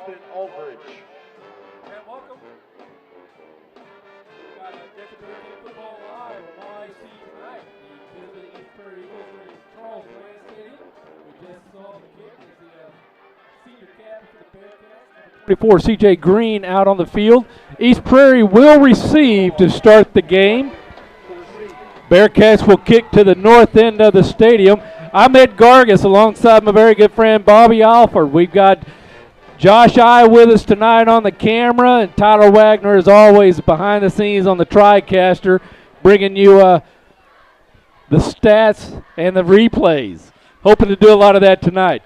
Austin Aldridge. And welcome. We've got Dexter football live on YC tonight. The visiting East Prairie Eagles are in Charles Grant Stadium. We just saw the kick as the senior captain for the Bearcats. 24 C.J. Green out on the field. East Prairie will receive to start the game. Bearcats will kick to the north end of the stadium. I'm Ed Gargis alongside my very good friend Bobby Alford. We've got Josh I with us tonight on the camera, and Tyler Wagner, as always, behind the scenes on the TriCaster, bringing you the stats and the replays. Hoping to do a lot of that tonight.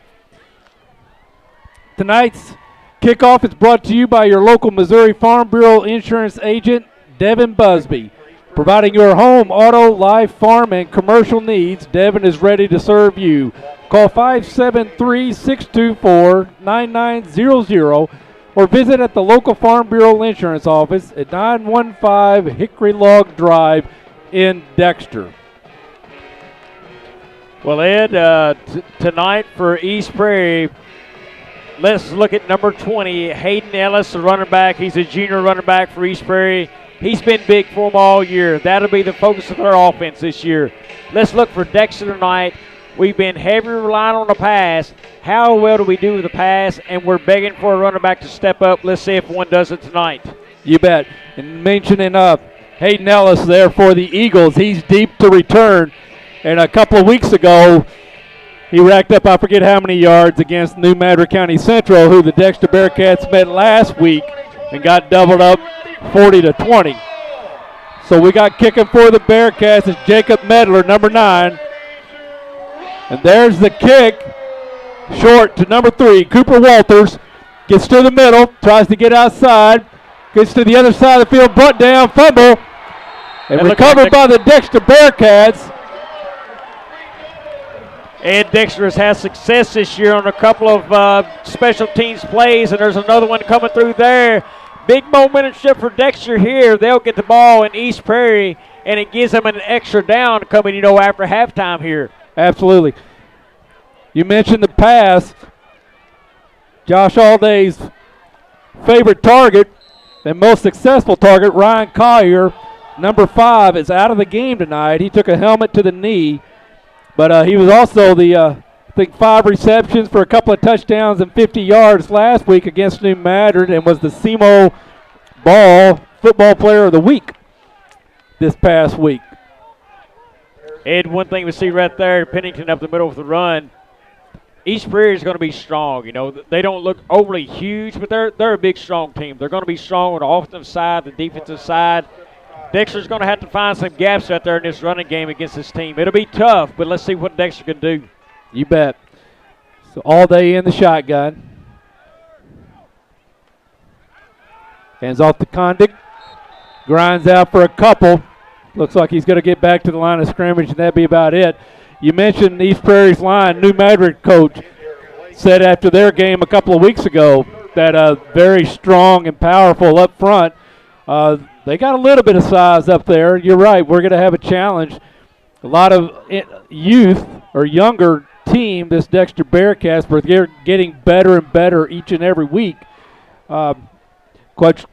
Tonight's kickoff is brought to you by your local Missouri Farm Bureau insurance agent, Devin Busby. Providing your home, auto, life, farm, and commercial needs, Devin is ready to serve you. Call 573-624-9900 or visit at the local Farm Bureau Insurance Office at 915 Hickory Log Drive in Dexter. Well, Ed, tonight for East Prairie, let's look at number 20, Hayden Ellis, the running back. He's a junior running back for East Prairie. He's been big for them all year. That'll be the focus of their offense this year. Let's look for Dexter tonight. We've been heavily relying on the pass. How well do we do with the pass? And we're begging for a running back to step up. Let's see if one does it tonight. You bet. And mentioning Hayden Ellis there for the Eagles, he's deep to return. And a couple of weeks ago, he racked up I forget how many yards against New Madrid County Central, who the Dexter Bearcats met last week and got doubled up 40-20. So we got kicking for the Bearcats is Jacob Medler, number 9. And there's the kick, short to number 3, Cooper Walters. Gets to the middle, tries to get outside, gets to the other side of the field, brought down, fumble, and recovered by the Dexter Bearcats. And Dexter has had success this year on a couple of special teams plays, and there's another one coming through there. Big momentum shift for Dexter here. They'll get the ball in East Prairie, and it gives them an extra down coming, after halftime here. Absolutely. You mentioned the pass. Josh Alday's favorite target and most successful target, Ryan Collier, number 5, is out of the game tonight. He took a helmet to the knee, but he was also the 5 receptions for a couple of touchdowns and 50 yards last week against New Madrid, and was the SEMO Ball Football Player of the Week this past week. Ed, one thing we see right there, Pennington up the middle with the run. East Prairie is going to be strong. They don't look overly huge, but they're a big, strong team. They're going to be strong on the offensive side, the defensive side. Dexter's going to have to find some gaps out there in this running game against this team. It'll be tough, but let's see what Dexter can do. You bet. So all day in the shotgun. Hands off to Condick. Grinds out for a couple. Looks like he's going to get back to the line of scrimmage, and that'd be about it. You mentioned East Prairie's line. New Madrid coach said after their game a couple of weeks ago that very strong and powerful up front. They got a little bit of size up there. You're right. We're going to have a challenge. A lot of youth or younger team, this Dexter Bearcats, but they're getting better and better each and every week. Coach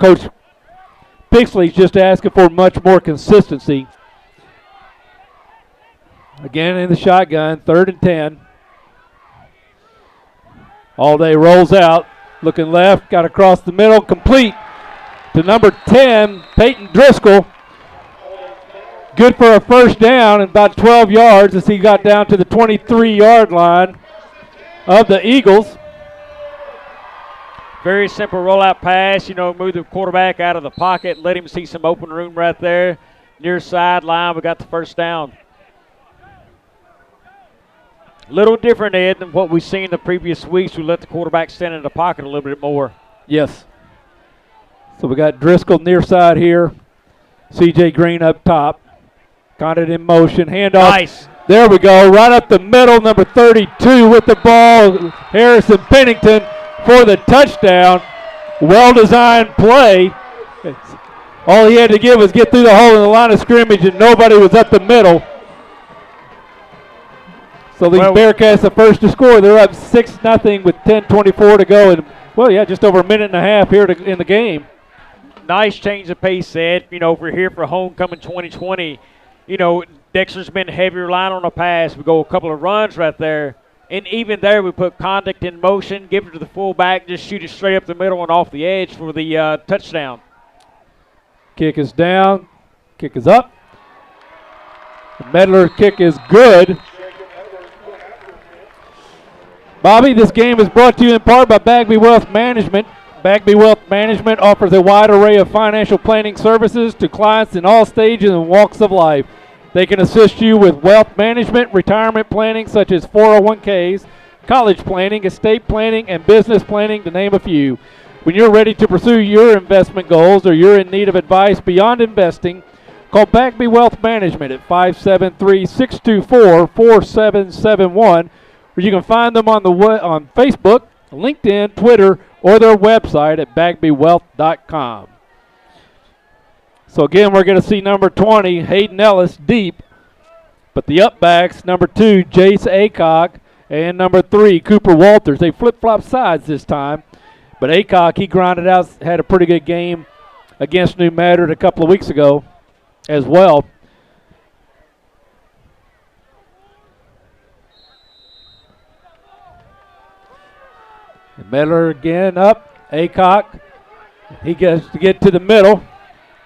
Pixley's just asking for much more consistency. Again in the shotgun, 3rd and 10. All day rolls out, looking left, got across the middle, complete to number 10, Peyton Driscoll. Good for a first down and about 12 yards as he got down to the 23-yard line of the Eagles. Very simple rollout pass, move the quarterback out of the pocket, let him see some open room right there. Near sideline, we got the first down. Little different, Ed, than what we've seen the previous weeks. We let the quarterback stand in the pocket a little bit more. Yes. So we got Driscoll near side here. C.J. Green up top. Got it in motion. Handoff. Nice. There we go. Right up the middle. Number 32 with the ball. Harrison Pennington for the touchdown. Well-designed play. All he had to give was get through the hole in the line of scrimmage, and nobody was up the middle. So these Bearcats, the first to score, they're up 6-0 with 10:24 to go, and Well, yeah, just over a minute and a half here in the game. Nice change of pace, Ed. You know, we're here for homecoming 2020. You know, Dexter's been heavy relying on the pass. We go a couple of runs right there. And even there, we put conduct in motion, give it to the fullback, just shoot it straight up the middle and off the edge for the touchdown. Kick is down. Kick is up. The Medler kick is good. Bobby, this game is brought to you in part by Bagby Wealth Management. Bagby Wealth Management offers a wide array of financial planning services to clients in all stages and walks of life. They can assist you with wealth management, retirement planning such as 401ks, college planning, estate planning, and business planning, to name a few. When you're ready to pursue your investment goals or you're in need of advice beyond investing, call Bagby Wealth Management at 573-624-4771, or you can find them on Facebook, LinkedIn, Twitter, or their website at bagbywealth.com. So again, we're going to see number 20, Hayden Ellis, deep. But the upbacks, number 2, Jace Acock, and number 3, Cooper Walters. They flip-flop sides this time. But Acock, he grinded out, had a pretty good game against New Madrid a couple of weeks ago as well. And Medler again up. Acock, he gets to get to the middle.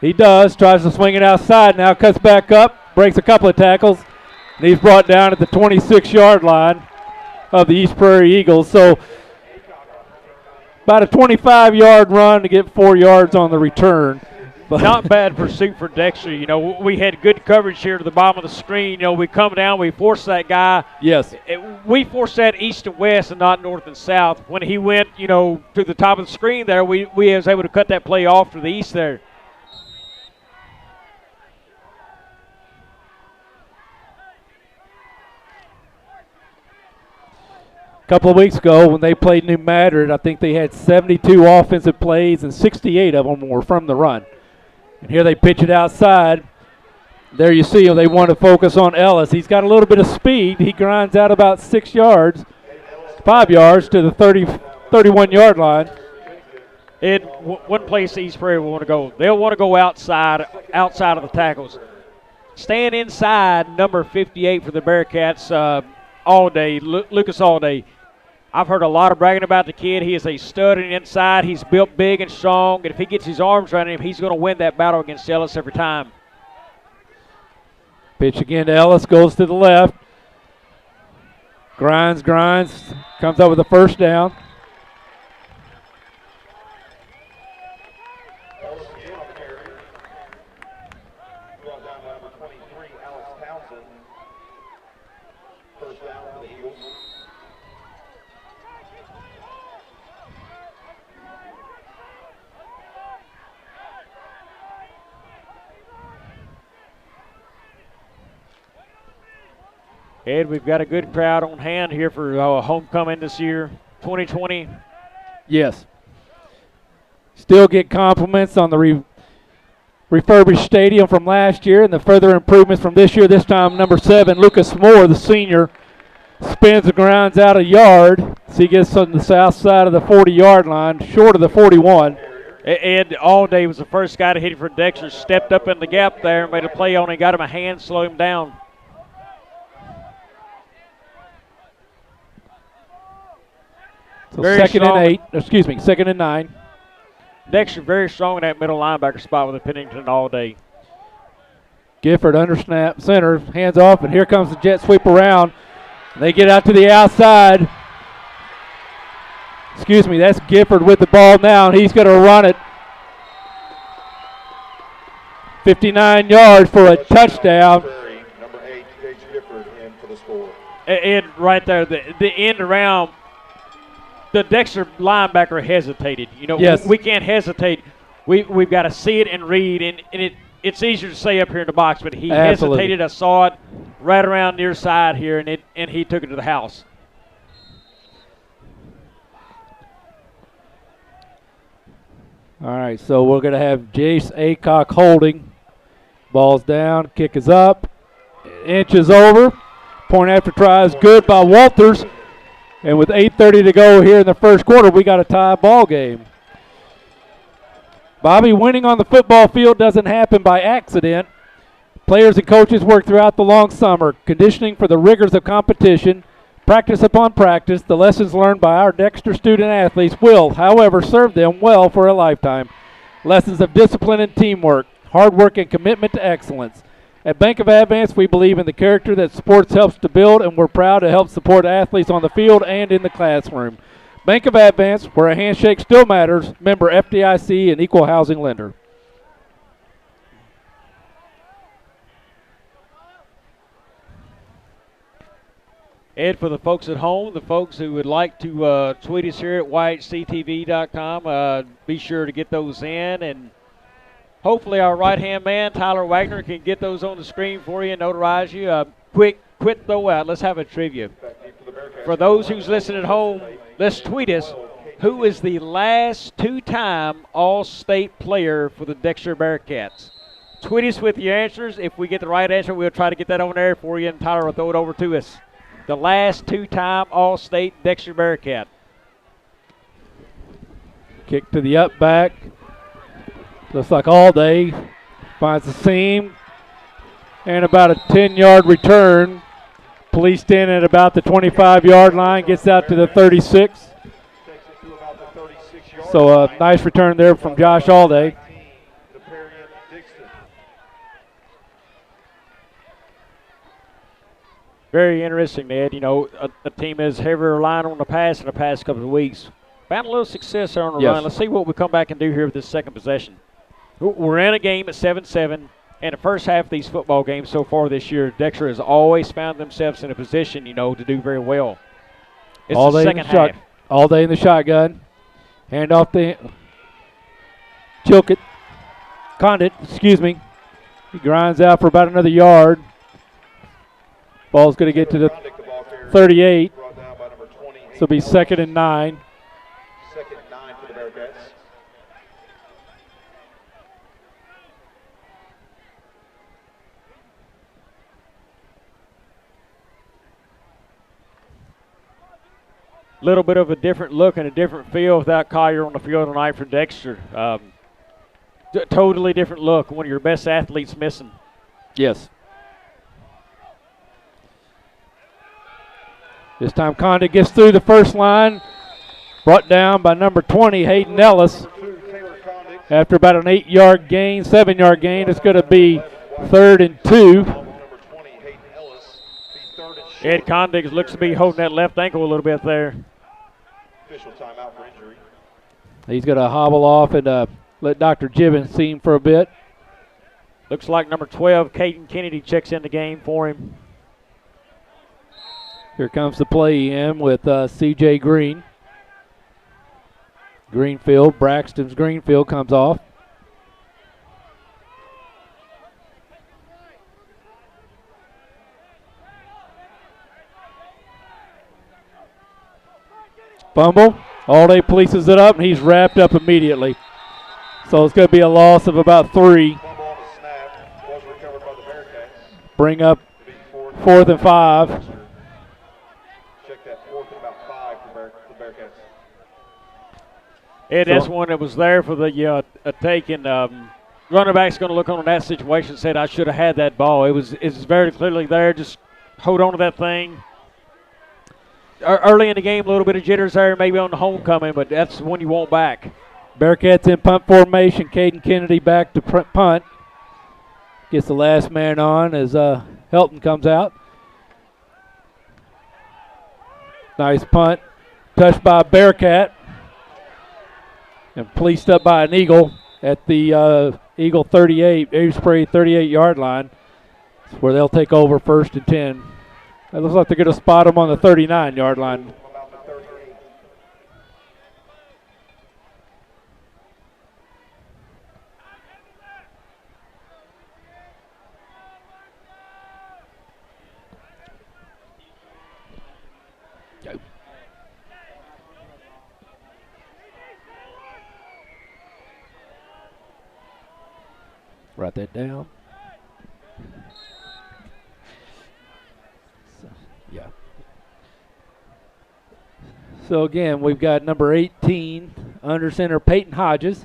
He does, tries to swing it outside now, cuts back up, breaks a couple of tackles, and he's brought down at the 26-yard line of the East Prairie Eagles. So about a 25-yard run to get 4 yards on the return. But not bad pursuit for Dexter. You know, we had good coverage here to the bottom of the screen. You know, we come down, we force that guy. Yes. We forced that east and west and not north and south. When he went, you know, to the top of the screen there, we was able to cut that play off to the east there. A couple of weeks ago when they played New Madrid, I think they had 72 offensive plays and 68 of them were from the run. And here they pitch it outside. There you see they want to focus on Ellis. He's got a little bit of speed. He grinds out about 6 yards, 5 yards to the 31-yard line. In one place East Prairie will want to go. They'll want to go outside of the tackles. Staying inside, number 58 for the Bearcats all day, Lucas all day. I've heard a lot of bragging about the kid. He is a stud on the inside. He's built big and strong, and if he gets his arms around him, he's going to win that battle against Ellis every time. Pitch again to Ellis, goes to the left. Grinds, comes up with a first down. Ed, we've got a good crowd on hand here for homecoming this year, 2020. Yes. Still get compliments on the refurbished stadium from last year and the further improvements from this year. This time, number 7, Lucas Moore, the senior, spins the grounds out a yard. So he gets on the south side of the 40-yard line, short of the 41. Ed Allday was the first guy to hit it for Dexter, stepped up in the gap there and made a play on it, got him a hand, slow him down. So second and 9. Dexter very strong in that middle linebacker spot with the Pennington all day. Gifford under snap, center, hands off, and here comes the jet sweep around. They get out to the outside. That's Gifford with the ball now, and he's going to run it 59 yards for a touchdown. Number 8, J.J. Gifford in for the score. And right there, the end around. The Dexter linebacker hesitated. You know, yes. We can't hesitate. We've got to see it and read, and it's easier to say up here in the box, but he hesitated. I saw it right around near side here, and he took it to the house. All right, so we're going to have Jace Acock holding. Ball's down, kick is up, inches over. Point after try is good by Walters. And with 8:30 to go here in the first quarter, we got a tie ball game. Bobby, winning on the football field doesn't happen by accident. Players and coaches work throughout the long summer, conditioning for the rigors of competition. Practice upon practice, the lessons learned by our Dexter student athletes will, however, serve them well for a lifetime. Lessons of discipline and teamwork, hard work and commitment to excellence. At Bank of Advance, we believe in the character that sports helps to build, and we're proud to help support athletes on the field and in the classroom. Bank of Advance, where a handshake still matters, member FDIC and equal housing lender. Ed, for the folks at home, the folks who would like to tweet us here at yhctv.com, be sure to get those in. And hopefully our right-hand man, Tyler Wagner, can get those on the screen for you and notarize you. Quick throw out. Let's have a trivia. For those who's listening at home, let's tweet us. Who is the last two-time All-State player for the Dexter Bearcats? Tweet us with your answers. If we get the right answer, we'll try to get that on there for you, and Tyler will throw it over to us. The last two-time All-State Dexter Bearcat. Kick to the up back. Looks like all day. Finds the seam. And about a 10-yard return. Policed in at about the 25-yard line. Gets out to the 36. So a nice return there from Josh Alday. Very interesting, Ed. You know, a team is heavily relying on the pass in the past couple of weeks. Found a little success there on the run. Let's see what we come back and do here with this second possession. We're in a game at 7-7. And the first half of these football games so far this year, Dexter has always found themselves in a position, you know, to do very well. It's the second half. All day in the shotgun. Hand off the Condit, excuse me. He grinds out for about another yard. Ball's going to get to the 38. So it'll be 2nd and 9. Second and 9 for the Bearcats. Little bit of a different look and a different feel without Collier on the field tonight for Dexter. Totally different look. One of your best athletes missing. Yes. This time Condit gets through the first line. Brought down by number 20, Hayden Ellis. After about an 8-yard gain, 7-yard gain, it's going to be 3rd and 2. Ed Condit looks to be holding that left ankle a little bit there. Official timeout for injury. He's going to hobble off and let Dr. Gibbons see him for a bit. Looks like number 12, Caden Kennedy, checks in the game for him. Here comes the play in with C.J. Green. Braxton's Greenfield comes off. Fumble. Alday polices it up, and he's wrapped up immediately. So it's going to be a loss of about 3. Bring up 4th and 5. Check that 4th and about 5 for the Bearcats. Ed, that's one that was there for the take, and running back's going to look on that situation and said, I should have had that ball. It's very clearly there. Just hold on to that thing. Early in the game, a little bit of jitters there, maybe on the homecoming, but that's when you want back. Bearcats in punt formation. Caden Kennedy back to punt. Gets the last man on as Helton comes out. Nice punt. Touched by a Bearcat. And policed up by an Eagle at the Eagle 38, East Prairie 38-yard line. That's where they'll take over 1st and 10. It looks like they're going to spot him on the 39-yard line. Write that down. Yeah. So again, we've got number 18, under center Peyton Hodges.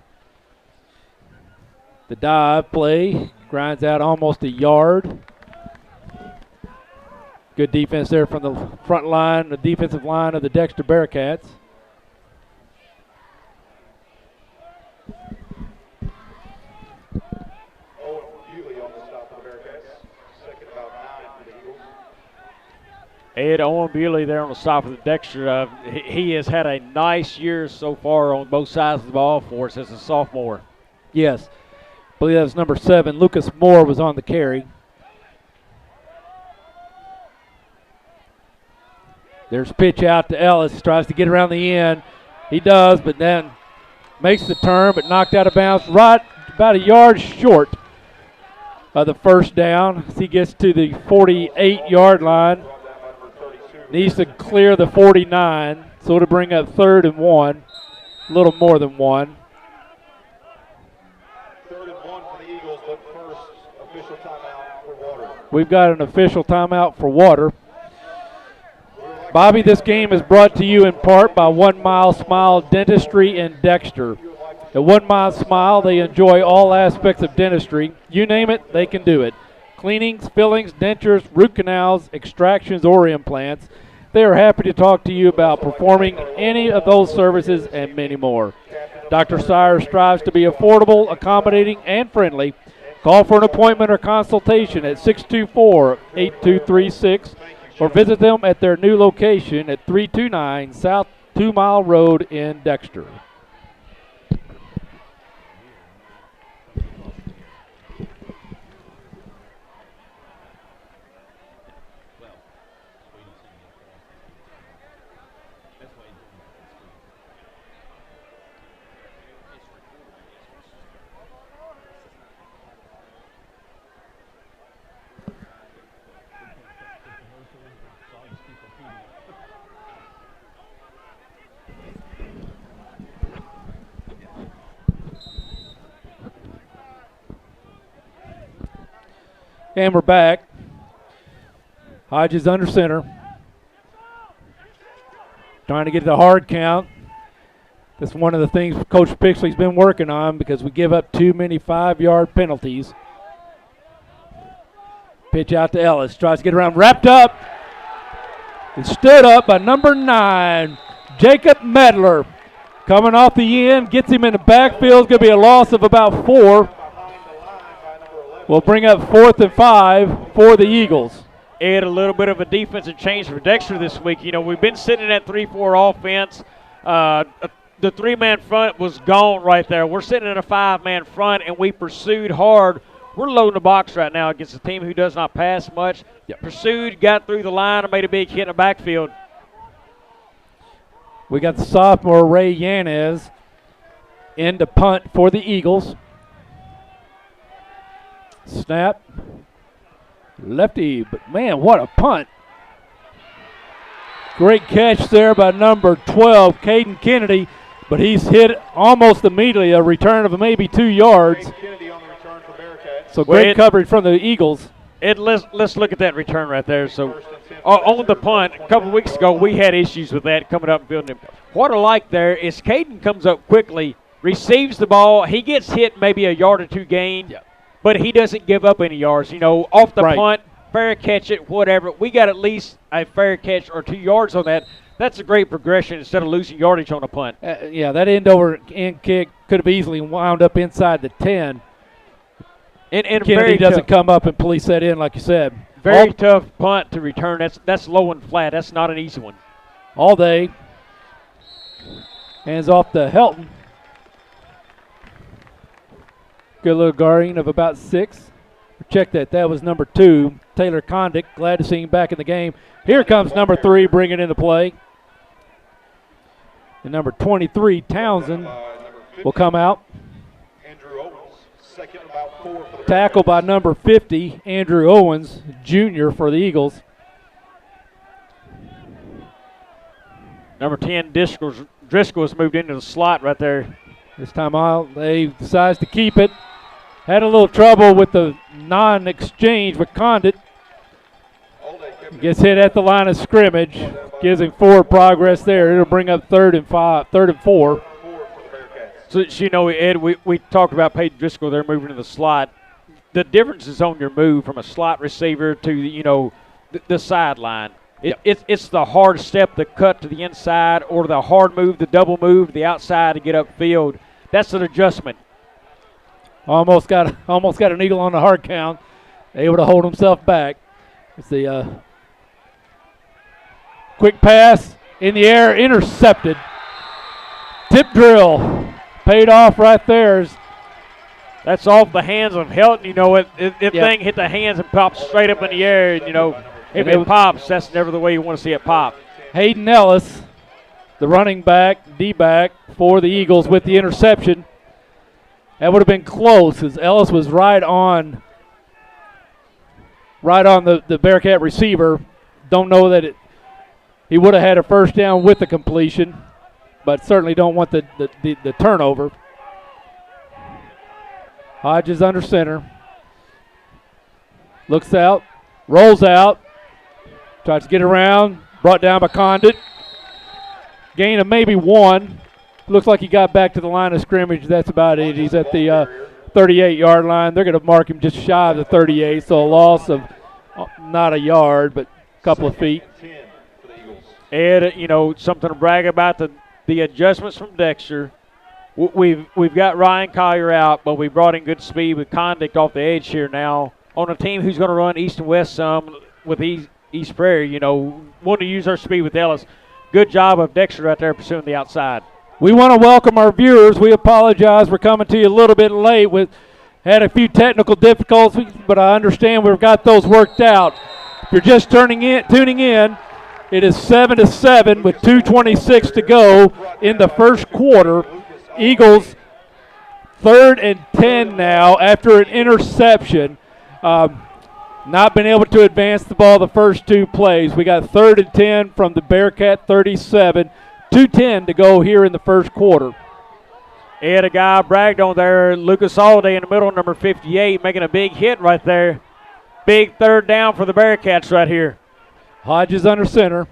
The dive play grinds out almost a yard. Good defense there from the front line, the defensive line of the Dexter Bearcats. Ed Owen Bewley there on the stop of the Dexter. He has had a nice year so far on both sides of the ball for us as a sophomore. Yes. I believe that was number 7. Lucas Moore was on the carry. There's a pitch out to Ellis. Tries to get around the end. He does, but then makes the turn, but knocked out of bounds right about a yard short of the first down. As he gets to the 48-yard line. Needs to clear the 49, so it'll bring up 3rd and 1, a little more than 1. 3rd and 1 for the Eagles, but first official timeout for water. We've got an official timeout for water. Bobby, this game is brought to you in part by 1 Mile Smile Dentistry in Dexter. At 1 Mile Smile, they enjoy all aspects of dentistry. You name it, they can do it. Cleanings, fillings, dentures, root canals, extractions, or implants. They are happy to talk to you about performing any of those services and many more. Dr. Sire strives to be affordable, accommodating, and friendly. Call for an appointment or consultation at 624-8236 or visit them at their new location at 329 South 2 Mile Road in Dexter. And we're back. Hodges under center. Trying to get the hard count. That's one of the things Coach Pixley's been working on because we give up too many 5-yard penalties. Pitch out to Ellis. Tries to get around. Wrapped up. And stood up by number 9, Jacob Medler. Coming off the end. Gets him in the backfield. It's going to be a loss of about 4. We'll bring up 4th and 5 for the Eagles. Ed, a little bit of a defensive change for Dexter this week. You know, we've been sitting at 3-4 offense. The 3-man front was gone right there. We're sitting in a 5-man front, and we pursued hard. We're loading the box right now against a team who does not pass much. Yep. Pursued, got through the line, and made a big hit in the backfield. We got the sophomore Ray Yanez in to punt for the Eagles. Snap. Lefty, but man, what a punt. Great catch there by number 12, Caden Kennedy, but he's hit almost immediately, a return of maybe 2 yards. So great coverage from the Eagles. Ed, let's look at that return right there. So on the punt, a couple weeks ago, we had issues with that coming up and building him. What I like there is Caden comes up quickly, receives the ball. He gets hit maybe a yard or 2 gain. Yep. But he doesn't give up any yards. You know, off the punt, fair catch it, whatever. We got at least a fair catch or 2 yards on that. That's a great progression instead of losing yardage on a punt. Yeah, that end kick could have easily wound up inside the 10. And Kennedy doesn't come up and police that in, like you said. Very tough punt to return. That's low and flat. That's not an easy one. All day. Hands off to Helton. Good little guarding of about 6. Check that. That was number 2, Taylor Condick. Glad to see him back in the game. Here comes number 3 bringing into play. And number 23, Townsend, will come out. Tackle by number 50, Andrew Owens, Jr. for the Eagles. Number 10, Driscoll's moved into the slot right there. This time out, they decides to keep it. Had a little trouble with the non-exchange with Condit. Gets hit at the line of scrimmage. Gives him forward progress there. It'll bring up 3rd and 4. For the Bearcats. So, you know, Ed, we talked about Peyton Driscoll there moving to the slot. The difference is on your move from a slot receiver to, you know, the sideline. It's the hard step, the cut to the inside, or the hard move, the double move to the outside to get upfield. That's an adjustment. Almost got an eagle on the hard count. Able to hold himself back. It's the quick pass in the air, intercepted. Tip drill paid off right there. That's off the hands of Helton. You know, thing hit the hands and popped straight up in the air. And, you know, if it pops, that's never the way you want to see it pop. Hayden Ellis, the running back, D-back for the Eagles with the interception. That would have been close as Ellis was right on the Bearcat receiver. Don't know that he would have had a first down with the completion, but certainly don't want the turnover. Hodges under center. Looks out, rolls out, tries to get around, brought down by Condit. Gain of maybe 1. Looks like he got back to the line of scrimmage. That's about it. He's at the 38-yard line. They're going to mark him just shy of the 38, so a loss of not a yard, but a couple of feet. Ed, you know, something to brag about, the adjustments from Dexter. We've got Ryan Collier out, but we brought in good speed with Condict off the edge here now on a team who's going to run east and west some with East Prairie. You know, want to use our speed with Ellis. Good job of Dexter right there pursuing the outside. We want to welcome our viewers. We apologize for coming to you a little bit late. We had a few technical difficulties, but I understand we've got those worked out. If you're just tuning in, it is 7-7 with 2:26 to go in the first quarter. Eagles 3rd and 10 now after an interception. Not been able to advance the ball the first 2 plays. We got 3rd and 10 from the Bearcat 37. 2:10 to go here in the first quarter. Ed, a guy bragged on there, Lucas Alday in the middle, number 58, making a big hit right there. Big 3rd down for the Bearcats right here. Hodges under center.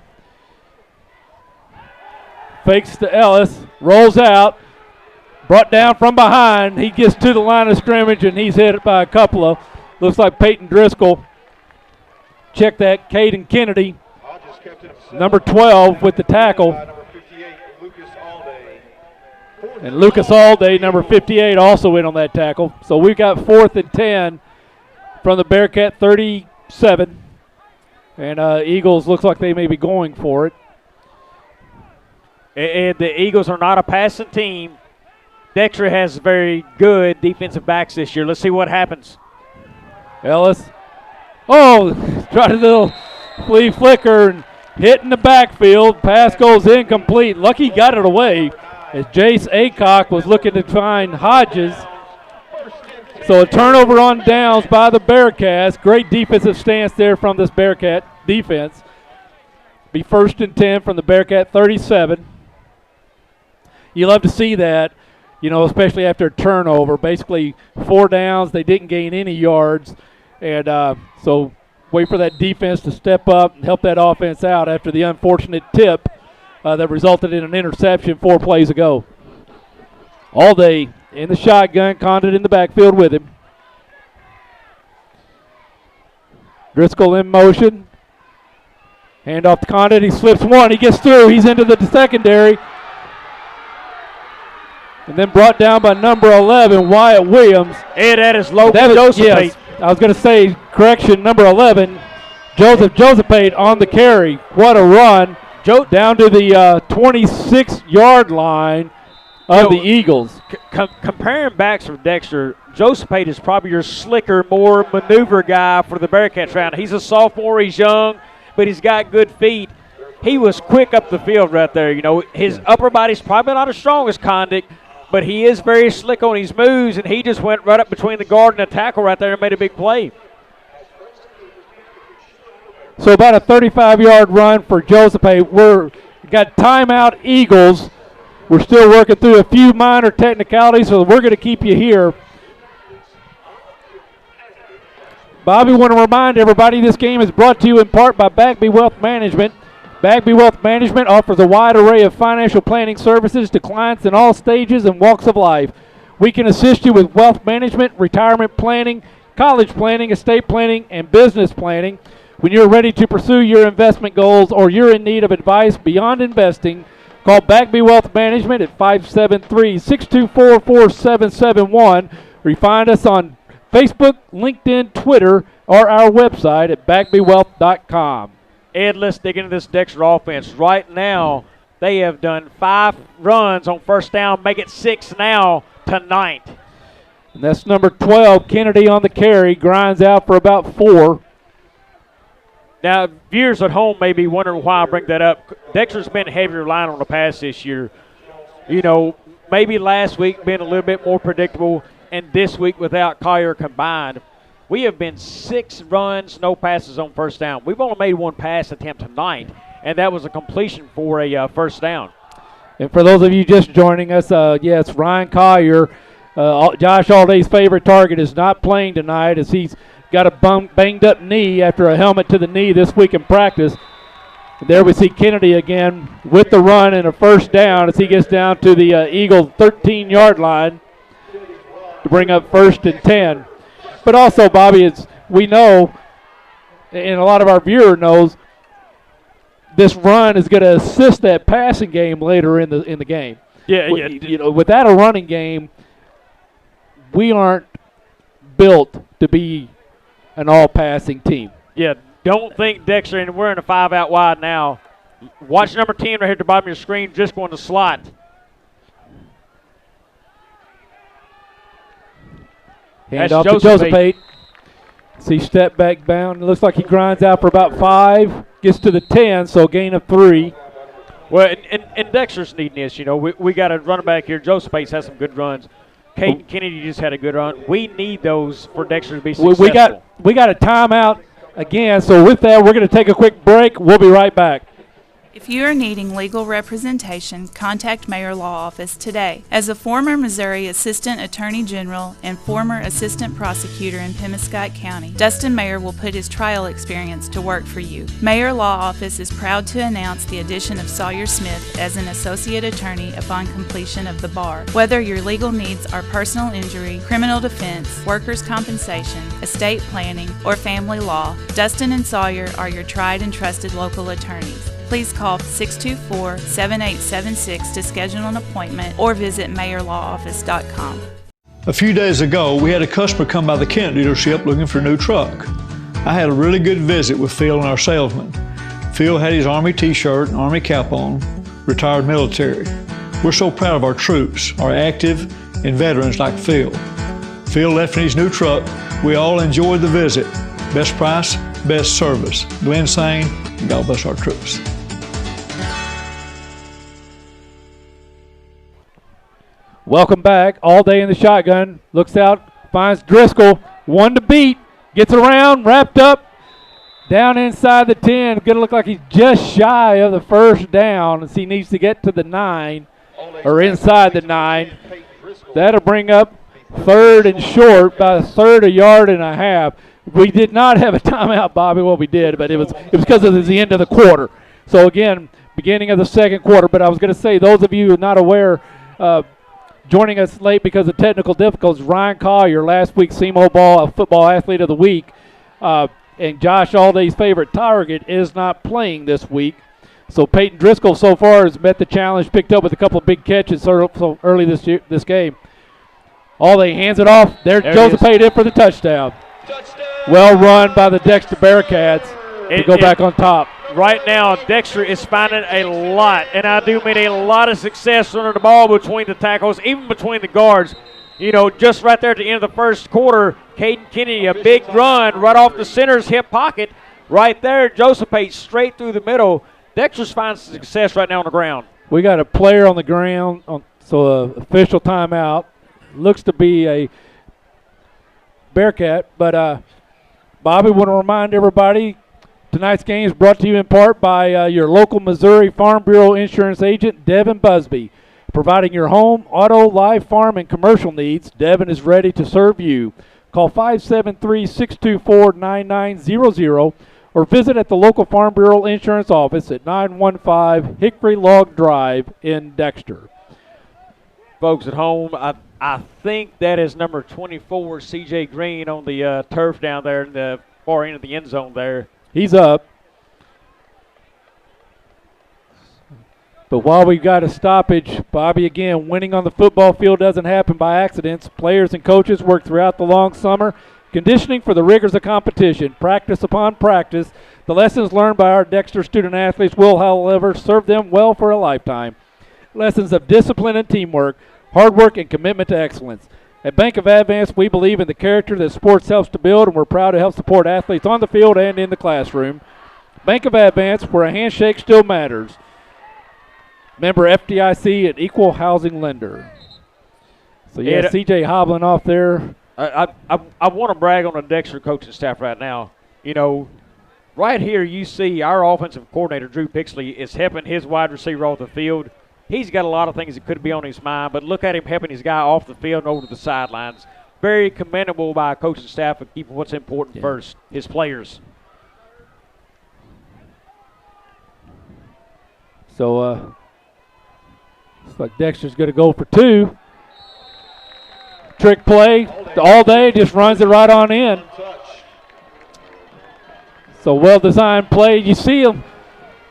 Fakes to Ellis, rolls out, brought down from behind. He gets to the line of scrimmage, and he's hit by a couple of, looks like Peyton Driscoll. Check that, Caden Kennedy, number 12 with the tackle. And Lucas Alday, number 58, also in on that tackle. So we've got 4th and 10 from the Bearcat 37. And Eagles looks like they may be going for it. And the Eagles are not a passing team. Dexter has very good defensive backs this year. Let's see what happens. Ellis. Oh, tried a little flea flicker and hit in the backfield. Pass goes incomplete. Lucky got it away as Jace Aycock was looking to find Hodges. So a turnover on downs by the Bearcats. Great defensive stance there from this Bearcat defense. Be 1st and 10 from the Bearcat 37. You love to see that, you know, especially after a turnover. Basically 4 downs. They didn't gain any yards. And so wait for that defense to step up and help that offense out after the unfortunate tip that resulted in an interception 4 plays ago. Alday in the shotgun, Condit in the backfield with him. Driscoll in motion. Hand off to Condit. He slips 1. He gets through. He's into the secondary. And then brought down by number 11, Wyatt Williams. Ed, that is low. Josephate. Yes, I was going to say, correction, number 11, Josephate on the carry. What a run. Down to the 26-yard line of the Eagles. Comparing backs from Dexter, Josephate is probably your slicker, more maneuver guy for the Bearcats round. He's a sophomore. He's young, but he's got good feet. He was quick up the field right there. You know, his upper body's probably not as strong as Condict, but he is very slick on his moves, and he just went right up between the guard and the tackle right there and made a big play. So about a 35-yard run for Josephate. We're got timeout Eagles. We're still working through a few minor technicalities, so we're going to keep you here. Bobby, want to remind everybody this game is brought to you in part by Bagby Wealth Management. Bagby Wealth Management offers a wide array of financial planning services to clients in all stages and walks of life. We can assist you with wealth management, retirement planning, college planning, estate planning, and business planning. When you're ready to pursue your investment goals or you're in need of advice beyond investing, call Bagby Wealth Management at 573-624-4771, or you find us on Facebook, LinkedIn, Twitter, or our website at bagbywealth.com. Ed, let's dig into this Dexter offense. Right now, they have done 5 runs on first down, make it 6 now tonight. And that's number 12, Kennedy on the carry, grinds out for about 4. Now, viewers at home may be wondering why I bring that up. Dexter's been heavy relying on the pass this year. You know, maybe last week been a little bit more predictable, and this week without Collier combined. We have been 6 runs, no passes on first down. We've only made 1 pass attempt tonight, and that was a completion for a first down. And for those of you just joining us, yes, Ryan Collier, Josh Alday's favorite target, is not playing tonight as he's got a banged up knee after a helmet to the knee this week in practice. And there we see Kennedy again with the run and a first down as he gets down to the Eagles 13-yard line to bring up 1st and 10. But also, Bobby, as we know, and a lot of our viewer knows, this run is going to assist that passing game later in the game. Yeah. You know, without a running game, we aren't built to be an all-passing team. Yeah, don't think Dexter, and we're in a 5 out wide now. Watch number 10 right here at the bottom of your screen, just going to slot. Hand off to Joseph. See step back bound. It looks like he grinds out for about 5. Gets to the 10, so gain of 3. Well, and Dexter's needing this. You know, we got a running back here. Joseph Bates has some good runs. Caden Kennedy just had a good run. We need those for Dexter to be successful. We got a timeout again, so with that, we're going to take a quick break. We'll be right back. If you are needing legal representation, contact Mayor Law Office today. As a former Missouri Assistant Attorney General and former Assistant Prosecutor in Pemiscot County, Dustin Mayer will put his trial experience to work for you. Mayor Law Office is proud to announce the addition of Sawyer Smith as an Associate Attorney upon completion of the bar. Whether your legal needs are personal injury, criminal defense, workers' compensation, estate planning, or family law, Dustin and Sawyer are your tried and trusted local attorneys. Please call 624-7876 to schedule an appointment or visit mayorlawoffice.com. A few days ago, we had a customer come by the Kent dealership looking for a new truck. I had a really good visit with Phil and our salesman. Phil had his Army t-shirt and Army cap on, retired military. We're so proud of our troops, our active and veterans like Phil. Phil left in his new truck. We all enjoyed the visit. Best price, best service. Glenn saying, God bless our troops. Welcome back. All day in the shotgun. Looks out, finds Driscoll. 1 to beat. Gets around, wrapped up. Down inside the 10. Going to look like he's just shy of the first down as he needs to get to the 9 or inside the 9. That'll bring up 3rd and short by a third, a yard and a half. We did not have a timeout, Bobby. Well, we did, but it was because of the end of the quarter. So, again, beginning of the second quarter. But I was going to say, those of you who are not aware, joining us late because of technical difficulties, Ryan Collier, last week's SEMO Football Athlete of the Week, and Josh Alday's favorite target, is not playing this week. So Peyton Driscoll so far has met the challenge, picked up with a couple of big catches so early this game. Alday hands it off. There's Joseph Payton in for the touchdown. Well run by the Dexter Bearcats to go back on top. Right now, Dexter is finding a lot, and I do mean a lot of success running the ball between the tackles, even between the guards. You know, just right there at the end of the first quarter, Caden Kennedy, a big run right off the center's hip pocket. Right there, Joseph Pate straight through the middle. Dexter's finding success right now on the ground. We got a player on the ground, so official timeout. Looks to be a Bearcat, but Bobby, want to remind everybody, tonight's game is brought to you in part by your local Missouri Farm Bureau insurance agent, Devin Busby. Providing your home, auto, life, farm, and commercial needs, Devin is ready to serve you. Call 573-624-9900 or visit at the local Farm Bureau Insurance office at 915 Hickory Log Drive in Dexter. Folks at home, I think that is number 24, C.J. Green, on the turf down there in the far end of the end zone there. He's up. But while we've got a stoppage, Bobby, again, winning on the football field doesn't happen by accidents. Players and coaches work throughout the long summer, conditioning for the rigors of competition, practice upon practice. The lessons learned by our Dexter student athletes will, however, serve them well for a lifetime. Lessons of discipline and teamwork, hard work, and commitment to excellence. At Bank of Advance, we believe in the character that sports helps to build, and we're proud to help support athletes on the field and in the classroom. Bank of Advance, where a handshake still matters. Member FDIC, an equal housing lender. So, yeah, CJ hobbling off there. I want to brag on the Dexter coaching staff right now. You know, right here you see our offensive coordinator, Drew Pixley, is helping his wide receiver off the field. He's got a lot of things that could be on his mind, but look at him helping his guy off the field and over to the sidelines. Very commendable by a coaching staff of keeping what's important first, his players. So, looks like Dexter's going to go for two. Trick play all day, just runs it right on in. So well-designed play. You see them.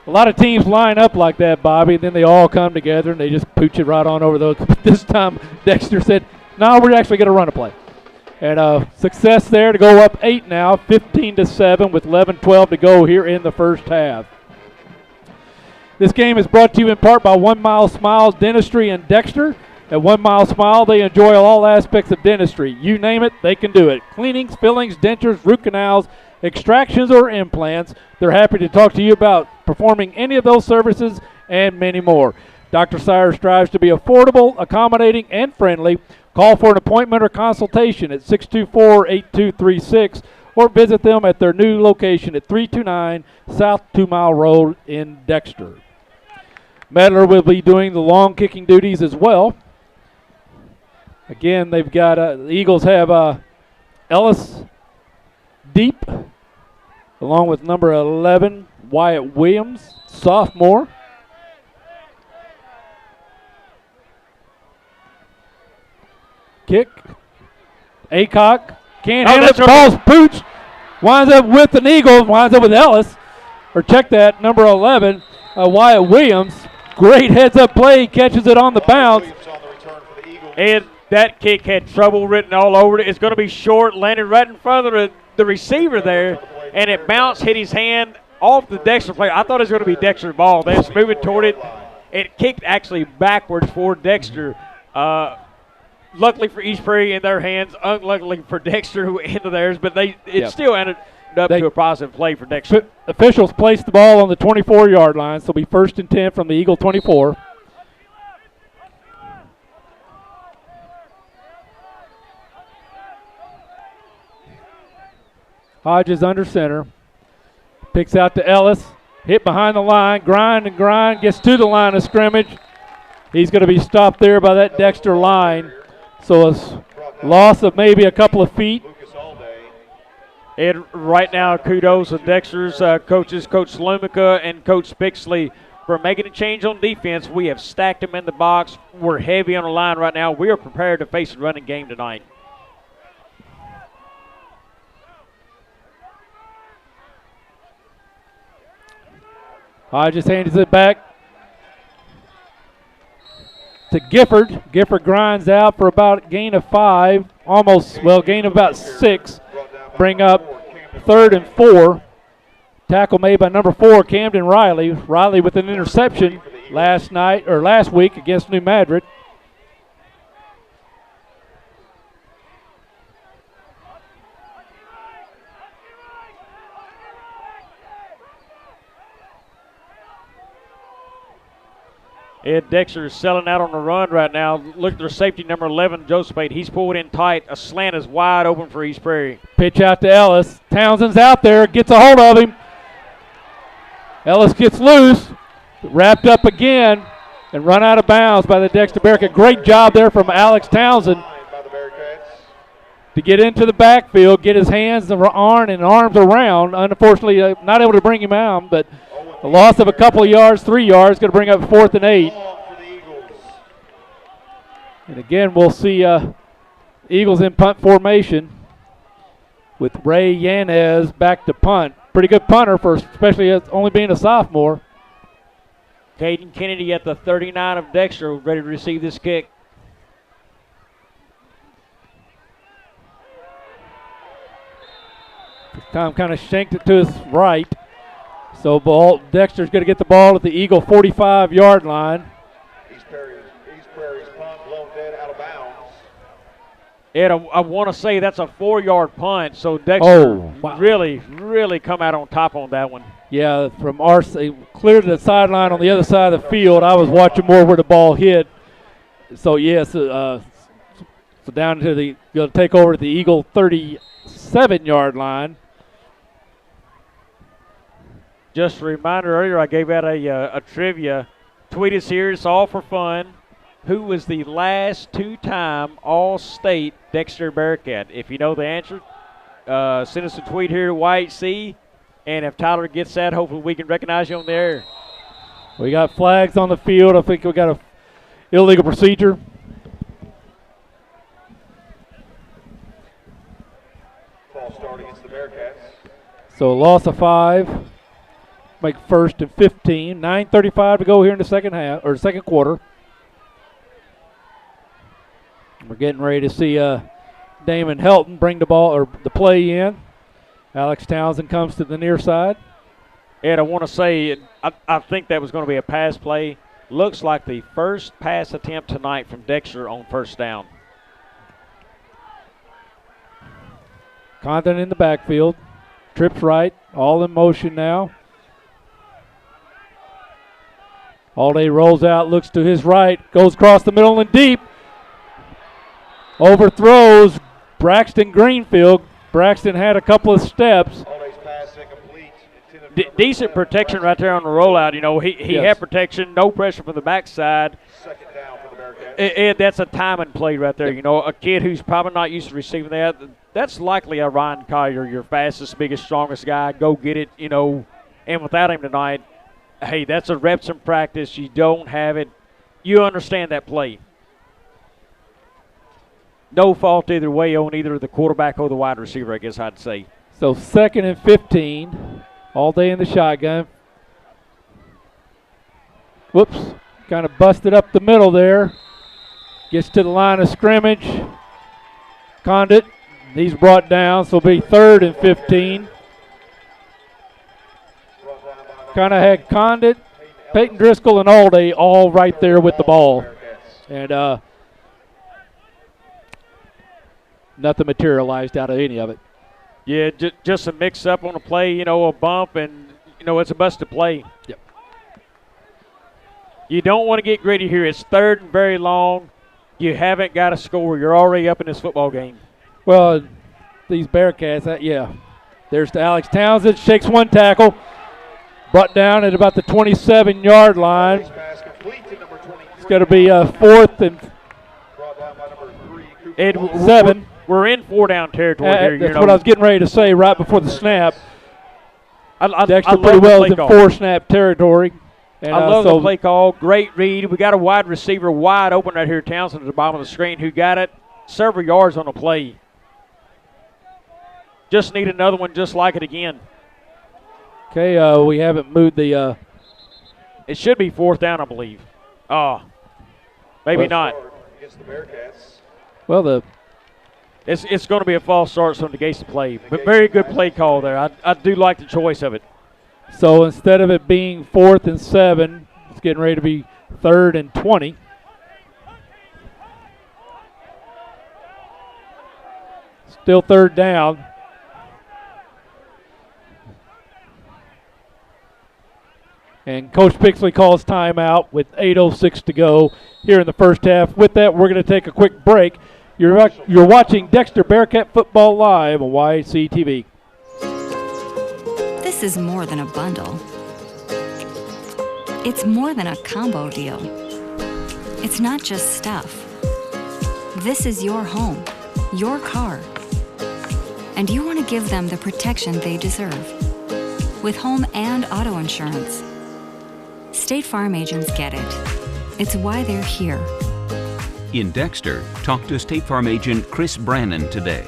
A lot of teams line up like that, Bobby, and then they all come together and they just pooch it right on over those. But this time, Dexter said, no, we're actually going to run a play. And success there to go up 8 now, 15-7 with 11-12 to go here in the first half. This game is brought to you in part by 1 Mile Smiles Dentistry in Dexter. At 1 Mile Smile, they enjoy all aspects of dentistry. You name it, they can do it. Cleanings, fillings, dentures, root canals, extractions, or implants. They're happy to talk to you about performing any of those services and many more. Dr. Sire strives to be affordable, accommodating, and friendly. Call for an appointment or consultation at 624-8236 or visit them at their new location at 329 South 2 Mile Road in Dexter. Medler will be doing the long kicking duties as well. Again, they've got the Eagles have Ellis deep, along with number 11, Wyatt Williams, sophomore. Kick. Acock can't hit it. Ball's pooched. Winds up with an Eagle. Winds up with Ellis. Or check that, number 11, Wyatt Williams. Great heads-up play. Catches it on the bounce. And that kick had trouble written all over it. It's going to be short, landed right in front of the receiver there, and it bounced, hit his hand off the Dexter player. I thought it was going to be Dexter's ball. They was moving toward it. It kicked actually backwards for Dexter. Luckily for East Prairie in their hands, unluckily for Dexter who ended theirs, but it still ended up to a positive play for Dexter. Officials placed the ball on the 24-yard line, so it'll be 1st and 10 from the Eagle 24. Hodges under center. Picks out to Ellis. Hit behind the line. Grind and grind. Gets to the line of scrimmage. He's going to be stopped there by that Dexter line. So a loss of maybe a couple of feet. And right now, kudos to Dexter's coaches, Coach Slumica and Coach Pixley, for making a change on defense. We have stacked them in the box. We're heavy on the line right now. We are prepared to face a running game tonight. Hodges hands it back to Gifford. Gifford grinds out for about a gain of 5. Gain of about 6. Bring up 3rd and 4. Tackle made by number 4, Camden Riley. Riley with an interception last week against New Madrid. Ed Dexter is selling out on the run right now. Look at their safety, number 11, Joseph Pate. He's pulled in tight. A slant is wide open for East Prairie. Pitch out to Ellis. Townsend's out there. Gets a hold of him. Ellis gets loose. Wrapped up again and run out of bounds by the Dexter Bearcats. Great job there from Alex Townsend. to get into the backfield, get his hands and arms around. Unfortunately, not able to bring him out, but a loss of a couple of yards, 3 yards, going to bring up 4th and 8. And again, we'll see Eagles in punt formation with Ray Yanez back to punt. Pretty good punter for especially only being a sophomore. Caden Kennedy at the 39 of Dexter, ready to receive this kick. Tom kind of shanked it to his right. So Dexter's going to get the ball at the Eagle 45-yard line. East Prairie's punt blown dead out of bounds. Ed, I want to say that's a 4-yard punt, so Dexter wow. really come out on top on that one. Yeah, from our clear to the sideline on the other side of the field. I was watching more where the ball hit. So yes, so down to the going to take over at the Eagle 37-yard line. Just a reminder, earlier I gave out a trivia. Tweet us here, it's all for fun. Who was the last 2-time All-State Dexter Bearcat? If you know the answer, send us a tweet here to YHC. And if Tyler gets that, hopefully we can recognize you on the air. We got flags on the field. I think we got a illegal procedure. False start against the Bearcats. So a loss of 5. Make 1st and 15. 9:35 to go here in the second half or second quarter. We're getting ready to see Damon Helton bring the ball or the play in. Alex Townsend comes to the near side. Ed, I want to say, I think that was going to be a pass play. Looks like the first pass attempt tonight from Dexter on first down. Condon in the backfield. Trips right. All in motion now. All-Day rolls out, looks to his right, goes across the middle and deep. Overthrows Braxton Greenfield. Braxton had a couple of steps. All-Day's pass incomplete. Decent protection right there on the rollout. You know, he Yes. had protection, no pressure from the backside. Second down for the Bearcats. Ed, that's a timing play right there. You know, a kid who's probably not used to receiving that, that's likely a Ryan Collier, your fastest, biggest, strongest guy. Go get it, you know. And without him tonight, hey, that's a reps in practice. You don't have it. You understand that play. No fault either way on either the quarterback or the wide receiver, I guess I'd say. So 2nd and 15. All-Day in the shotgun. Whoops. Kind of busted up the middle there. Gets to the line of scrimmage. Condit. He's brought down, so it'll be 3rd and 15. Kind of had Condit, Peyton Driscoll, and All-Day all right there with the ball. And nothing materialized out of any of it. Yeah, just a mix-up on a play, you know, a bump, and, you know, it's a busted play. Yep. You don't want to get gritty here. It's 3rd and very long. You haven't got a score. You're already up in this football game. Well, these Bearcats, yeah. There's to Alex Townsend, shakes one tackle. Brought down at about the 27-yard line. It's going to be 4th and 7. We're in 4-down territory here. That's what I was getting ready to say right before the snap. Dexter pretty love well the is in play call. 4-snap territory. And, I love the play call. Great read. We got a wide receiver wide open right here, Townsend, at the bottom of the screen, who got it several yards on the play. Just need another one just like it again. Okay, we haven't moved the it should be 4th down, I believe. Oh, maybe not. Against the Bearcats. well, It's going to be a false start, so negates the play. But very good play call there. I do like the choice of it. so instead of it being 4th and 7, it's getting ready to be 3rd and 20. Still 3rd down. And Coach Pixley calls timeout with 8:06 to go here in the first half. With that, we're going to take a quick break. You're watching Dexter Bearcat Football Live on YHC TV. This is more than a bundle. It's more than a combo deal. It's not just stuff. This is your home, your car, and you want to give them the protection they deserve. With home and auto insurance. State Farm agents get it. It's why they're here. In Dexter, talk to State Farm agent Chris Brannon today.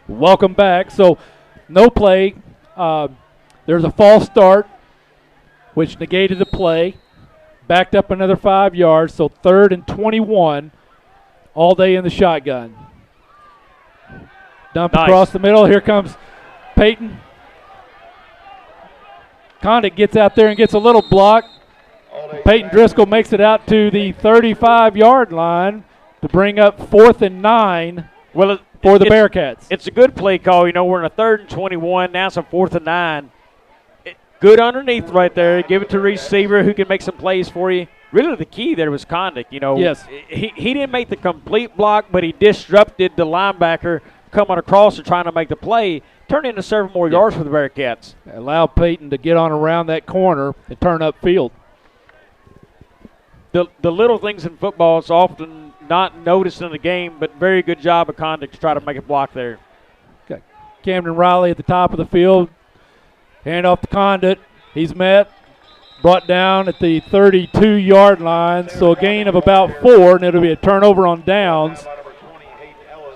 Welcome back. So, no play. There's a false start, which negated the play. Backed up another 5 yards, so 3rd and 21 all day in the shotgun. Dump across the middle. Here comes Peyton. Condit gets out there and gets a little block. Peyton Driscoll makes it out to the 35-yard line to bring up 4th and 9 for the Bearcats. It's a good play call. You know, we're in a 3rd and 21. Now it's a 4th and 9. Good underneath right there. Give it to a receiver who can make some plays for you. Really the key there was Condit. You know, yes. He didn't make the complete block, but he disrupted the linebacker coming across and trying to make the play. Turned into several more yards for the Bearcats. Allow Peyton to get on around that corner and turn upfield. The little things in football is often not noticed in the game, but very good job of Condit to try to make a block there. Okay. Camden Riley at the top of the field. Hand off to Condit. He's brought down at the 32-yard line, so a gain of about 4, and it'll be a turnover on downs.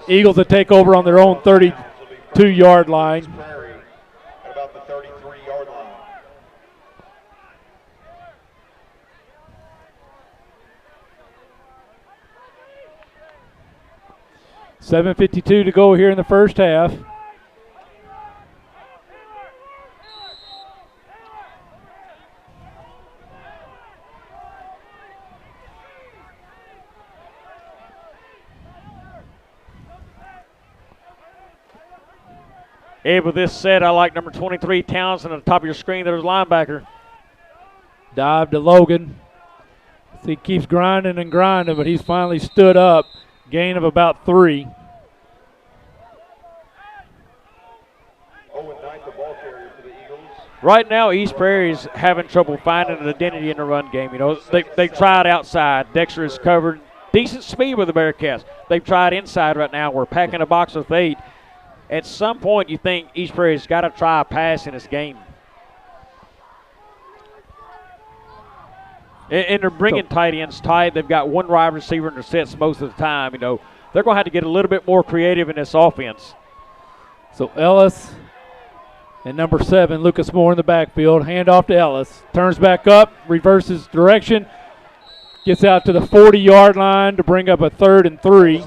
Eagles will take over on their own 32-yard line. Prairie at about the 33-yard line. $7:52 to go here in the first half. Hey, with this said, I like number 23, Townsend, at the top of your screen. There's linebacker. Dive to Logan. He keeps grinding and grinding, but he's finally stood up. Gain of about 3. Right now, East Prairie's having trouble finding an identity in the run game. You know, they've tried outside. Dexter is covered. Decent speed with the Bearcats. They've tried inside right now. We're packing a box with 8. At some point, you think East Prairie's got to try a pass in this game. And they're bringing tight ends tight. They've got one wide receiver in their sets most of the time. You know, they're going to have to get a little bit more creative in this offense. So Ellis and number 7, Lucas Moore in the backfield. Hand off to Ellis. Turns back up, reverses direction, gets out to the 40-yard line to bring up a 3rd and 3.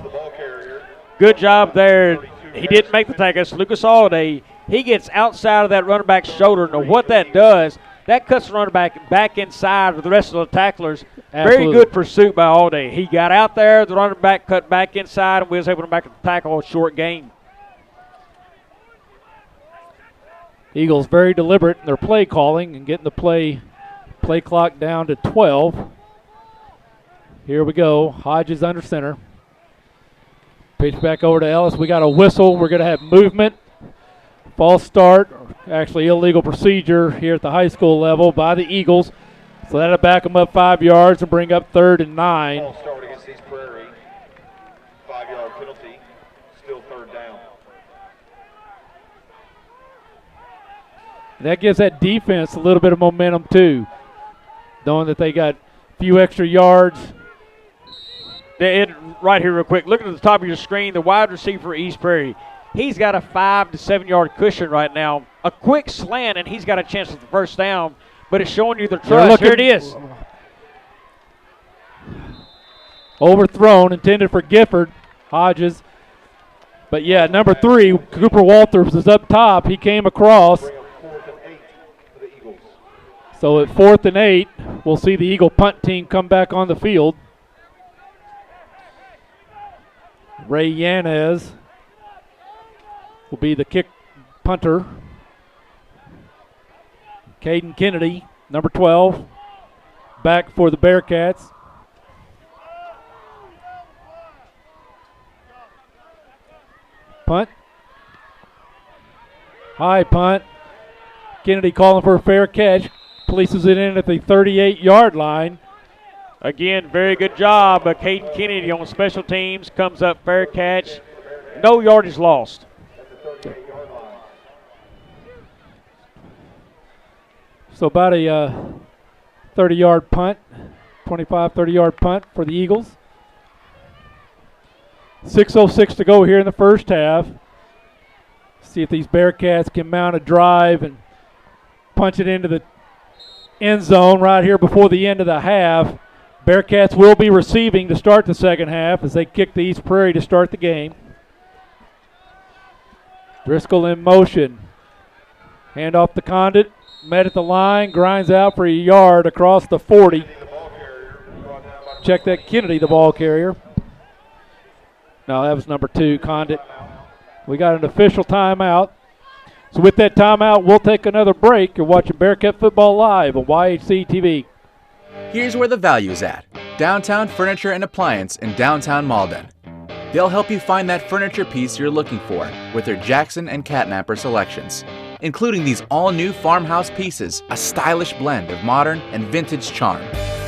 Good job there. He didn't make the tackle. Lucas Alday. He gets outside of that running back's shoulder. Now what that does, that cuts the running back inside with the rest of the tacklers. Absolutely. Very good pursuit by Alday. He got out there, the running back cut back inside, and we was able to make a tackle a short gain. Eagles very deliberate in their play calling and getting the play clock down to 12. Here we go. Hodges under center. Pitch back over to Ellis. We got a whistle. We're going to have movement. False start, actually illegal procedure here at the high school level by the Eagles. So that'll back them up 5 yards and bring up 3rd and 9. False start against East Prairie. 5-yard penalty. Still 3rd down. That gives that defense a little bit of momentum too, knowing that they got a few extra yards. Right here real quick, looking at the top of your screen, the wide receiver for East Prairie. He's got a 5 to 7 yard cushion right now. A quick slant, and he's got a chance at the first down, but it's showing you the trust. Here it is. Overthrown, intended for Gifford, Hodges. But yeah, number 3, Cooper Walters is up top. He came across. So at 4th and 8, we'll see the Eagle punt team come back on the field. Ray Yanez will be the kick punter. Caden Kennedy, number 12, back for the Bearcats. Punt. High punt. Kennedy calling for a fair catch. Places it in at the 38-yard line. Again, very good job. Caden Kennedy on special teams comes up, fair catch. No yardage lost. So about a 30-yard punt, 25, 30-yard punt for the Eagles. 6:06 to go here in the first half. See if these Bearcats can mount a drive and punch it into the end zone right here before the end of the half. Bearcats will be receiving to start the second half as they kick the East Prairie to start the game. Driscoll in motion. Hand off the Condit. Met at the line. Grinds out for a yard across the 40. Check that, Kennedy, the ball carrier. No, that was number 2, Condit. We got an official timeout. So with that timeout, we'll take another break. You're watching Bearcat Football Live on YHC TV. Here's where the value is at. Downtown Furniture and Appliance in downtown Malden. They'll help you find that furniture piece you're looking for with their Jackson and Catnapper selections, including these all-new farmhouse pieces, a stylish blend of modern and vintage charm.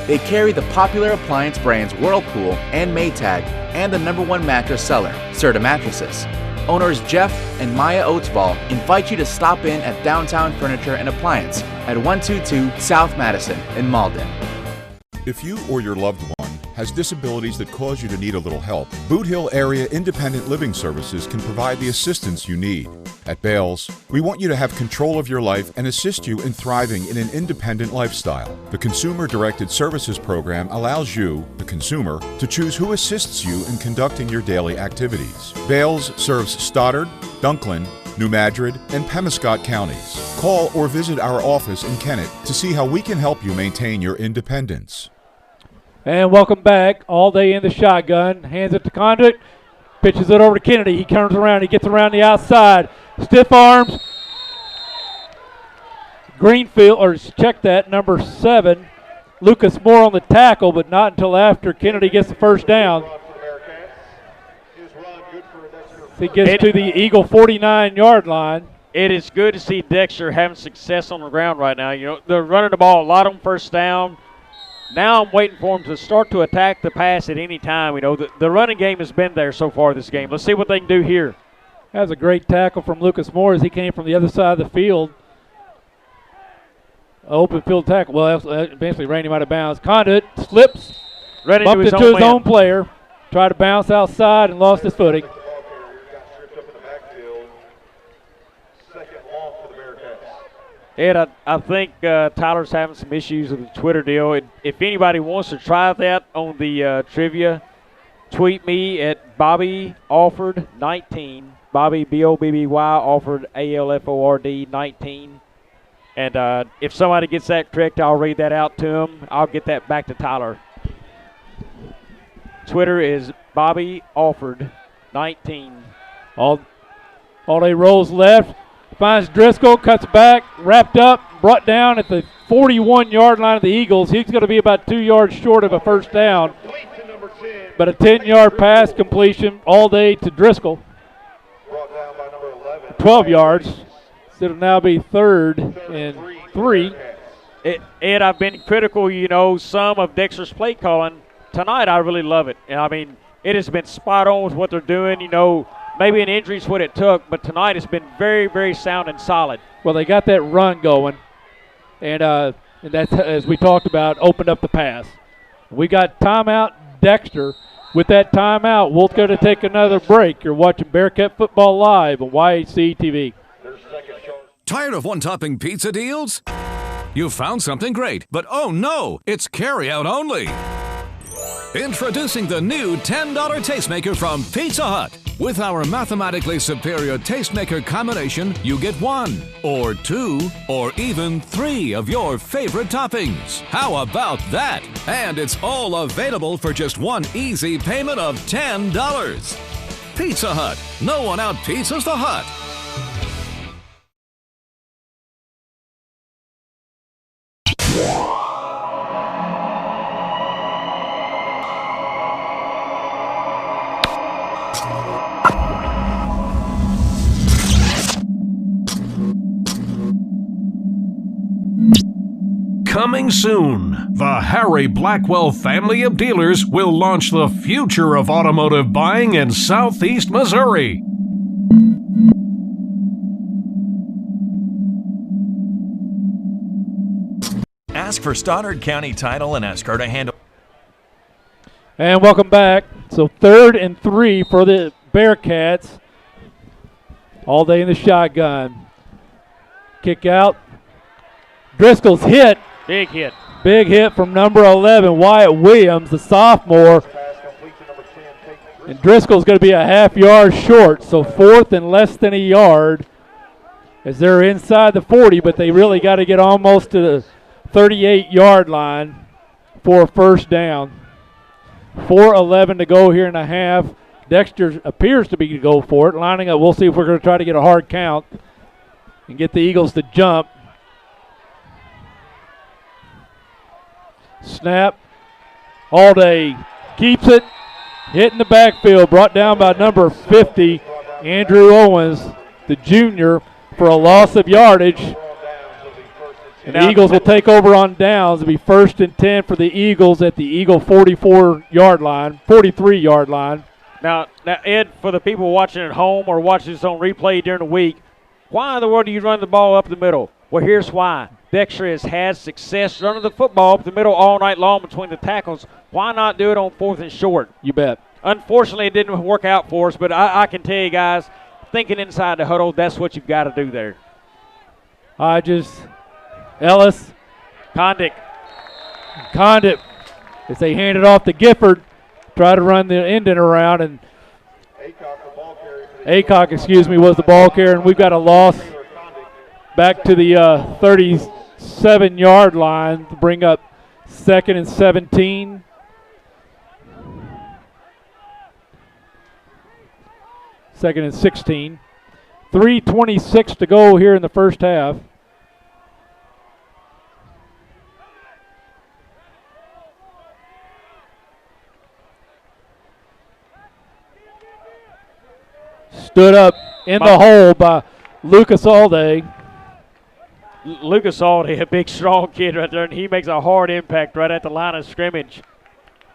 They carry the popular appliance brands Whirlpool and Maytag and the #1 mattress seller, Serta Mattresses. Owners Jeff and Maya Oatsball invite you to stop in at Downtown Furniture and Appliance at 122 South Madison in Malden. If you or your loved one has disabilities that cause you to need a little help, Boot Hill Area Independent Living Services can provide the assistance you need. At Bales, we want you to have control of your life and assist you in thriving in an independent lifestyle. The Consumer-Directed Services Program allows you, the consumer, to choose who assists you in conducting your daily activities. Bales serves Stoddard, Dunklin, New Madrid, and Pemiscot counties. Call or visit our office in Kennett to see how we can help you maintain your independence. And welcome back. All day in the shotgun. Hands it to Condit. Pitches it over to Kennedy. He turns around. He gets around the outside. Stiff arms. Greenfield, or check that, number 7. Lucas Moore on the tackle, but not until after Kennedy gets the first down. He gets to the Eagle 49-yard line. It is good to see Dexter having success on the ground right now. You know, they're running the ball a lot on first down. Now I'm waiting for them to start to attack the pass at any time. You know, the running game has been there so far this game. Let's see what they can do here. That was a great tackle from Lucas Moore as he came from the other side of the field. Open field tackle. Well, eventually ran him out of bounds. Condit slips, bumped into his own player, tried to bounce outside and lost his footing. Ed, I think Tyler's having some issues with the Twitter deal. If anybody wants to try that on the trivia, tweet me at Bobby Alford 19. Bobby, Bobby Alford ALFORD 19. And if somebody gets that correct, I'll read that out to him. I'll get that back to Tyler. Twitter is Bobby Alford 19. All day rolls left. Finds Driscoll, cuts back, wrapped up, brought down at the 41-yard line of the Eagles. He's going to be about 2 yards short of a first down. But a 10-yard pass completion all day to Driscoll. 12 yards. So it'll now be 3rd and 3. Ed, I've been critical, you know, some of Dexter's play calling. Tonight I really love it. And I mean, it has been spot on with what they're doing, you know. Maybe an injury is what it took, but tonight it's been very, very sound and solid. Well, they got that run going, and that's, as we talked about, opened up the pass. We got timeout Dexter. With that timeout, we'll go to take another break. You're watching Bearcat Football Live on YHC TV. Tired of one-topping pizza deals? You found something great, but oh no, it's carry-out only. Introducing the new $10 Tastemaker from Pizza Hut. With our mathematically superior Tastemaker combination, you get 1, or 2, or even 3 of your favorite toppings. How about that? And it's all available for just one easy payment of $10. Pizza Hut. No one out-pizzas the Hut. Coming soon, the Harry Blackwell family of dealers will launch the future of automotive buying in Southeast Missouri. Ask for Stoddard County Title and Escrow to handle. And welcome back. So 3rd and 3 for the Bearcats. All day in the shotgun. Kick out. Driscoll's hit. Big hit. Big hit from number 11, Wyatt Williams, the sophomore. And Driscoll's going to be a half yard short, so 4th and less than a yard as they're inside the 40, but they really got to get almost to the 38-yard line for a first down. 4:11 to go here in a half. Dexter appears to be to go for it, lining up. We'll see if we're going to try to get a hard count and get the Eagles to jump. Snap. Allday keeps it. Hit in the backfield. Brought down by number 50, Andrew Owens, the junior, for a loss of yardage. And the Eagles will take over on downs. It'll be 1st and 10 for the Eagles at the Eagle 43-yard line. Now, Ed, for the people watching at home or watching this on replay during the week, why in the world do you run the ball up the middle? Well, here's why. Dexter has had success running the football up the middle all night long between the tackles. Why not do it on 4th and short? You bet. Unfortunately, it didn't work out for us, but I can tell you guys, thinking inside the huddle, that's what you've got to do there. Ellis. Condit. As they hand it off to Gifford, try to run the ending around, and Aycock, was the ball carrier, and we've got a loss back to the 37-yard line to bring up 2nd and 17. Second and 16. 3:26 to go here in the first half. Stood up in the hole by Lucas Allday. Lucas Allday, a big, strong kid right there, and he makes a hard impact right at the line of scrimmage.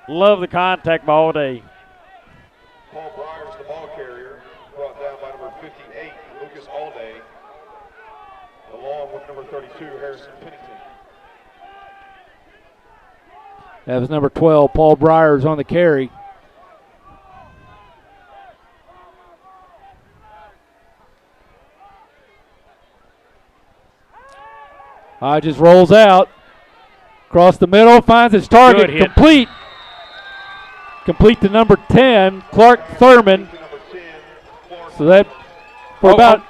Love the contact by Allday. Paul Breyer's the ball carrier, brought down by number 58, Lucas Allday, along with number 32, Harrison Pennington. That was number 12, Paul Breyer's on the carry. Hodges rolls out, across the middle, finds his target, complete. Complete to number 10, Clark Thurman. So that for about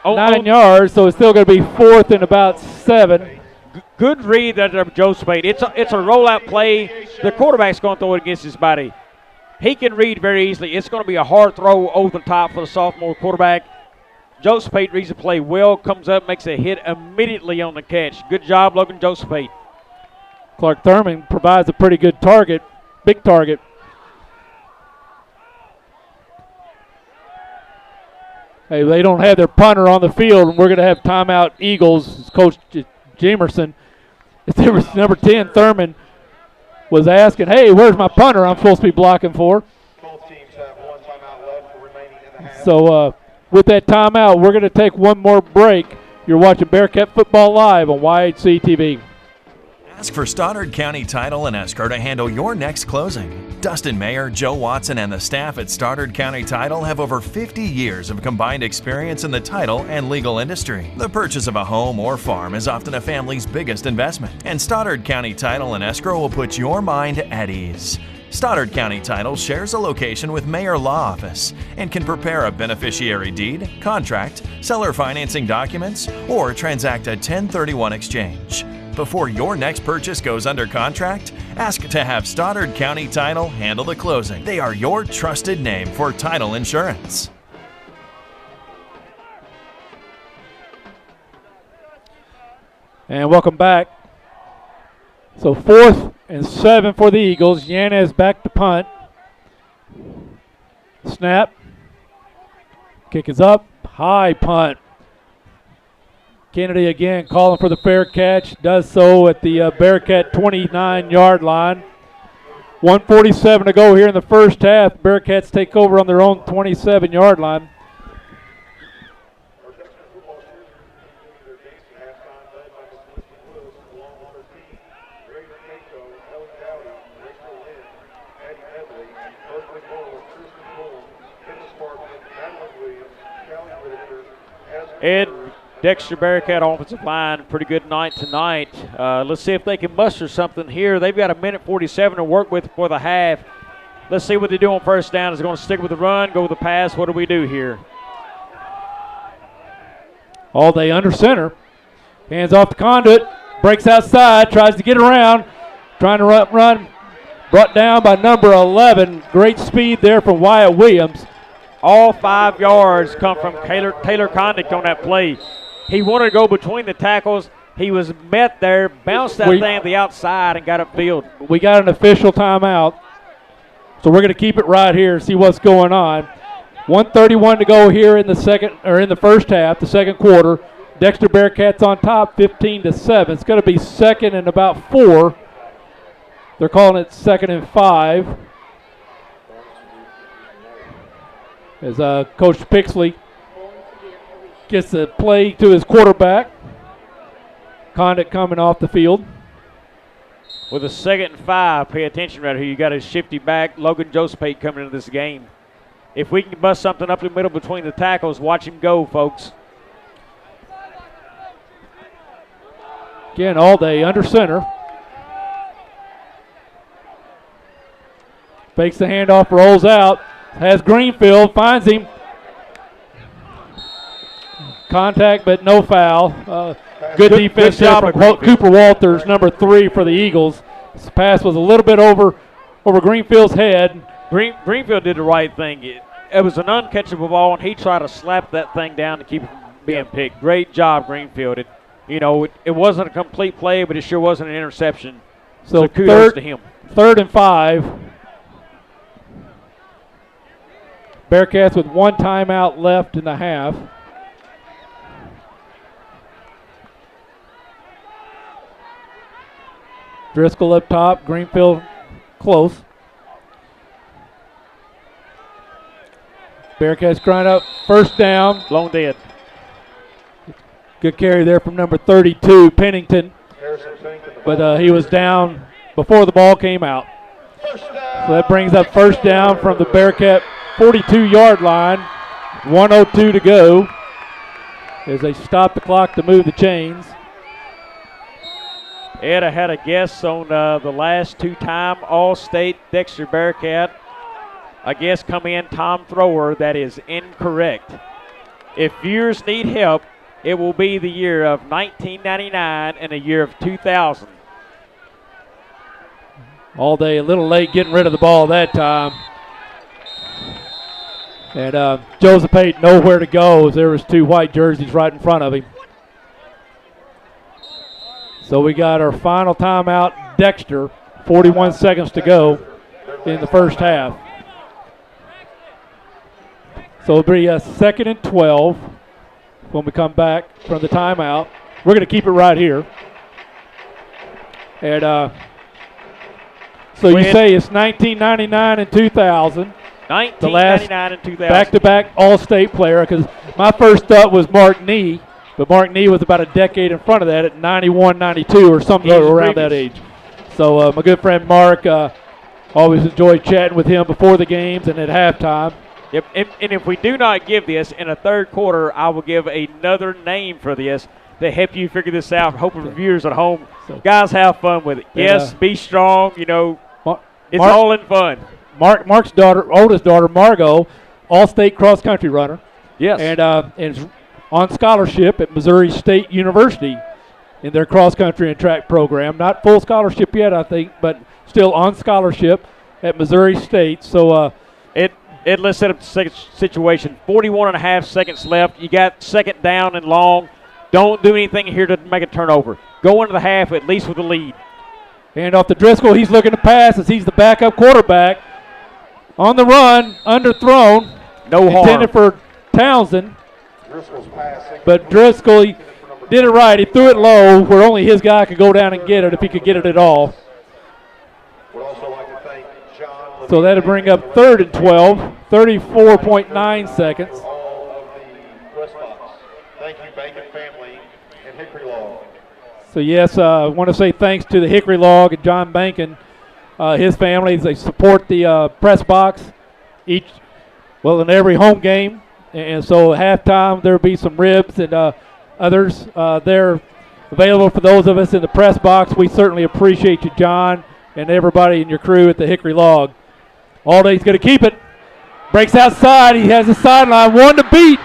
9 yards, so it's still going to be 4th and about 7. Good read there from Joe Spade. It's a rollout play. The quarterback's going to throw it against his body. He can read very easily. It's going to be a hard throw over the top for the sophomore quarterback. Joe Spade reads the play well, comes up, makes a hit immediately on the catch. Good job, Logan Joe Spade. Clark Thurman provides a pretty good target, big target. Hey, they don't have their punter on the field, and we're going to have timeout Eagles. Coach Jamerson. There was number 10, Thurman, was asking, hey, where's my punter I'm supposed to be blocking for? Both teams have one timeout left remaining in the half. So with that timeout, we're going to take one more break. You're watching Bearcat Football Live on YHC TV. Ask for Stoddard County Title and Escrow to handle your next closing. Dustin Mayer, Joe Watson, and the staff at Stoddard County Title have over 50 years of combined experience in the title and legal industry. The purchase of a home or farm is often a family's biggest investment, and Stoddard County Title and Escrow will put your mind at ease. Stoddard County Title shares a location with Mayor Law Office and can prepare a beneficiary deed, contract, seller financing documents, or transact a 1031 exchange. Before your next purchase goes under contract, ask to have Stoddard County Title handle the closing. They are your trusted name for title insurance. And welcome back. So 4th and 7 for the Eagles. Yanez back to punt. Snap. Kick is up. High punt. Kennedy again calling for the fair catch. Does so at the Bearcat 29-yard line. 1:47 to go here in the first half. Bearcats take over on their own 27-yard line. Ed, Dexter Bearcat offensive line, pretty good night tonight. Let's see if they can muster something here. They've got a minute 47 to work with for the half. Let's see what they do on first down. Is it going to stick with the run, go with the pass? What do we do here? All day under center. Hands off the conduit. Breaks outside. Tries to get around. Trying to run. Brought down by number 11. Great speed there from Wyatt Williams. All 5 yards come from Taylor Condict on that play. He wanted to go between the tackles. He was met there, bounced that thing to the outside, and got upfield. We got an official timeout, so we're going to keep it right here and see what's going on. 1:31 to go here in the first half, the second quarter. Dexter Bearcats on top, 15-7. It's going to be second and about 4. They're calling it second and 5. As Coach Pixley gets the play to his quarterback. Condict coming off the field. With a second and 5, pay attention right here. You got a shifty back, Logan Josephate, coming into this game. If we can bust something up the middle between the tackles, watch him go, folks. Again, all day under center. Fakes the handoff, rolls out. Has Greenfield, finds him. Contact, but no foul. Good defense there from Cooper Walters, number 3 for the Eagles. This pass was a little bit over Greenfield's head. Greenfield did the right thing. It was an uncatchable ball, and he tried to slap that thing down to keep it from being picked. Great job, Greenfield. It wasn't a complete play, but it sure wasn't an interception. So kudos to him. 3rd and 5. Bearcats with 1 timeout left in the half. Driscoll up top, Greenfield close. Bearcats grind up, first down. Long dead. Good carry there from number 32, Pennington. But he was down before the ball came out. So that brings up first down from the Bearcat 42-yard line. 1:02 to go as they stop the clock to move the chains. Ed, I had a guess on the last 2-time All-State Dexter Bearcat. A guess come in, Tom Thrower. That is incorrect. If viewers need help, it will be the year of 1999 and the year of 2000. All day, a little late getting rid of the ball that time. And Joseph Pate nowhere to go as there was 2 white jerseys right in front of him. So we got our final timeout, Dexter, 41 seconds to go in the first half. So it'll be a 2nd and 12 when we come back from the timeout. We're going to keep it right here. And so you say it's 1999 and 2000. 1999 and 2000. Back-to-back All-State player, because my first thought was Mark Nee, but Mark Nee was about a decade in front of that at 91, 92 or something around that age. So my good friend Mark, always enjoyed chatting with him before the games and at halftime. Yep, and if we do not give this in a third quarter, I will give another name for this to help you figure this out. Hoping for viewers at home, guys, have fun with it. Yes, be strong. It's all in fun. Mark's oldest daughter, Margot, all-state cross-country runner. Yes. And is on scholarship at Missouri State University in their cross-country and track program. Not full scholarship yet, I think, but still on scholarship at Missouri State. So let's set up the situation. 41 and a half seconds left. You got second down and long. Don't do anything here to make a turnover. Go into the half at least with a lead. Hand off to Driscoll. He's looking to pass as he's the backup quarterback. On the run, underthrown. No harm. Intended for Townsend. But Driscoll, did it right. He threw it low where only his guy could go down and get it if he could get it at all. Would also like to thank John. So that'll bring up 3rd and 12, 34.9 seconds. All of the press box. Thank you, Bacon family and Hickory Log. So yes, I want to say thanks to the Hickory Log and John Bankin, his family. They support the press box in every home game. And so at halftime there'll be some ribs and others there available for those of us in the press box. We certainly appreciate you, John, and everybody in your crew at the Hickory Log. Alday's going to keep it. Breaks outside. He has a sideline. 1 to beat.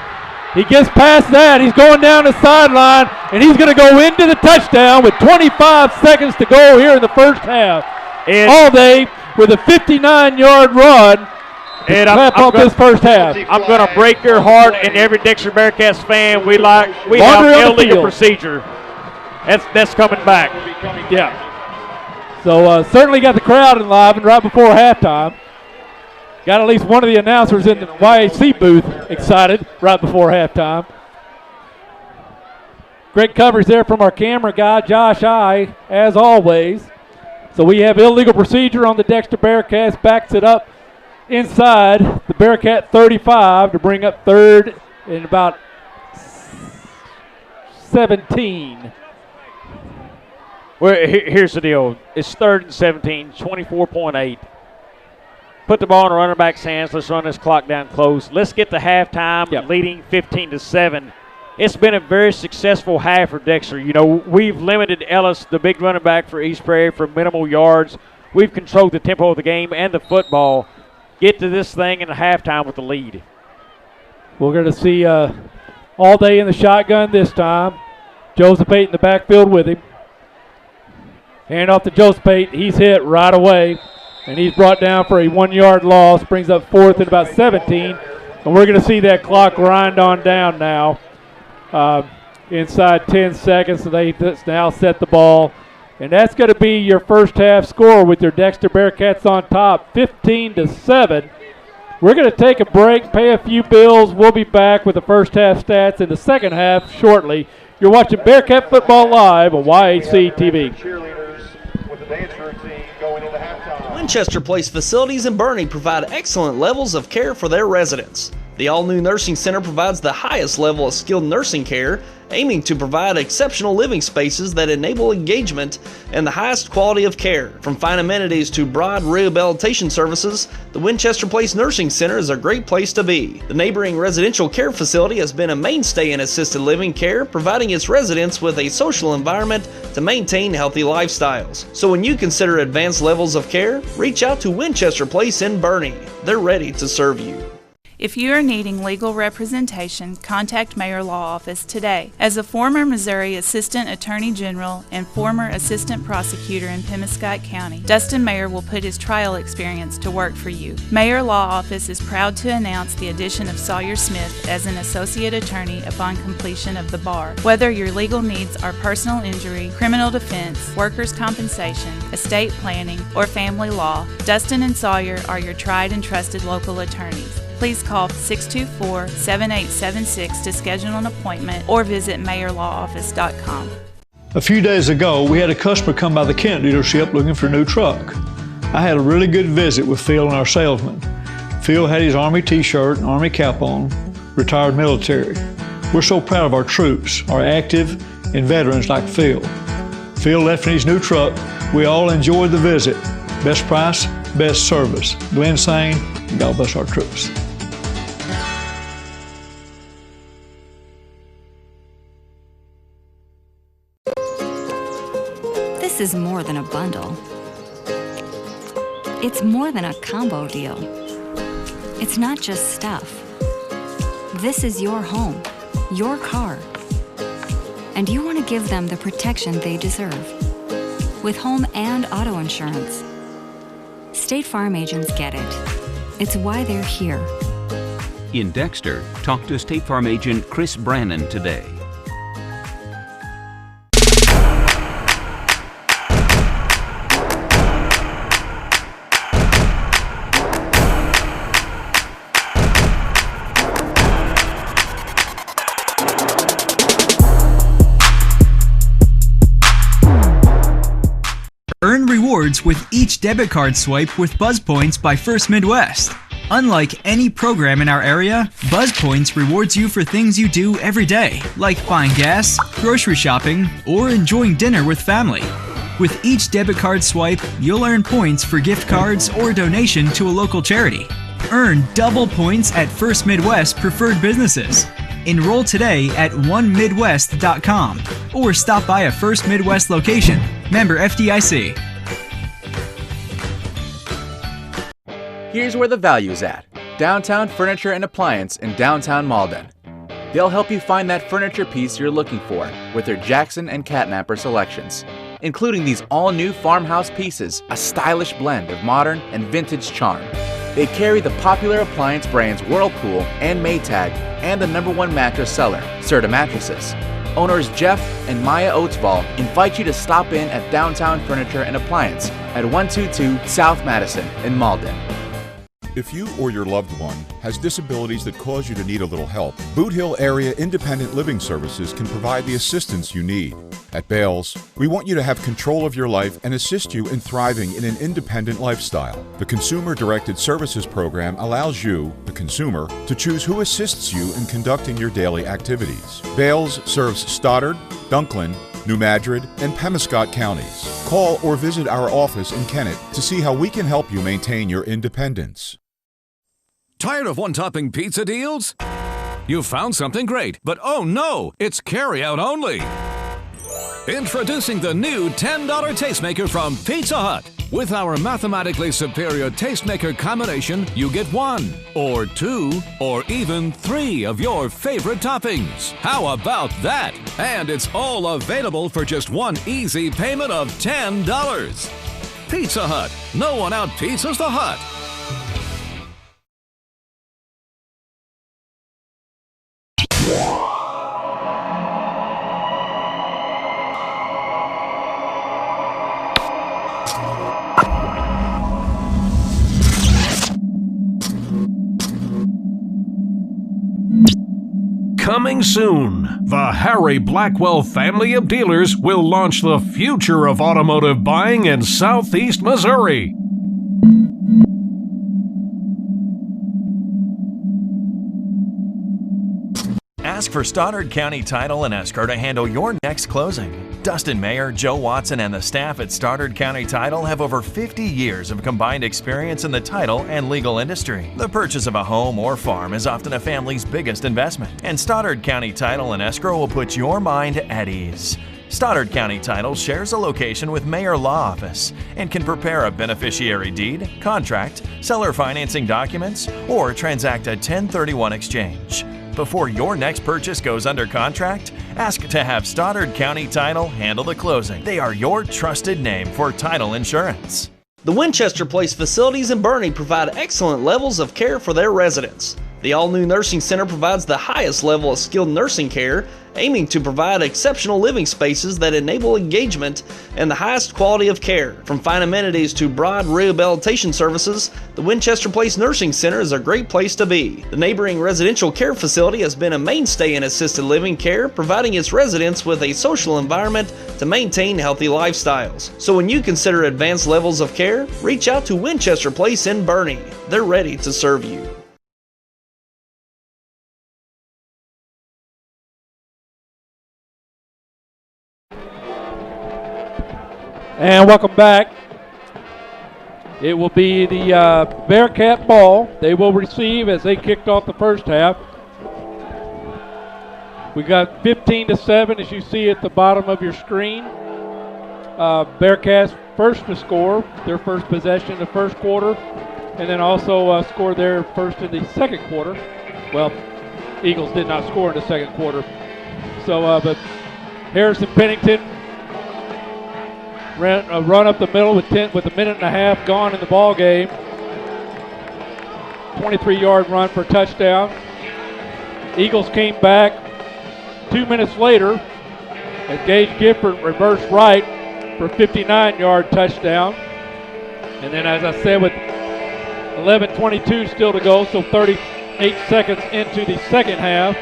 He gets past that. He's going down the sideline, and he's going to go into the touchdown with 25 seconds to go here in the first half. And Alday with a 59-yard run. And I'm this first half. I'm going to break your heart, and every Dexter Bearcats fan, we have illegal procedure. That's coming back. Yeah. So certainly got the crowd enlivened right before halftime. Got at least one of the announcers in the YAC booth excited right before halftime. Great coverage there from our camera guy, Josh I, as always. So we have illegal procedure on the Dexter Bearcats, backs it up inside the Bearcat 35 to bring up 3rd and about 17. Well, here's the deal. It's 3rd and 17, 24.8. Put the ball in the running back's hands. Let's run this clock down close. Let's get to halftime leading 15-7. It's been a very successful half for Dexter. You know, we've limited Ellis, the big running back for East Prairie, for minimal yards. We've controlled the tempo of the game and the football. Get to this thing in the halftime with the lead. We're going to see Alday in the shotgun this time. Joseph Pate in the backfield with him. Hand off to Joseph Pate. He's hit right away. And he's brought down for a 1-yard loss. Brings up 4th and about 17. And we're going to see that clock grind on down now. Inside 10 seconds. So they now set the ball. And that's going to be your first half score with your Dexter Bearcats on top, 15-7. We're going to take a break, pay a few bills. We'll be back with the first half stats in the second half shortly. You're watching Bearcat Football Live on YAC TV. Cheerleaders with the dance routine going into halftime. Winchester Place facilities in Bernie provide excellent levels of care for their residents. The all-new Nursing Center provides the highest level of skilled nursing care, aiming to provide exceptional living spaces that enable engagement and the highest quality of care. From fine amenities to broad rehabilitation services, the Winchester Place Nursing Center is a great place to be. The neighboring residential care facility has been a mainstay in assisted living care, providing its residents with a social environment to maintain healthy lifestyles. So when you consider advanced levels of care, reach out to Winchester Place in Bernie. They're ready to serve you. If you are needing legal representation, contact Mayor Law Office today. As a former Missouri Assistant Attorney General and former Assistant Prosecutor in Pemiscot County, Dustin Mayer will put his trial experience to work for you. Mayor Law Office is proud to announce the addition of Sawyer Smith as an Associate Attorney upon completion of the bar. Whether your legal needs are personal injury, criminal defense, workers' compensation, estate planning, or family law, Dustin and Sawyer are your tried and trusted local attorneys. Please call 624-7876 to schedule an appointment or visit mayorlawoffice.com. A few days ago, we had a customer come by the Kent dealership looking for a new truck. I had a really good visit with Phil and our salesman. Phil had his Army t-shirt and Army cap on, retired military. We're so proud of our troops, our active and veterans like Phil. Phil left in his new truck. We all enjoyed the visit. Best price, best service. Glenn saying, God bless our troops. This is more than a bundle. It's more than a combo deal. It's not just stuff. This is your home, your car. And you want to give them the protection they deserve. With home and auto insurance. State Farm agents get it. It's why they're here. In Dexter, talk to State Farm agent Chris Brannon today. rewards with each debit card swipe with Buzz Points by First Midwest. Unlike any program in our area, Buzz Points rewards you for things you do every day, like buying gas, grocery shopping, or enjoying dinner with family. With each debit card swipe, you'll earn points for gift cards or donation to a local charity. Earn double points at First Midwest preferred businesses. Enroll today at onemidwest.com or stop by a First Midwest location. Member FDIC. Here's where the value's at. Downtown Furniture and Appliance in downtown Malden. They'll help you find that furniture piece you're looking for with their Jackson and Catnapper selections, including these all-new farmhouse pieces, a stylish blend of modern and vintage charm. They carry the popular appliance brands Whirlpool and Maytag and the #1 mattress seller, Serta Mattresses. Owners Jeff and Maya Oatsvall invite you to stop in at Downtown Furniture and Appliance at 122 South Madison in Malden. If you or your loved one has disabilities that cause you to need a little help, Boot Hill Area Independent Living Services can provide the assistance you need. At Bales, we want you to have control of your life and assist you in thriving in an independent lifestyle. The Consumer Directed Services Program allows you, the consumer, to choose who assists you in conducting your daily activities. Bales serves Stoddard, Dunklin, New Madrid, and Pemiscot counties. Call or visit our office in Kennett to see how we can help you maintain your independence. Tired of one-topping pizza deals? You found something great, but oh no, it's carry-out only. Introducing the new $10 tastemaker from Pizza Hut. With our mathematically superior tastemaker combination, you get 1, or 2, or even 3 of your favorite toppings. How about that? And it's all available for just one easy payment of $10. Pizza Hut. No one out pizzas the Hut. Coming soon, the Harry Blackwell family of dealers will launch the future of automotive buying in Southeast Missouri. Ask for Stoddard County Title and Escrow to handle your next closing. Dustin Mayer, Joe Watson, and the staff at Stoddard County Title have over 50 years of combined experience in the title and legal industry. The purchase of a home or farm is often a family's biggest investment, and Stoddard County Title and Escrow will put your mind at ease. Stoddard County Title shares a location with Mayer Law Office and can prepare a beneficiary deed, contract, seller financing documents, or transact a 1031 exchange. Before your next purchase goes under contract, ask to have Stoddard County Title handle the closing. They are your trusted name for title insurance. The Winchester Place facilities in Bernie provide excellent levels of care for their residents. The all-new nursing center provides the highest level of skilled nursing care, aiming to provide exceptional living spaces that enable engagement and the highest quality of care. From fine amenities to broad rehabilitation services, the Winchester Place Nursing Center is a great place to be. The neighboring residential care facility has been a mainstay in assisted living care, providing its residents with a social environment to maintain healthy lifestyles. So when you consider advanced levels of care, reach out to Winchester Place in Bernie. They're ready to serve you. And welcome back. It will be the Bearcat ball. They will receive as they kicked off the first half. We got 15-7 as you see at the bottom of your screen. Bearcats first to score their first possession in the first quarter, and then also scored their first in the second quarter. Well, Eagles did not score in the second quarter. So, but Harrison Pennington ran a run up the middle with a minute and a half gone in the ball game. 23-yard run for a touchdown. Eagles came back 2 minutes later as Gage Gifford reversed right for a 59-yard touchdown. And then, as I said, with 11:22 still to go, so 38 seconds into the second half,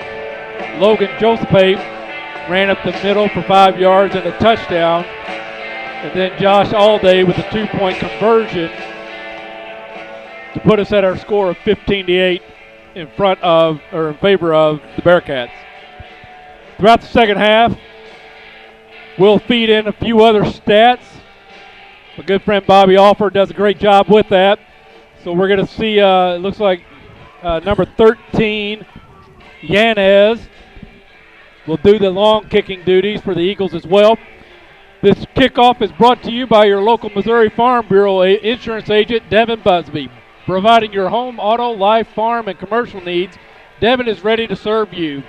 Logan Joseph ran up the middle for 5 yards and a touchdown And then Josh Allday with a 2-point conversion to put us at our score of 15-8 in favor of the Bearcats. Throughout the second half, we'll feed in a few other stats. My good friend Bobby Alford does a great job with that. So we're going to see, it looks like number 13, Yanez, will do the long kicking duties for the Eagles as well. This kickoff is brought to you by your local Missouri Farm Bureau insurance agent, Devin Busby. Providing your home, auto, life, farm, and commercial needs, Devin is ready to serve you.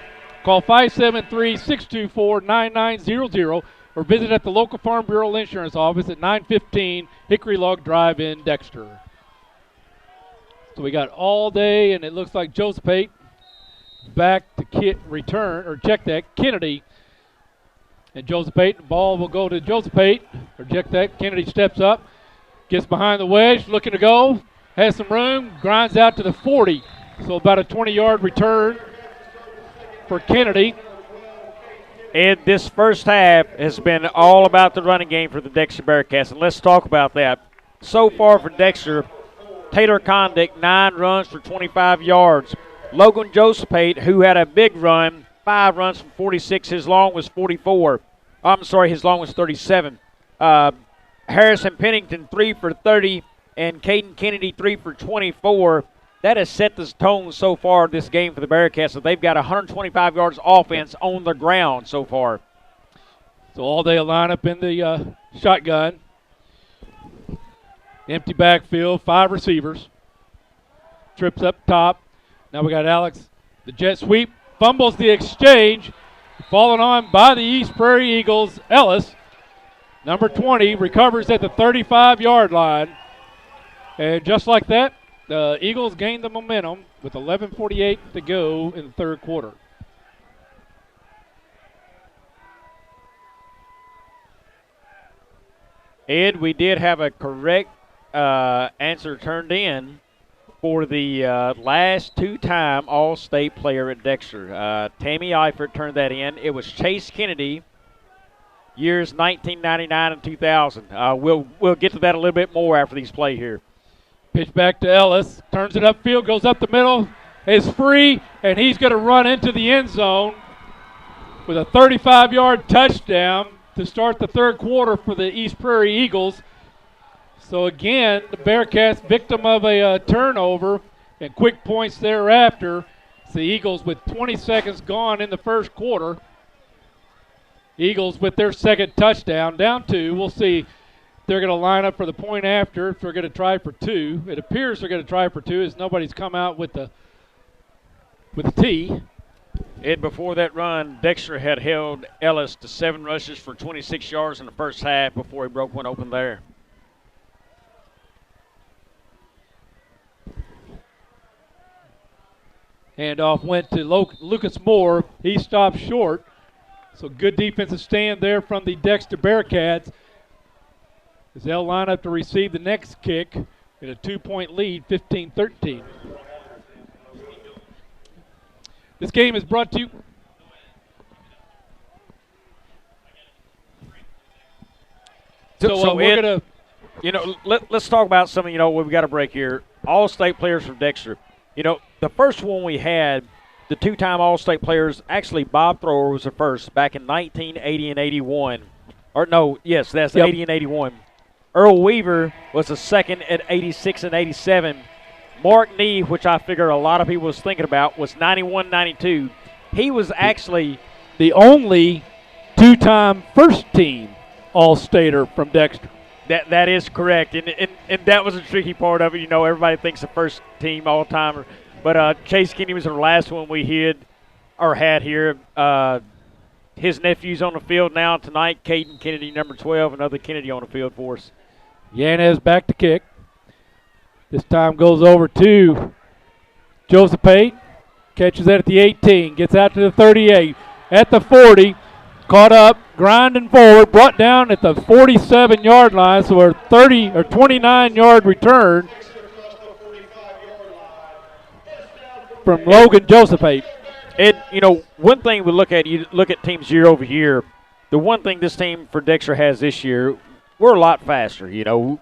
Call 573-624-9900 or visit at the local Farm Bureau Insurance Office at 915 Hickory Log Drive in Dexter. So we got all day, and it looks like Josephate back to check that. Kennedy and Josephate. The ball will go to Josephate, or check that. Kennedy steps up, gets behind the wedge, looking to go. Has some room, grinds out to the 40. So about a 20-yard return for Kennedy. And this first half has been all about the running game for the Dexter Bearcats. And let's talk about that. So far for Dexter, Taylor Condick, 9 runs for 25 yards. Logan Josephate, who had a big run, 5 runs from 46. His long was 44. I'm sorry, his long was 37. Harrison Pennington, 3 for 30. And Caden Kennedy, 3 for 24. That has set the tone so far this game for the Bearcats. So they've got 125 yards offense on the ground so far. So all day a lineup in the shotgun. Empty backfield, 5 receivers. Trips up top. Now we got Alex, the jet sweep. Fumbles the exchange. Fallen on by the East Prairie Eagles. Ellis, number 20, recovers at the 35-yard line. And just like that, the Eagles gained the momentum with 11:48 to go in the third quarter. Ed, we did have a correct answer turned in for the last 2-time All-State player at Dexter. Tammy Eifert turned that in. It was Chase Kennedy, years 1999 and 2000. We'll get to that a little bit more after these play here. Pitch back to Ellis, turns it upfield, goes up the middle, is free, and he's going to run into the end zone with a 35-yard touchdown to start the third quarter for the East Prairie Eagles. So again, the Bearcats victim of a turnover and quick points thereafter. It's the Eagles with 20 seconds gone in the first quarter. Eagles with their second touchdown, down 2. We'll see. They're going to line up for the point after if they're going to try for 2. It appears they're going to try for 2 as nobody's come out with the tee. And before that run, Dexter had held Ellis to 7 rushes for 26 yards in the first half before he broke one open there. Handoff went to Lucas Moore. He stopped short. So good defensive stand there from the Dexter Bearcats. As they'll line up to receive the next kick in a 2-point lead, 15-13. This game is brought to you. So we're going to, let's talk about something, we've got a break here. All-State players from Dexter. The first one we had, the 2-time All-State players, actually Bob Thrower was the first back in 1980 and 81. That's 80 and 81. Earl Weaver was the second at 86 and 87. Mark Nee, which I figure a lot of people was thinking about, was 91-92. He was actually the only 2-time first-team All-Stater from Dexter. That is correct, and that was a tricky part of it. Everybody thinks the first team all-timer. But Chase Kennedy was the last one we had here. His nephew's on the field now tonight. Caden Kennedy, number 12, another Kennedy on the field for us. Yanez back to kick. This time goes over to Josephate. Catches that at the 18. Gets out to the 38. At the 40. Caught up. Grinding forward. Brought down at the 47-yard line. So a 29-yard return from Logan Josephate. And, one thing we look at, you look at teams year over year, the one thing this team for Dexter has this year, we're a lot faster. You know,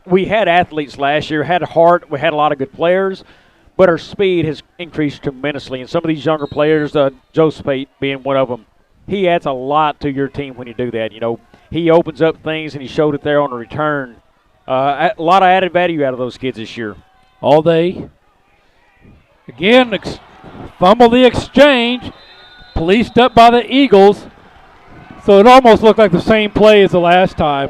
we had athletes last year, had heart, we had a lot of good players, but our speed has increased tremendously. And some of these younger players, Joseph Pate being one of them, he adds a lot to your team when you do that. You know, he opens up things, and he showed it there on the return. A lot of added value out of those kids this year. All day. Again, fumble the exchange. Policed up by the Eagles. So it almost looked like the same play as the last time.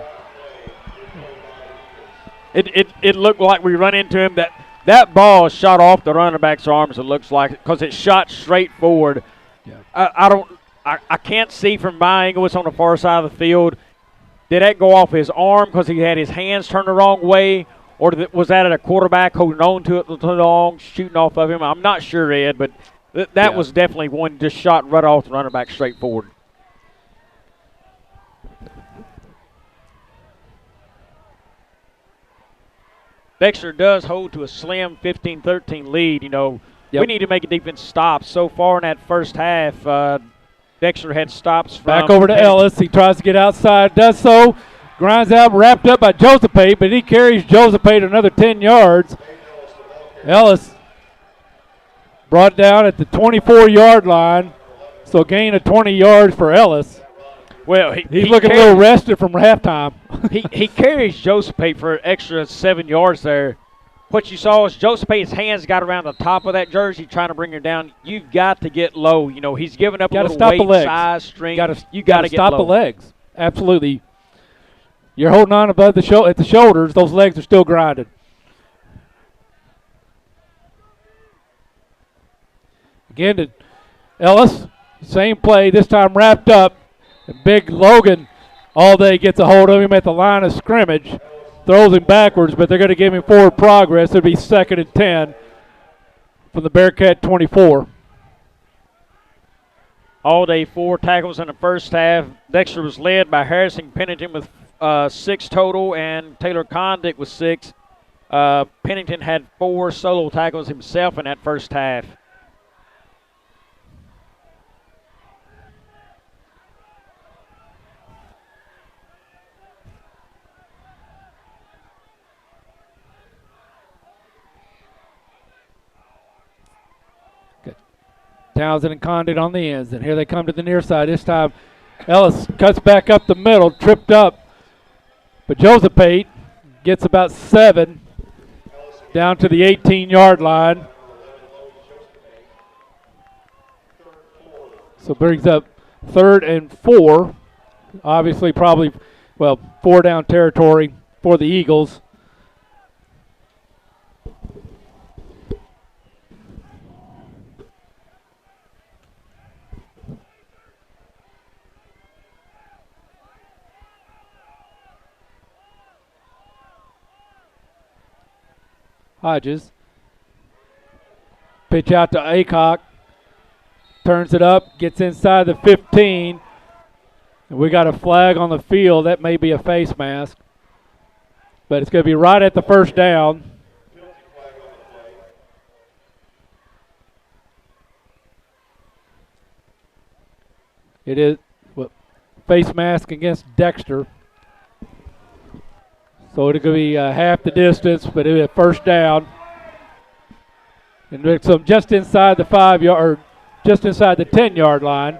It looked like we run into him. That ball shot off the running back's arms, it looks like, because it shot straight forward. Yeah. I can't see from my angle. It's on the far side of the field. Did that go off his arm because he had his hands turned the wrong way, or was that at a quarterback holding on to it too long, shooting off of him? I'm not sure, Ed, but that was definitely one just shot right off the running back straight forward. Dexter does hold to a slim 15-13 lead. You know, we need to make a defense stop. So far in that first half, Dexter had stops from back over to Ellis. He tries to get outside, does so. Grinds out, wrapped up by Joseph Pate, but he carries Joseph Pate another 10 yards. Ellis brought down at the 24-yard line, so a gain of 20 yards for Ellis. Well, he's looking a little rested from halftime. he carries Joseph Pate for an extra 7 yards there. What you saw is Joseph Pate's hands got around the top of that jersey trying to bring her down. You've got to get low. You know, he's giving up a little weight, size, strength. You got to stop get the low. legs. Absolutely. You're holding on above at the shoulders. Those legs are still grinded. Again to Ellis. Same play, this time wrapped up. And big Logan all day gets a hold of him at the line of scrimmage. Throws him backwards, but they're going to give him forward progress. It'll be 2nd and 10 from the Bearcat 24. All day 4 tackles in the first half. Dexter was led by Harrison Pennington with 6 total, and Taylor Condick with 6. Pennington had 4 solo tackles himself in that first half. Townsend and Condit on the ends, and here they come to the near side. This time Ellis cuts back up the middle, tripped up, but Joseph Pate gets about 7 down to the 18-yard line. So brings up 3rd and 4. Obviously probably, 4 down territory for the Eagles. Hodges. Pitch out to Aycock. Turns it up, gets inside the 15. And we got a flag on the field. That may be a face mask. But it's going to be right at the first down. It is face mask against Dexter. So it'll be half the distance, but it'll be a first down. And it's just inside the 5-yard, or just inside the 10-yard line.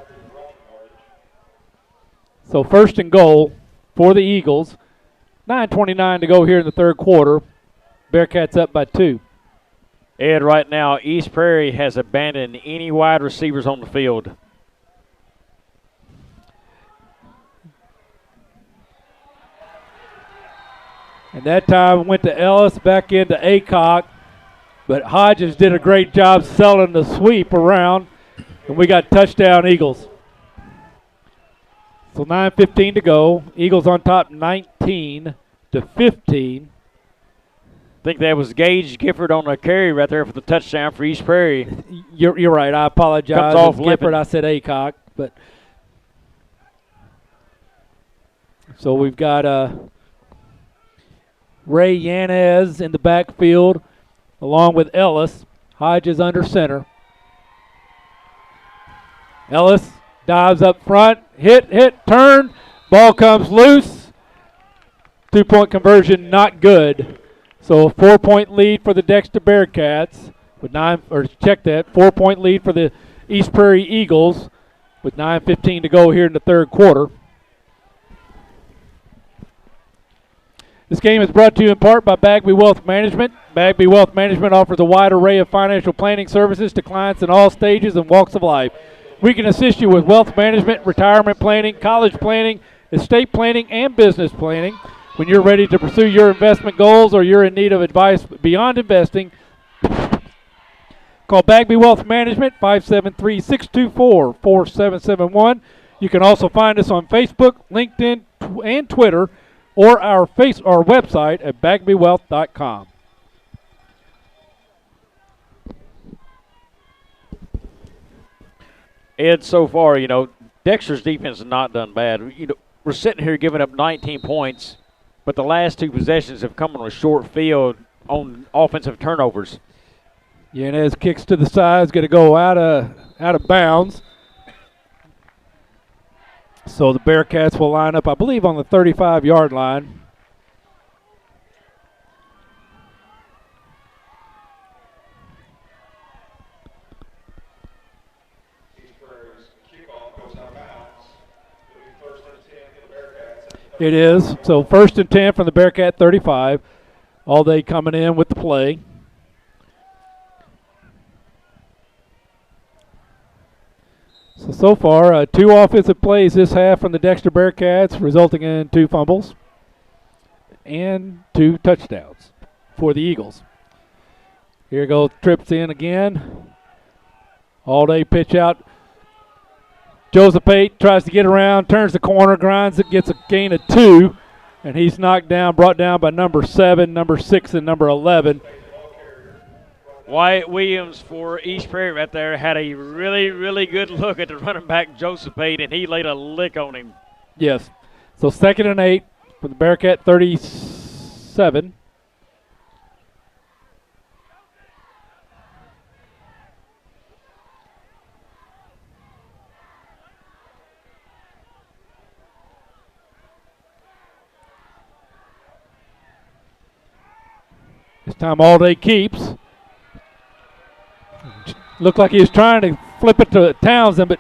So 1st and goal for the Eagles. 9:29 to go here in the third quarter. Bearcats up by 2. Ed, right now, East Prairie has abandoned any wide receivers on the field. And that time went to Ellis, back into Aycock. But Hodges did a great job selling the sweep around. And we got touchdown Eagles. So 9:15 to go. Eagles on top 19-15. I think that was Gage Gifford on the carry right there for the touchdown for East Prairie. You're right. I apologize. Comes off Gifford, I said Aycock. But so we've got Ray Yanez in the backfield along with Ellis. Hodges under center. Ellis dives up front. Hit, turn. Ball comes loose. 2-point conversion not good. So a 4-point lead for the Dexter Bearcats with 4-point lead for the East Prairie Eagles with 9:15 to go here in the third quarter. This game is brought to you in part by Bagby Wealth Management. Bagby Wealth Management offers a wide array of financial planning services to clients in all stages and walks of life. We can assist you with wealth management, retirement planning, college planning, estate planning, and business planning. When you're ready to pursue your investment goals or you're in need of advice beyond investing, call Bagby Wealth Management, 573-624-4771. You can also find us on Facebook, LinkedIn, and Twitter, or our website at bagbywealth.com. Ed, so far, Dexter's defense has not done bad. We're sitting here giving up 19 points, but the last two possessions have come on a short field on offensive turnovers. Yanez kicks to the side, is going to go out of bounds. So the Bearcats will line up, I believe, on the 35-yard line. It is. So 1st and 10 from the Bearcat 35. All day coming in with the play. So far, 2 offensive plays this half from the Dexter Bearcats, resulting in 2 fumbles and 2 touchdowns for the Eagles. Here goes trips in again. All day pitch out. Joseph Pate tries to get around, turns the corner, grinds it, gets a gain of 2, and he's brought down by number 7, number 6, and number 11. Wyatt Williams for East Prairie right there had a really, really good look at the running back, Joseph Pate, and he laid a lick on him. Yes. So 2nd and 8 for the Bearcat 37. This time All Day keeps. Looked like he was trying to flip it to Townsend, but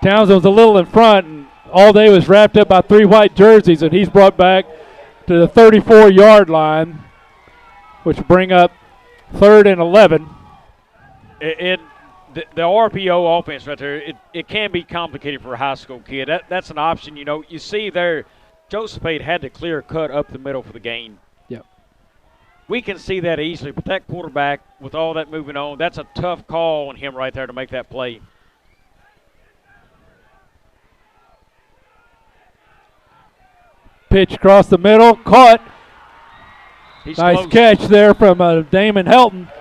Townsend was a little in front, and All Day was wrapped up by 3 white jerseys, and he's brought back to the 34-yard line, which will bring up 3rd and 11. The RPO offense right there, it can be complicated for a high school kid. That's an option. You see there, Joseph Pate had to clear cut up the middle for the gain. Yep. We can see that easily, but that quarterback, with all that moving on, that's a tough call on him right there to make that play. Pitch across the middle, caught. Nice close. Catch there from Damon Helton.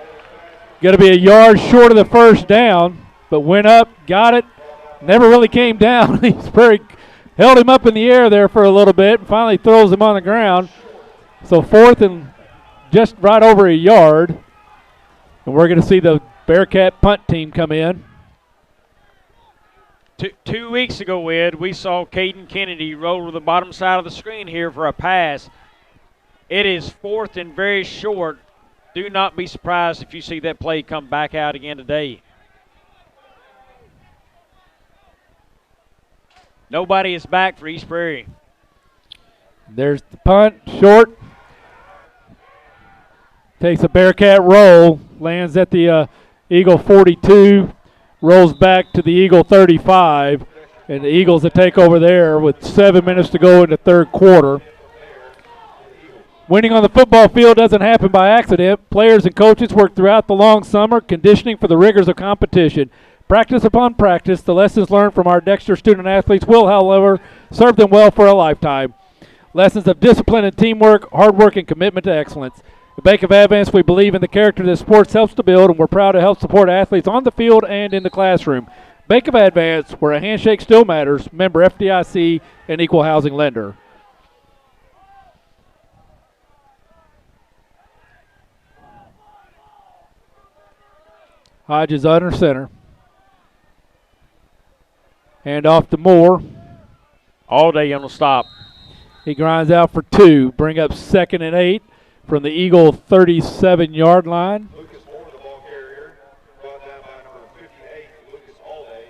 Going to be a yard short of the first down, but went up, got it, never really came down. Held him up in the air there for a little bit, and finally throws him on the ground. So 4th and just right over a yard. And we're going to see the Bearcat punt team come in. 2 weeks ago, Ed, we saw Caden Kennedy roll to the bottom side of the screen here for a pass. It is 4th and very short. Do not be surprised if you see that play come back out again today. Nobody is back for East Prairie. There's the punt, short. Takes a Bearcat roll, lands at the Eagle 42, rolls back to the Eagle 35, and the Eagles will take over there with 7 minutes to go in the third quarter. Winning on the football field doesn't happen by accident. Players and coaches work throughout the long summer, conditioning for the rigors of competition. Practice upon practice, the lessons learned from our Dexter student athletes will, however, serve them well for a lifetime. Lessons of discipline and teamwork, hard work, and commitment to excellence. At Bank of Advance, we believe in the character that sports helps to build, and we're proud to help support athletes on the field and in the classroom. Bank of Advance, where a handshake still matters, member FDIC, and equal housing lender. Hodges under center. Hand off to Moore. All day on the stop. He grinds out for 2. Bring up 2nd and 8 from the Eagle 37-yard line. Lucas Moore, the ball carrier, brought down by number 58, Lucas Alday.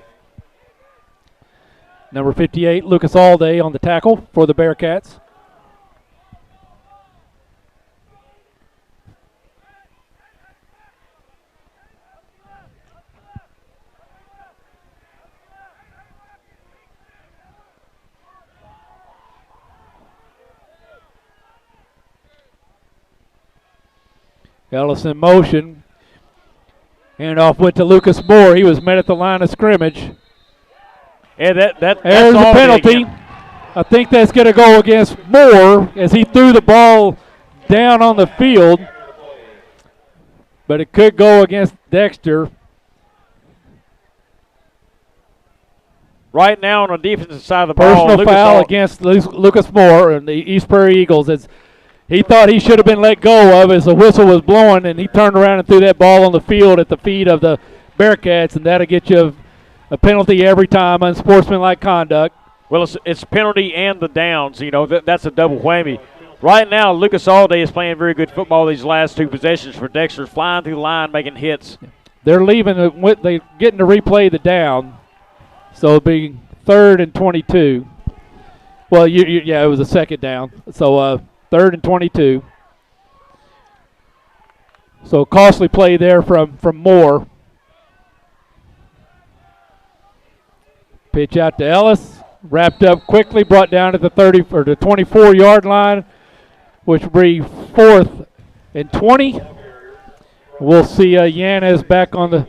Number 58, Lucas Alday on the tackle for the Bearcats. Ellis in motion. Handoff went to Lucas Moore. He was met at the line of scrimmage. Yeah, that's There's all a penalty. I think that's going to go against Moore as he threw the ball down on the field. But it could go against Dexter. Right now on the defensive side of the ball. Personal foul against Lucas Moore and the East Prairie Eagles. He thought he should have been let go of as the whistle was blowing, and he turned around and threw that ball on the field at the feet of the Bearcats, and that'll get you a penalty every time, unsportsmanlike conduct. Well, it's penalty and the downs. You know, that's a double whammy. Right now, Lucas Alday is playing very good football these last 2 possessions for Dexter, flying through the line, making hits. They're leaving, they're getting to replay the down, so it'll be 3rd and 22. Well, yeah, it was a 2nd down. So, 3rd and 22. So costly play there from Moore. Pitch out to Ellis. Wrapped up quickly, brought down at the 30 or the 24-yard line, which will be 4th and 20. We'll see Yanez back on the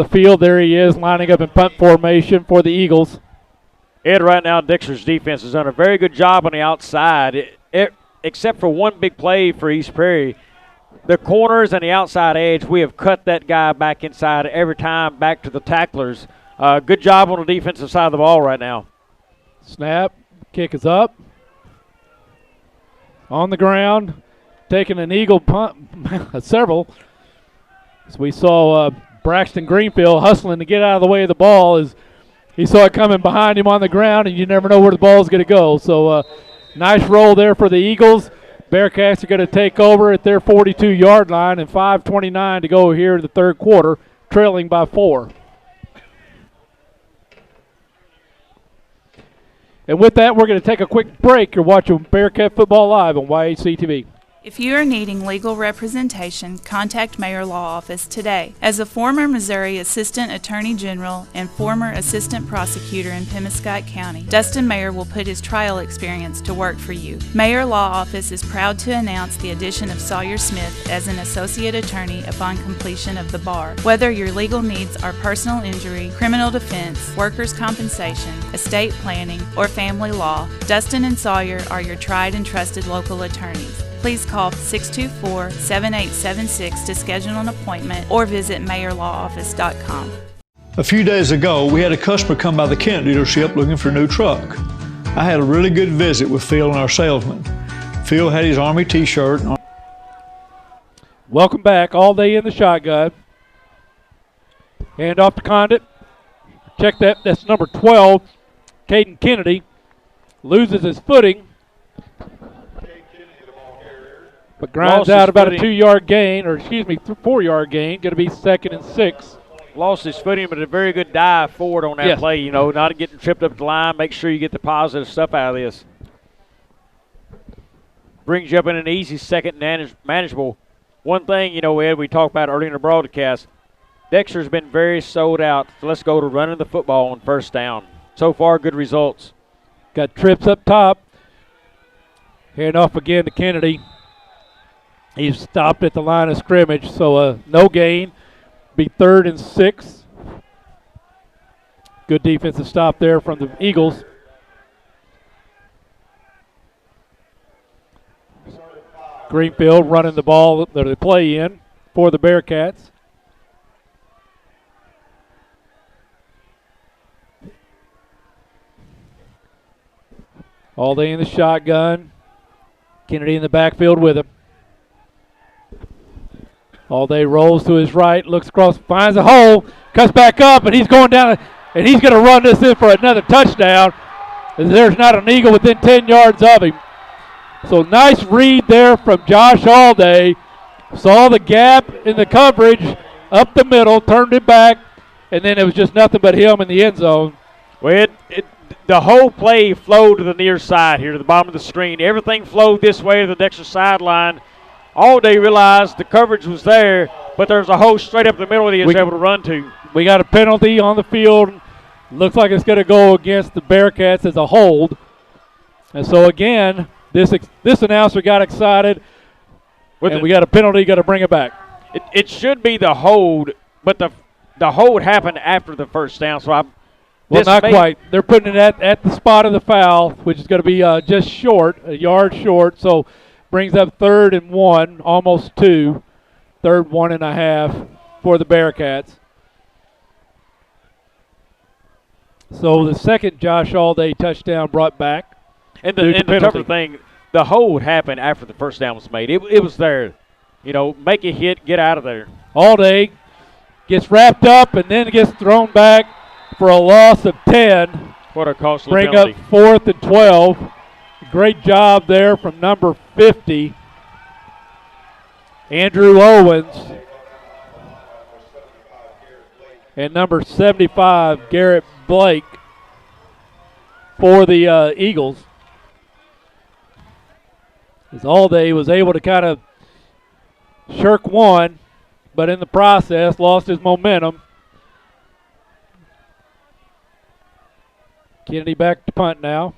field. There he is, lining up in punt formation for the Eagles. Ed, right now Dexter's defense has done a very good job on the outside. Except for one big play for East Prairie. The corners and the outside edge, we have cut that guy back inside every time, back to the tacklers. Good job on the defensive side of the ball right now. Snap, kick is up. On the ground, taking an Eagle punt, several. As we saw Braxton Greenfield hustling to get out of the way of the ball as he saw it coming behind him on the ground, and you never know where the ball is going to go. So, nice roll there for the Eagles. Bearcats are going to take over at their 42-yard line, and 5:29 to go here in the 3rd quarter, trailing by 4. And with that, we're going to take a quick break. You're watching Bearcat Football Live on YHC TV. If you are needing legal representation, contact Mayor Law Office today. As a former Missouri Assistant Attorney General and former Assistant Prosecutor in Pemiscot County, Dustin Mayer will put his trial experience to work for you. Mayor Law Office is proud to announce the addition of Sawyer Smith as an Associate Attorney upon completion of the bar. Whether your legal needs are personal injury, criminal defense, workers' compensation, estate planning, or family law, Dustin and Sawyer are your tried and trusted local attorneys. Please call 624-7876 to schedule an appointment or visit mayorlawoffice.com. A few days ago, we had a customer come by the Kent dealership looking for a new truck. I had a really good visit with Phil and our salesman. Phil had his Army t-shirt. Welcome back, all day in the shotgun. Hand off to Condit. Check that, that's number 12, Caden Kennedy. Loses his footing, but grinds out about a 2-yard gain, or excuse me, 4-yard gain. Going to be 2nd and 6. Lost his footing, but a very good dive forward on that play. You know, not getting tripped up the line. Make sure you get the positive stuff out of this. Brings you up in an easy 2nd and manageable. One thing, you know, Ed, we talked about earlier in the broadcast, Dexter's been very sold out. So let's go to running the football on 1st down. So far, good results. Got trips up top. Hand off again to Kennedy. He's stopped at the line of scrimmage, so no gain. Be 3rd and 6. Good defensive stop there from the Eagles. Greenfield running the ball, the play in for the Bearcats. All day in the shotgun. Kennedy in the backfield with him. All day rolls to his right, looks across, finds a hole, cuts back up, and he's going down, and he's going to run this in for another touchdown. There's not an Eagle within 10 yards of him. So nice read there from Josh Allday. Saw the gap in the coverage up the middle, turned it back, and then it was just nothing but him in the end zone. Well, the whole play flowed to the near side here, to the bottom of the screen. Everything flowed this way to the Dexter sideline. Allday realized the coverage was there, but there's a hole straight up the middle that he was able to run to. We got a penalty on the field. Looks like it's going to go against the Bearcats as a hold. And so, again, this announcer got excited, and we got a penalty, got to bring it back. It should be the hold, but the hold happened after the first down. So well, not quite. They're putting it at the spot of the foul, which is going to be just short, a yard short. So brings up 3rd and 1, almost 2. 3rd 1.5 for the Bearcats. So the second Josh Allday touchdown brought back. And the tougher thing, the hold happened after the first down was made. It was there. You know, make a hit, get out of there. Allday gets wrapped up and then gets thrown back for a loss of 10. What a costly Bring penalty. up 4th and 12. Great job there from number 50, Andrew Owens. And number 75, Garrett Blake, for the Eagles. As Allday was able to kind of shirk one, but in the process lost his momentum. Kennedy back to punt now.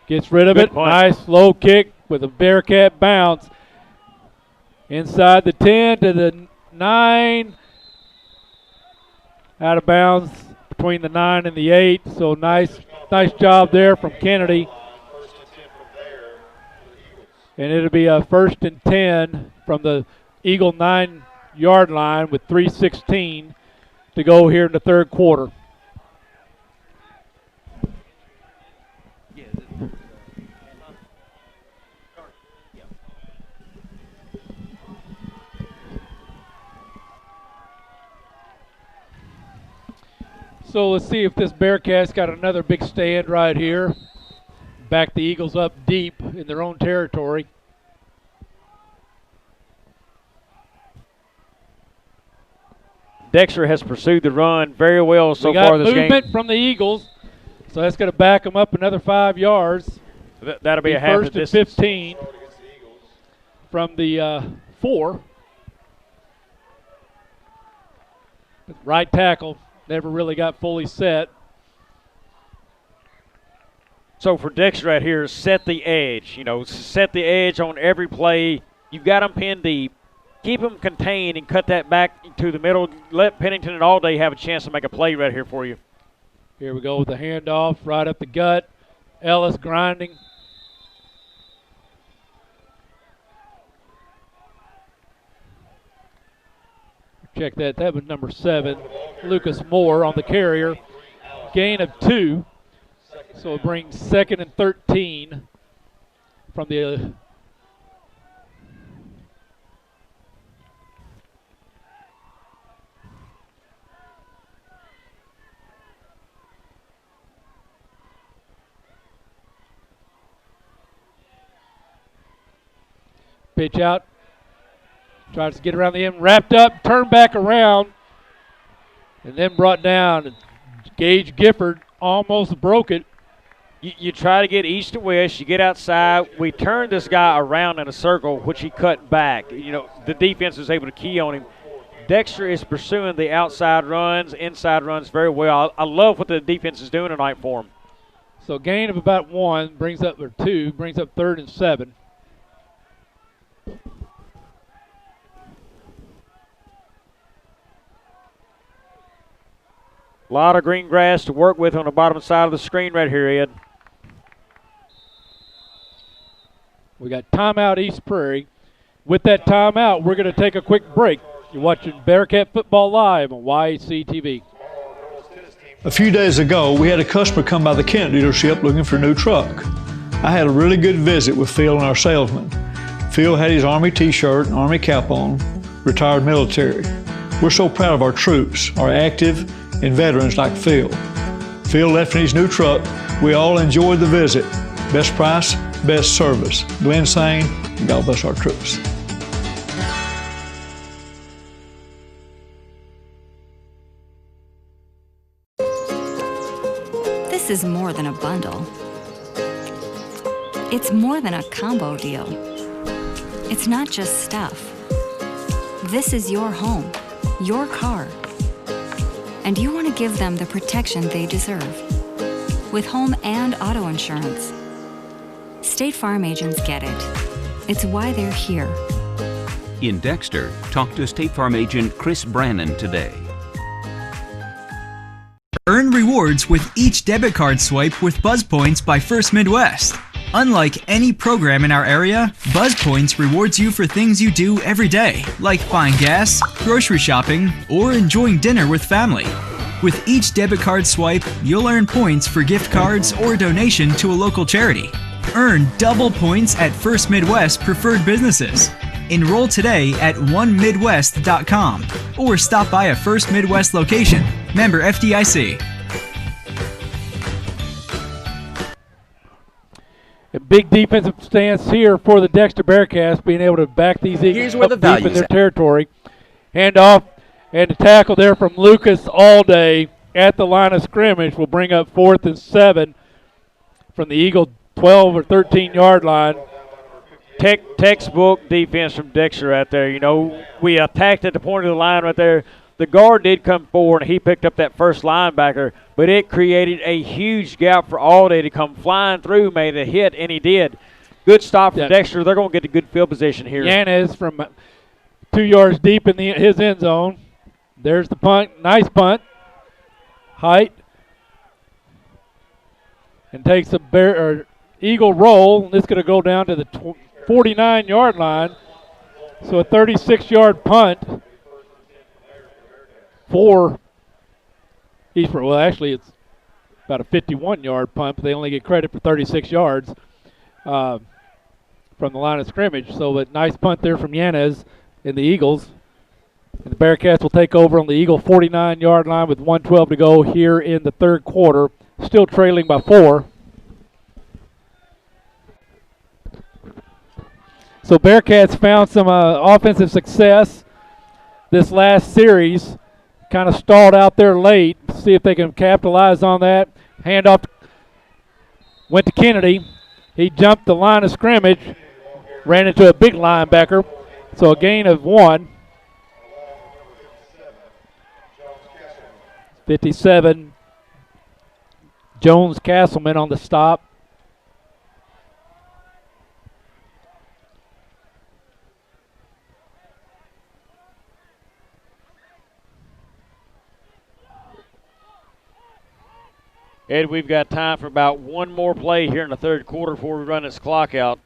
Gets rid of it. Nice low kick with a Bearcat bounce. Inside the 10 to the 9. Out of bounds between the 9 and the 8. So nice job there from Kennedy. And it'll be a 1st and 10 from the Eagle 9-yard line with 3:16 to go here in the third quarter. So let's see if this Bearcats got another big stand right here. Back the Eagles up deep in their own territory. Dexter has pursued the run very well so far this game. We got movement from the Eagles, so that's going to back them up another 5 yards. That'll be a half first and 15 from the 4. Right tackle never really got fully set. So for Dexter right here, set the edge. You know, set the edge on every play. You've got them pinned deep. Keep them contained and cut that back to the middle. Let Pennington and Allday have a chance to make a play right here for you. Here we go with the handoff right up the gut. Ellis grinding. Check that. That was number 7, Lucas Moore on the carrier. Gain of 2. So it brings 2nd and 13 from the pitch out. Tries to get around the end, wrapped up, turned back around, and then brought down. Gage Gifford almost broke it. You try to get east to west. You get outside. We turned this guy around in a circle, which he cut back. You know, the defense was able to key on him. Dexter is pursuing the outside runs, inside runs very well. I love what the defense is doing tonight for him. So gain of about 1 brings up, or 2, brings up 3rd and 7. A lot of green grass to work with on the bottom side of the screen right here, Ed. We got timeout East Prairie. With that timeout, we're going to take a quick break. You're watching Bearcat Football Live on YAC TV. A few days ago, we had a customer come by the Kent dealership looking for a new truck. I had a really good visit with Phil and our salesman. Phil had his Army t-shirt and Army cap on, retired military. We're so proud of our troops, our active and veterans like Phil. Phil left in his new truck. We all enjoyed the visit. Best price, best service. Glenn saying, God bless our troops. This is more than a bundle. It's more than a combo deal. It's not just stuff. This is your home, your car. And you want to give them the protection they deserve. With home and auto insurance. State Farm agents get it. It's why they're here. In Dexter, talk to State Farm agent Chris Brannon today. Earn rewards with each debit card swipe with Buzz Points by First Midwest. Unlike any program in our area, Buzz Points rewards you for things you do every day, like buying gas, grocery shopping, or enjoying dinner with family. With each debit card swipe, you'll earn points for gift cards or donation to a local charity. Earn double points at First Midwest preferred businesses. Enroll today at onemidwest.com or stop by a First Midwest location. Member FDIC. A big defensive stance here for the Dexter Bearcats, being able to back these Eagles where the up deep in value's their at. territory. Hand off, and the tackle there from Lucas Allday at the line of scrimmage will bring up 4th and 7 from the Eagle 12 or 13-yard line. Textbook defense from Dexter right there. You know, we attacked at the point of the line right there. The guard did come forward, and he picked up that first linebacker, but it created a huge gap for Allday to come flying through, made a hit, and he did. Good stop from Dexter. They're going to get a good field position here. Yanez from 2 yards deep in his end zone. There's the punt. Nice punt. Height. And takes a Eagle roll. And it's going to go down to the 49-yard line. So a 36-yard punt for East Prairie. Well, actually, it's about a 51-yard punt, but they only get credit for 36 yards from the line of scrimmage. So a nice punt there from Yanez in the Eagles. And the Bearcats will take over on the Eagle 49-yard line with 1:12 to go here in the third quarter. Still trailing by 4. So Bearcats found some offensive success this last series. Kind of stalled out there late. See if they can capitalize on that. Handoff went to Kennedy. He jumped the line of scrimmage, ran into a big linebacker. So a gain of 1. 57. Jones Castleman on the stop. Ed, we've got time for about one more play here in the third quarter before we run this clock out.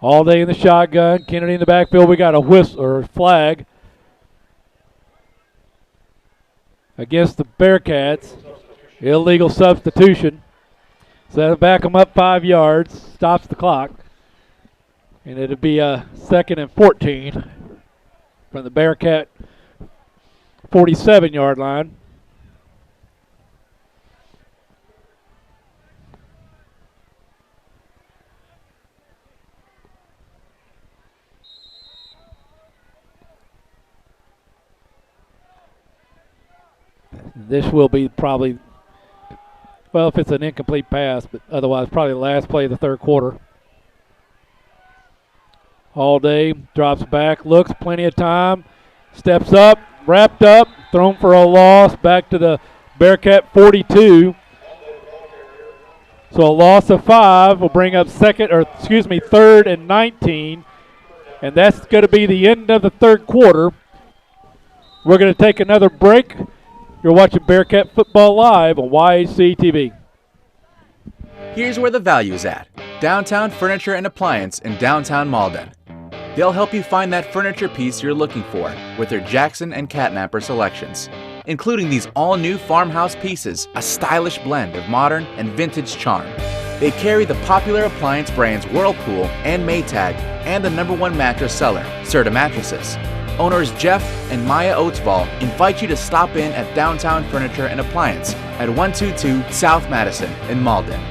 Allday in the shotgun. Kennedy in the backfield. We got a whistle or flag against the Bearcats. Illegal substitution. So that'll back them up 5 yards. Stops the clock. And it'll be a 2nd and 14 from the Bearcat 47-yard line. This will be probably, well, if it's an incomplete pass, but otherwise probably the last play of the third quarter. Allday drops back, looks, plenty of time, steps up, wrapped up, thrown for a loss, back to the Bearcat 42. So a loss of 5 will bring up 3rd and 19, and that's going to be the end of the third quarter. We're going to take another break. You're watching Bearcat Football Live on YAC TV. Here's where the value's at. Downtown Furniture and Appliance in downtown Malden. They'll help you find that furniture piece you're looking for with their Jackson and Catnapper selections, including these all-new farmhouse pieces, a stylish blend of modern and vintage charm. They carry the popular appliance brands Whirlpool and Maytag and the #1 mattress seller, Serta Mattresses. Owners Jeff and Maya Oatsball invite you to stop in at Downtown Furniture and Appliance at 122 South Madison in Malden.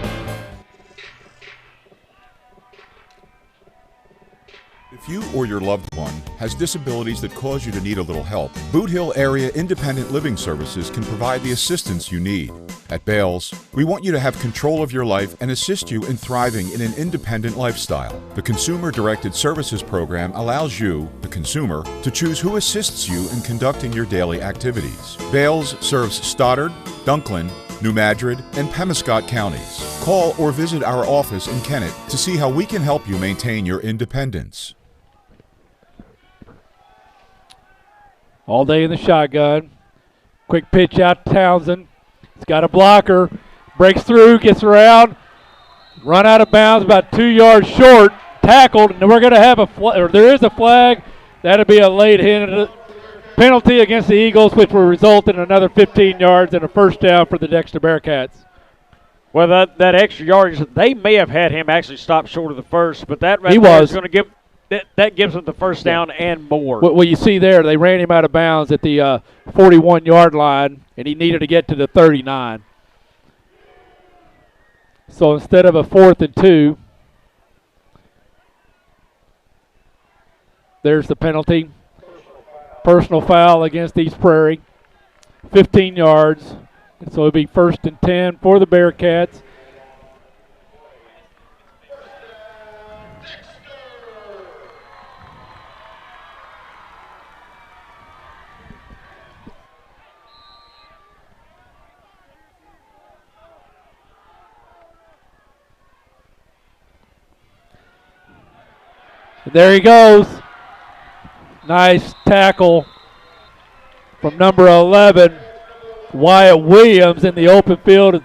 If you or your loved one has disabilities that cause you to need a little help, Boot Hill Area Independent Living Services can provide the assistance you need. At Bales, we want you to have control of your life and assist you in thriving in an independent lifestyle. The Consumer Directed Services Program allows you, the consumer, to choose who assists you in conducting your daily activities. Bales serves Stoddard, Dunklin, New Madrid, and Pemiscot counties. Call or visit our office in Kennett to see how we can help you maintain your independence. All day in the shotgun. Quick pitch out to Townsend. He's got a blocker. Breaks through, gets around. Run out of bounds about 2 yards short. Tackled, and we're going to have there is a flag. That'll be a late hit penalty against the Eagles, which will result in another 15 yards and a first down for the Dexter Bearcats. Well, that extra yardage, they may have had him actually stop short of the first, but that He was going to give that gives them the first down and more. Well, you see there, they ran him out of bounds at the 41-yard line, and he needed to get to the 39. So instead of a 4th and 2, there's the penalty. Personal foul against East Prairie. 15 yards. And so it'll be 1st and 10 for the Bearcats. And there he goes. Nice tackle from number 11, Wyatt Williams, in the open field.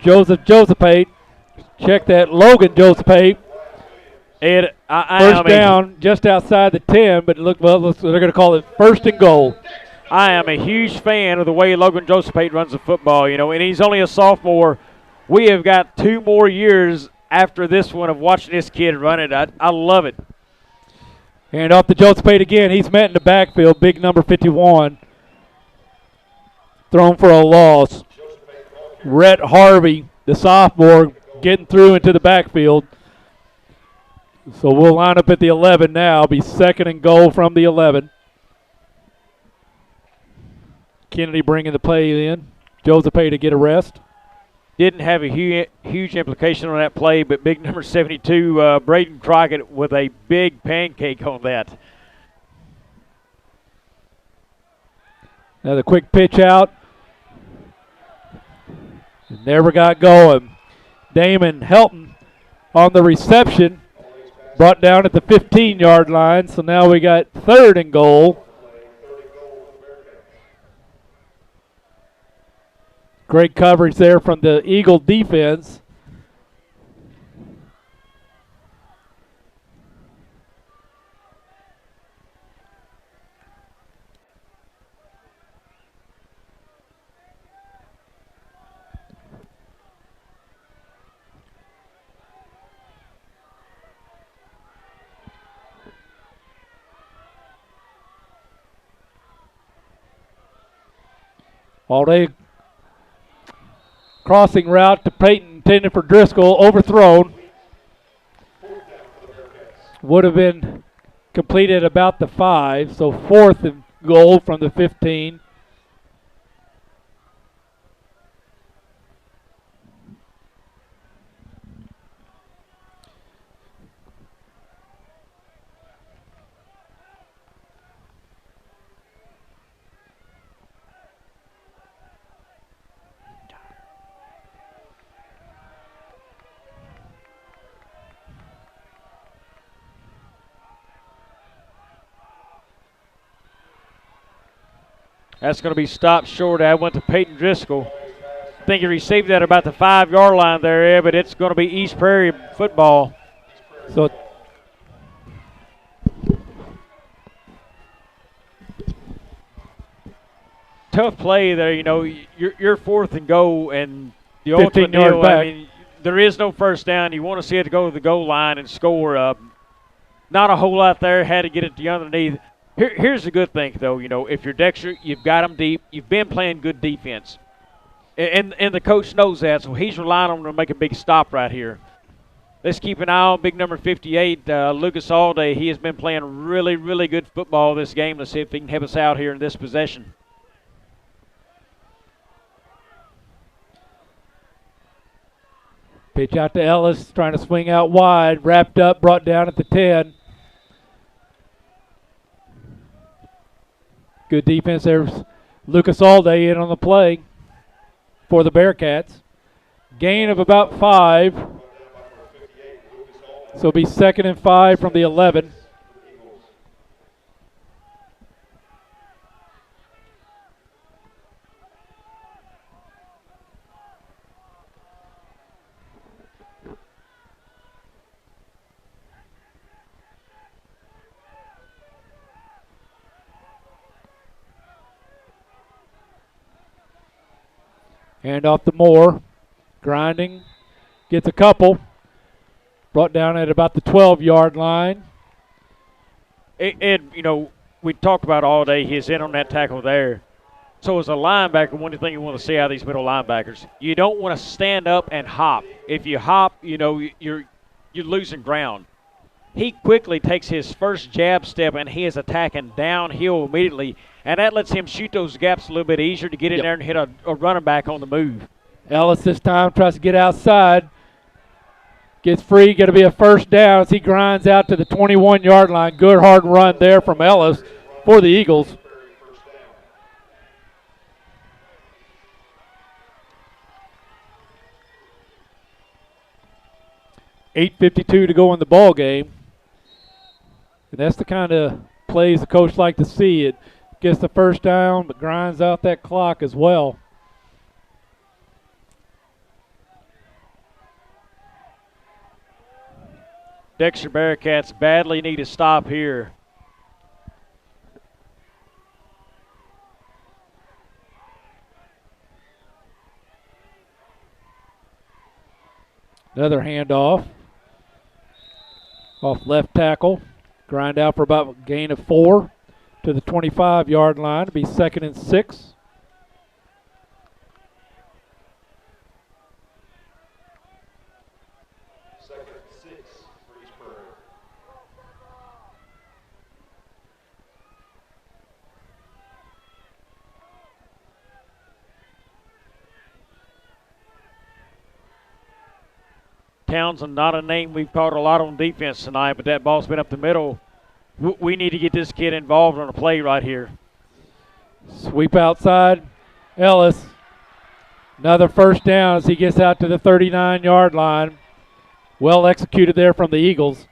Josephate. Check that, Logan Josephate. First down just outside the 10, but they're going to call it 1st and goal. I am a huge fan of the way Logan Josephate runs the football, and he's only a sophomore. We have got 2 more years after this one of watching this kid run it. I love it. And off to Josephate again. He's met in the backfield, big number 51. Thrown for a loss. Rhett Harvey, the sophomore, getting through into the backfield. So we'll line up at the 11 now. Be 2nd and goal from the 11. Kennedy bringing the play in. Josephate to get a rest. Didn't have a huge implication on that play, but big number 72, Braden Crockett, with a big pancake on that. Now the quick pitch out. Never got going. Damon Helton on the reception. Brought down at the 15-yard line, so now we got 3rd and goal. Great coverage there from the Eagle defense. All day crossing route to Peyton, intended for Driscoll, overthrown. Would have been completed about the 5, so 4th and goal from the 15. That's going to be stopped short. I went to Peyton Driscoll. I think he received that about the 5-yard line there, but it's going to be East Prairie football. So tough play there. You're 4th and goal, and the 15 ultimate yards deal, back. There is no first down. You want to see it go to the goal line and score. Not a whole lot there. Had to get it to underneath. Here's the good thing, though. If you're Dexter, you've got them deep. You've been playing good defense. And the coach knows that, so he's relying on them to make a big stop right here. Let's keep an eye on big number 58, Lucas Allday. He has been playing really, really good football this game. Let's see if he can help us out here in this possession. Pitch out to Ellis, trying to swing out wide. Wrapped up, brought down at the 10. Good defense there. Lucas Allday in on the play for the Bearcats. Gain of about 5. So it'll be 2nd and 5 from the 11. Hand off to Moore. Grinding. Gets a couple. Brought down at about the 12-yard line. Ed, we talked about all day. He's in on that tackle there. So as a linebacker, one thing you want to see out of these middle linebackers, you don't want to stand up and hop. If you hop, you're losing ground. He quickly takes his first jab step, and he is attacking downhill immediately, and that lets him shoot those gaps a little bit easier to get in there and hit a running back on the move. Ellis this time tries to get outside. Gets free, going to be a first down as he grinds out to the 21-yard line. Good hard run there from Ellis for the Eagles. $8:52 to go in the ball game. And that's the kind of plays the coach like to see. It gets the first down, but grinds out that clock as well. Dexter Bearcats badly need a stop here. Another handoff. Off left tackle. Grind out for about a gain of 4 to the 25-yard line. It'll be 2nd and 6. Townsend, not a name we've caught a lot on defense tonight, but that ball's been up the middle. We need to get this kid involved on a play right here. Sweep outside. Ellis. Another first down as he gets out to the 39-yard line. Well executed there from the Eagles.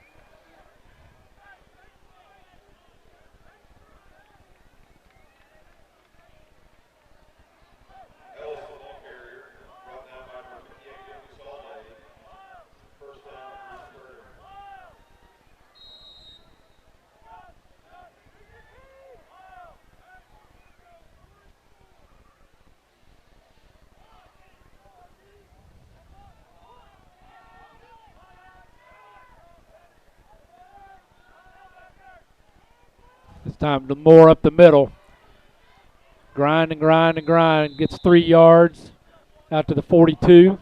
It's time to Moore up the middle. Grind and grind and grind. Gets 3 yards out to the 42.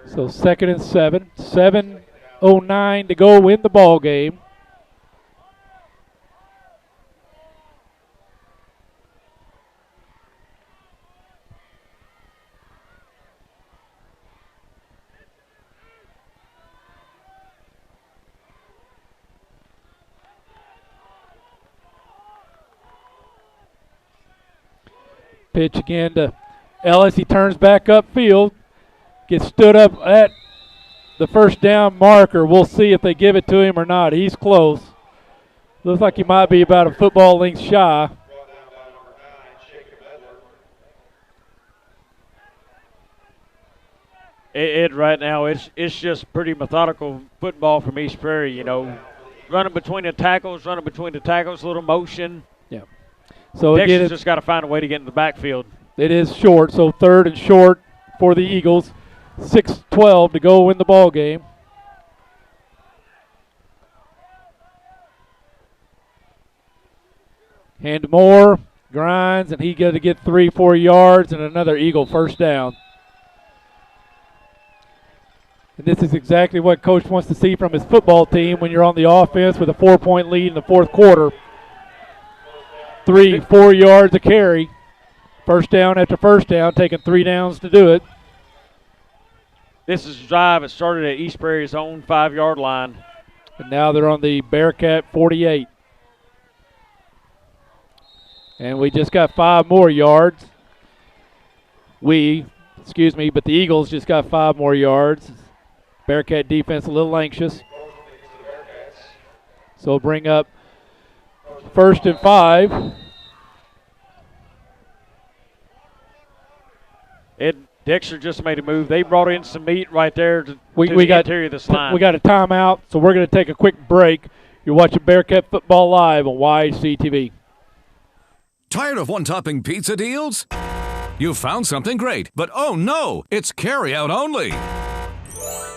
So 2nd and 7. 7:09 to go in the ball game. Pitch again to Ellis. He turns back upfield. Gets stood up at the first down marker. We'll see if they give it to him or not. He's close. Looks like he might be about a football length shy. Right now, it's just pretty methodical football from East Prairie, Running between the tackles, a little motion. Yeah. So Dexter's just got to find a way to get in the backfield. It is short, so 3rd and short for the Eagles. 6:12 to go win the ball game. And Moore grinds, and he got to get 3-4 yards and another Eagle first down. And this is exactly what Coach wants to see from his football team when you're on the offense with a 4-point lead in the fourth quarter. 3-4 yards a carry. First down after first down, taking 3 downs to do it. This is a drive that started at East Prairie's own 5-yard line. And now they're on the Bearcat 48. And we just got 5 more yards. But the Eagles just got 5 more yards. Bearcat defense a little anxious. So we'll bring up 1st and 5. Dexter just made a move. They brought in some meat right there to We the got interior of this line. We got a timeout, so we're going to take a quick break. You're watching Bearcat Football Live on YHC TV. Tired of one-topping pizza deals? You found something great, but oh no, it's carry-out only.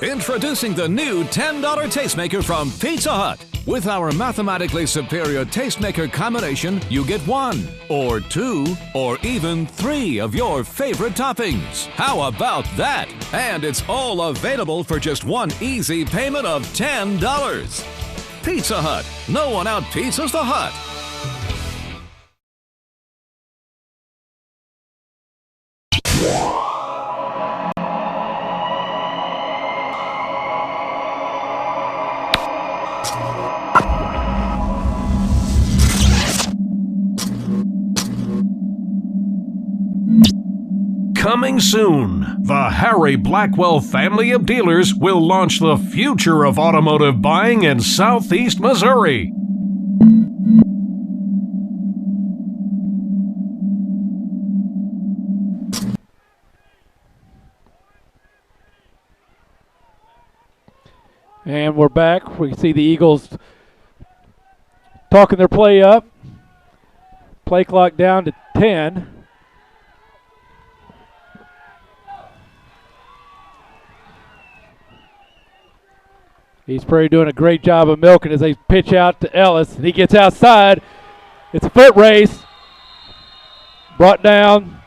Introducing the new $10 tastemaker from Pizza Hut. With our mathematically superior tastemaker combination, you get 1, or 2, or even 3 of your favorite toppings. How about that? And it's all available for just one easy payment of $10. Pizza Hut. No one out-pizzas the Hut. Coming soon, the Harry Blackwell family of dealers will launch the future of automotive buying in Southeast Missouri. And we're back. We see the Eagles talking their play up. Play clock down to 10. East Prairie doing a great job of milking as they pitch out to Ellis. And he gets outside. It's a foot race. Brought down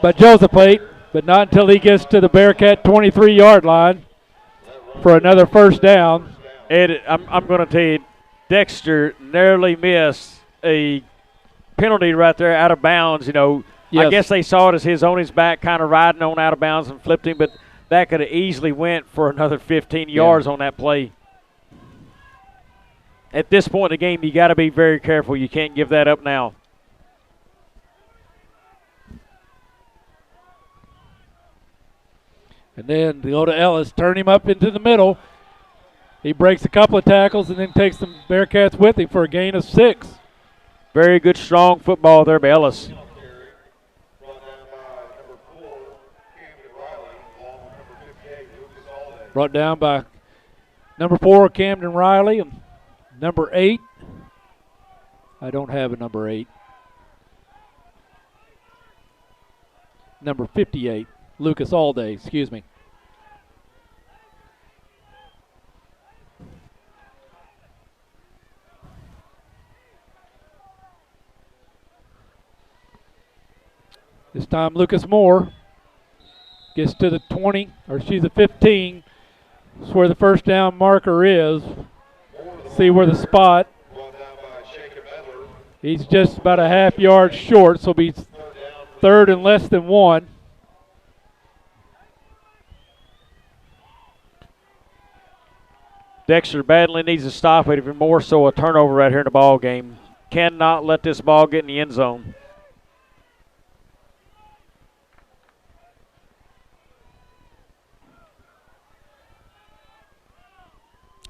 by Josephate, but not until he gets to the Bearcat 23-yard line for another first down. I'm going to tell you, Dexter narrowly missed a penalty right there out of bounds. You know, Yes. I guess they saw it as his on his back, kind of riding on out of bounds and flipped him, but that could have easily went for another 15 yards on that play. At this point in the game, you got to be very careful. You can't give that up now. And then they go to Ellis, turn him up into the middle. He breaks a couple of tackles and then takes the Bearcats with him for a gain of 6. Very good, strong football there by Ellis. Brought down by number 4, Camden Riley, and number 8. I don't have a number 8. Number 58, Lucas Allday, excuse me. This time Lucas Moore gets to the 20, or she's the 15. That's where the first down marker is. See where the spot. He's just about a half yard short, so he'll be 3rd and less than 1. Dexter badly needs to stop it, even more so a turnover right here in the ball game. Cannot let this ball get in the end zone.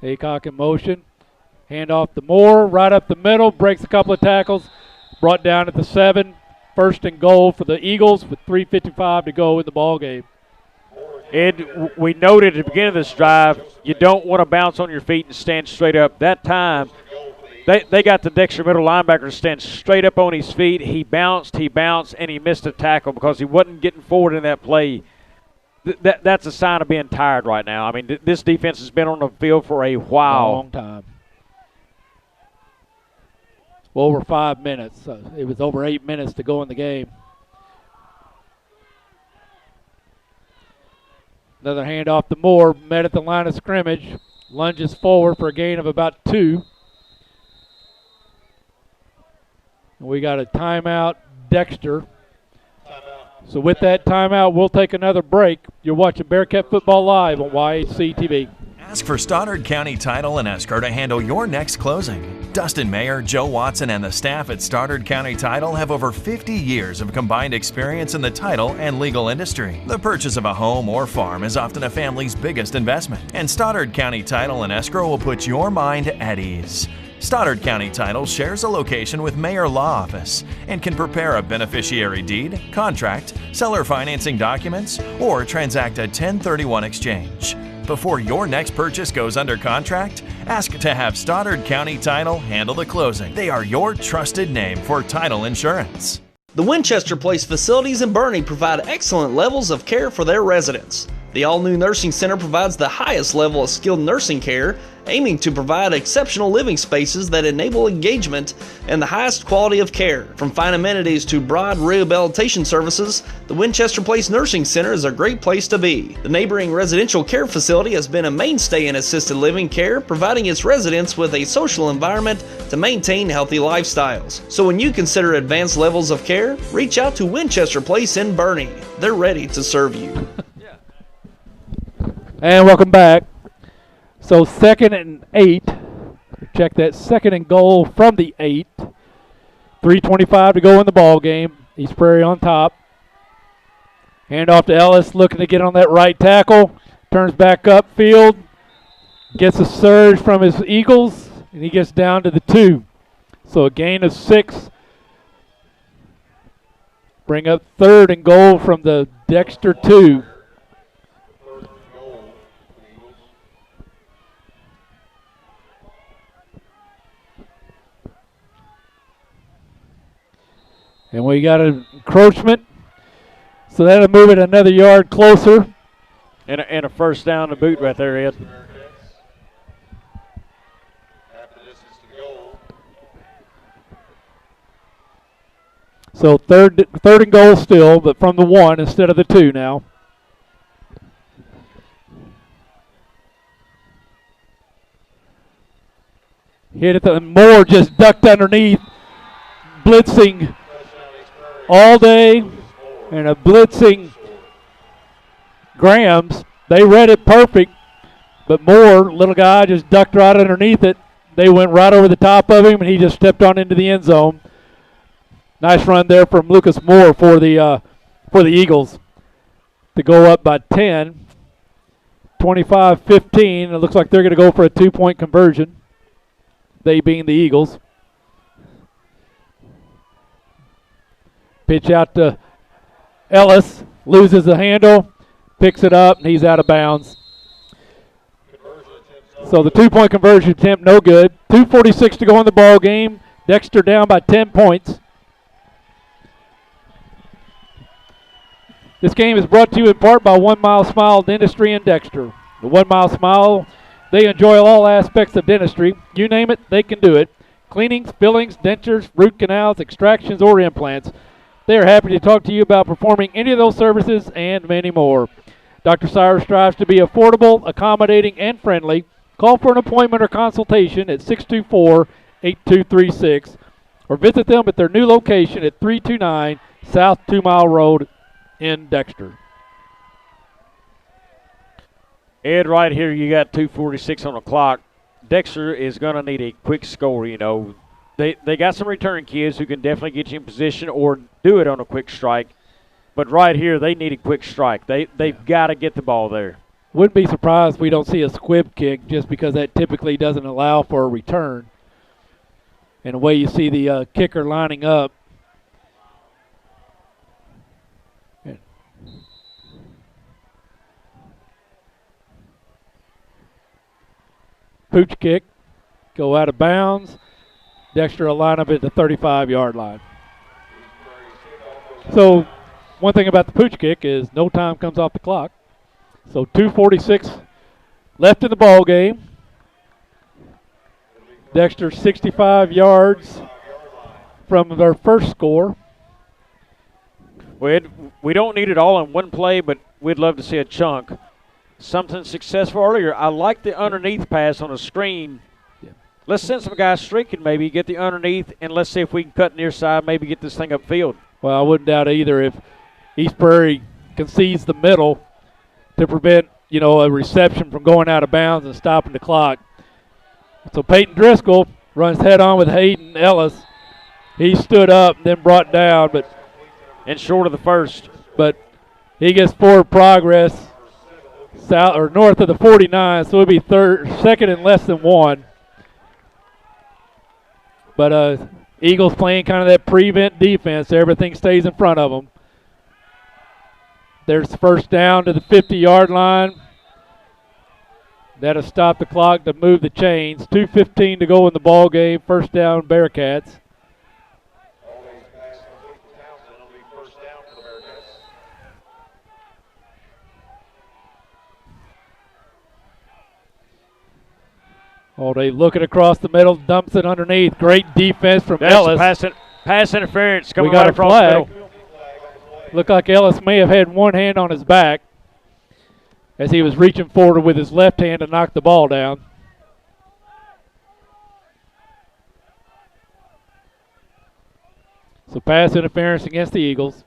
Aycock in motion. Hand off to Moore, right up the middle, breaks a couple of tackles. Brought down at the 7. 1st and goal for the Eagles with 3:55 to go in the ball game. Ed, we noted at the beginning of this drive, you don't want to bounce on your feet and stand straight up. That time, They got the Dexter middle linebacker to stand straight up on his feet. He bounced, and he missed a tackle because he wasn't getting forward in that play. That's a sign of being tired right now. I mean, this defense has been on the field for a while. Long time. Well, over 5 minutes. It was over 8 minutes to go in the game. Another handoff to Moore, met at the line of scrimmage. Lunges forward for a gain of about 2. We got a timeout, Dexter. So with that timeout, we'll take another break. You're watching Bearcat Football Live on YHC TV. Ask for Stoddard County Title and Escrow to handle your next closing. Dustin Mayer, Joe Watson, and the staff at Stoddard County Title have over 50 years of combined experience in the title and legal industry. The purchase of a home or farm is often a family's biggest investment, and Stoddard County Title and Escrow will put your mind at ease. Stoddard County Title shares a location with Mayor Law Office and can prepare a beneficiary deed, contract, seller financing documents, or transact a 1031 exchange. Before your next purchase goes under contract, ask to have Stoddard County Title handle the closing. They are your trusted name for title insurance. The Winchester Place facilities in Bernie provide excellent levels of care for their residents. The all-new nursing center provides the highest level of skilled nursing care, aiming to provide exceptional living spaces that enable engagement and the highest quality of care. From fine amenities to broad rehabilitation services, the Winchester Place Nursing Center is a great place to be. The neighboring residential care facility has been a mainstay in assisted living care, providing its residents with a social environment to maintain healthy lifestyles. So when you consider advanced levels of care, reach out to Winchester Place in Bernie. They're ready to serve you. And welcome back. So 2nd and 8. Check that, 2nd and goal from the 8. 3:25 to go in the ball game. East Prairie on top. Hand off to Ellis, looking to get on that right tackle. Turns back upfield. Gets a surge from his Eagles, and he gets down to the 2. So a gain of 6. Bring up 3rd and goal from the Dexter 2. And we got an encroachment, so that'll move it another yard closer. And a first down to boot right there, Ed. So third and goal still, but from the 1 instead of the 2 now. Hit it, and Moore just ducked underneath, blitzing all day, and a blitzing Grahams. They read it perfect, but Moore, little guy, just ducked right underneath it. They went right over the top of him, and he just stepped on into the end zone. Nice run there from Lucas Moore for the Eagles to go up by 10. 25-15. It looks like they're going to go for a 2-point conversion, they being the Eagles. Pitch out to Ellis, loses the handle, picks it up, and he's out of bounds. So the 2-point conversion attempt, no good. 2:46 to go in the ball game. Dexter down by 10 points. This game is brought to you in part by 1 Mile Smile Dentistry in Dexter. The 1 Mile Smile, they enjoy all aspects of dentistry. You name it, they can do it. Cleanings, fillings, dentures, root canals, extractions, or implants. They are happy to talk to you about performing any of those services and many more. Dr. Cyrus strives to be affordable, accommodating, and friendly. Call for an appointment or consultation at 624-8236 or visit them at their new location at 329 South 2 Mile Road in Dexter. Ed, right here you got 2:46 on the clock. Dexter is going to need a quick score, you know. They got some return kids who can definitely get you in position or do it on a quick strike. But right here, they need a quick strike. They've got to get the ball there. Wouldn't be surprised if we don't see a squib kick just because that typically doesn't allow for a return. And the way you see the kicker lining up. Pooch kick, go out of bounds. Dexter will line up at the 35-yard line. So one thing about the pooch kick is no time comes off the clock. So 2:46 left in the ball game. Dexter 65 yards from their first score. We don't need it all in one play, but we'd love to see a chunk. Something successful earlier. I like the underneath pass on a screen. Yeah. Let's send some guys streaking maybe, get the underneath, and let's see if we can cut near side, maybe get this thing upfield. Well, I wouldn't doubt either if East Prairie concedes the middle to prevent, a reception from going out of bounds and stopping the clock. So Peyton Driscoll runs head-on with Hayden Ellis. He stood up and then brought down, and short of the first. But he gets forward progress south or north of the 49, so it'll be second and less than 1. But Eagles playing kind of that prevent defense. Everything stays in front of them. There's first down to the 50-yard line. That'll stop the clock to move the chains. 2:15 to go in the ball game. First down, Bearcats. Oh, they looking across the middle, dumps it underneath. Great defense from Ellis. Pass interference coming we got right a across flag. the middle. Looked like Ellis may have had one hand on his back as he was reaching forward with his left hand to knock the ball down. So pass interference against the Eagles.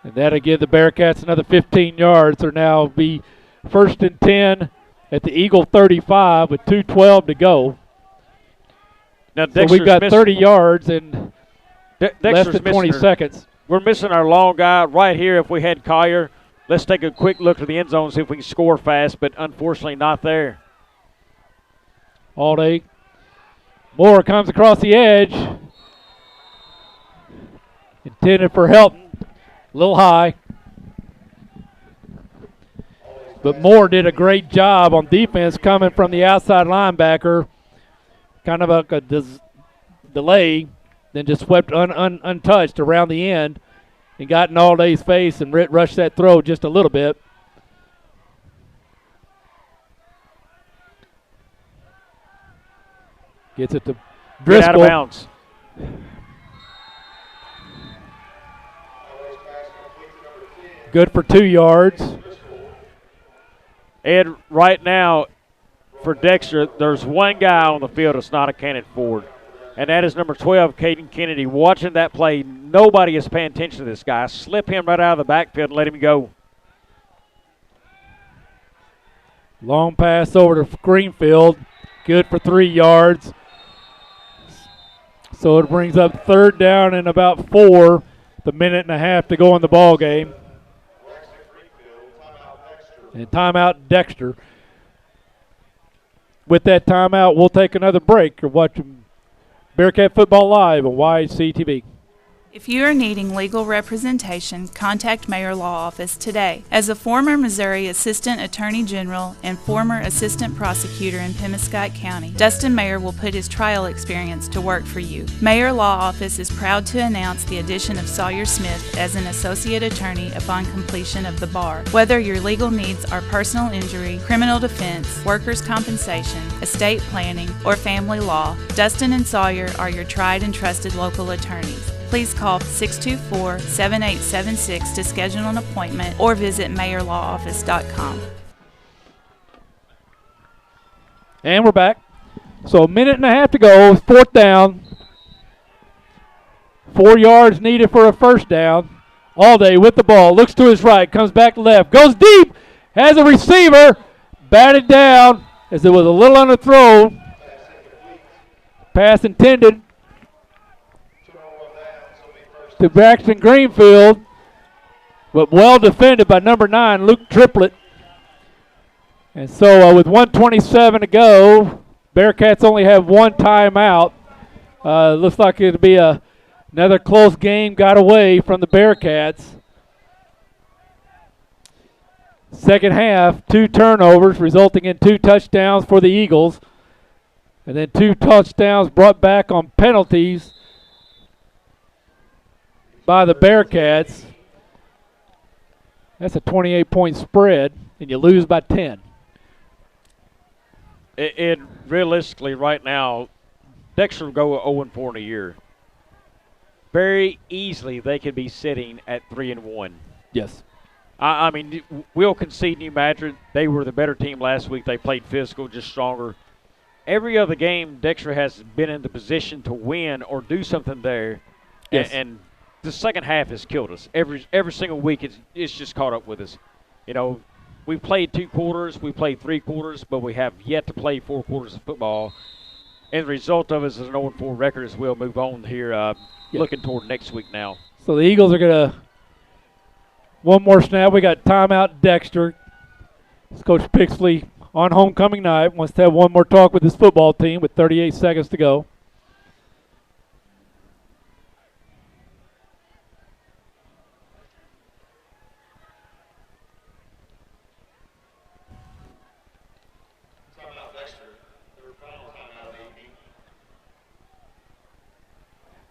And that'll give the Bearcats another 15 yards. They'll now be first and 10 at the Eagle 35 with 2:12 to go. Now so we've got 30 yards and less than 20 seconds. We're missing our long guy right here. If we had Collier, let's take a quick look to the end zone, see if we can score fast, but unfortunately not there. All day. Moore comes across the edge. Intended for Helton. A little high. But Moore did a great job on defense coming from the outside linebacker. Kind of a delay. Then just swept untouched around the end and got in Allday's face and rushed that throw just a little bit. Gets it to Driscoll. Get out of bounds. Good for 2 yards. Ed, right now for Dexter, there's one guy on the field that's not a candidate forward, and that is number 12, Caden Kennedy. Watching that play, nobody is paying attention to this guy. Slip him right out of the backfield and let him go. Long pass over to Greenfield. Good for 3 yards. So it brings up third down and about 4. The minute and a half to go in the ball game. And timeout Dexter. With that timeout, we'll take another break. You're watching Bearcat Football Live on YCTV. If you are needing legal representation, contact Mayor Law Office today. As a former Missouri Assistant Attorney General and former Assistant Prosecutor in Pemmican County, Dustin Mayer will put his trial experience to work for you. Mayor Law Office is proud to announce the addition of Sawyer Smith as an Associate Attorney upon completion of the bar. Whether your legal needs are personal injury, criminal defense, workers' compensation, estate planning, or family law, Dustin and Sawyer are your tried and trusted local attorneys. Please call 624-7876 to schedule an appointment or visit mayorlawoffice.com. And we're back. So a minute and a half to go. Fourth down. 4 yards needed for a first down. Allday with the ball. Looks to his right. Comes back left. Goes deep. Has a receiver. Batted down as it was a little underthrown. Pass intended to Braxton Greenfield, but well defended by number 9, Luke Triplett. And so with 1:27 to go, Bearcats only have one timeout. Looks like it'll be another close game got away from the Bearcats. Second half, 2 turnovers resulting in 2 touchdowns for the Eagles. And then 2 touchdowns brought back on penalties by the Bearcats. That's a 28-point spread, and you lose by 10. It realistically, right now, Dexter will go 0-4 in a year. Very easily, they could be sitting at 3-1. Yes. I mean, we'll concede New Madrid. They were the better team last week. They played physical, just stronger. Every other game, Dexter has been in the position to win or do something there. Yes. And the second half has killed us. Every single week, it's just caught up with us. You know, we've played 2 quarters, we played 3 quarters, but we have yet to play 4 quarters of football. And the result of it is an 0-4 record as we'll move on here, looking toward next week now. So the Eagles are going to, one more snap. We got timeout Dexter. It's Coach Pixley on homecoming night wants to have one more talk with his football team with 38 seconds to go.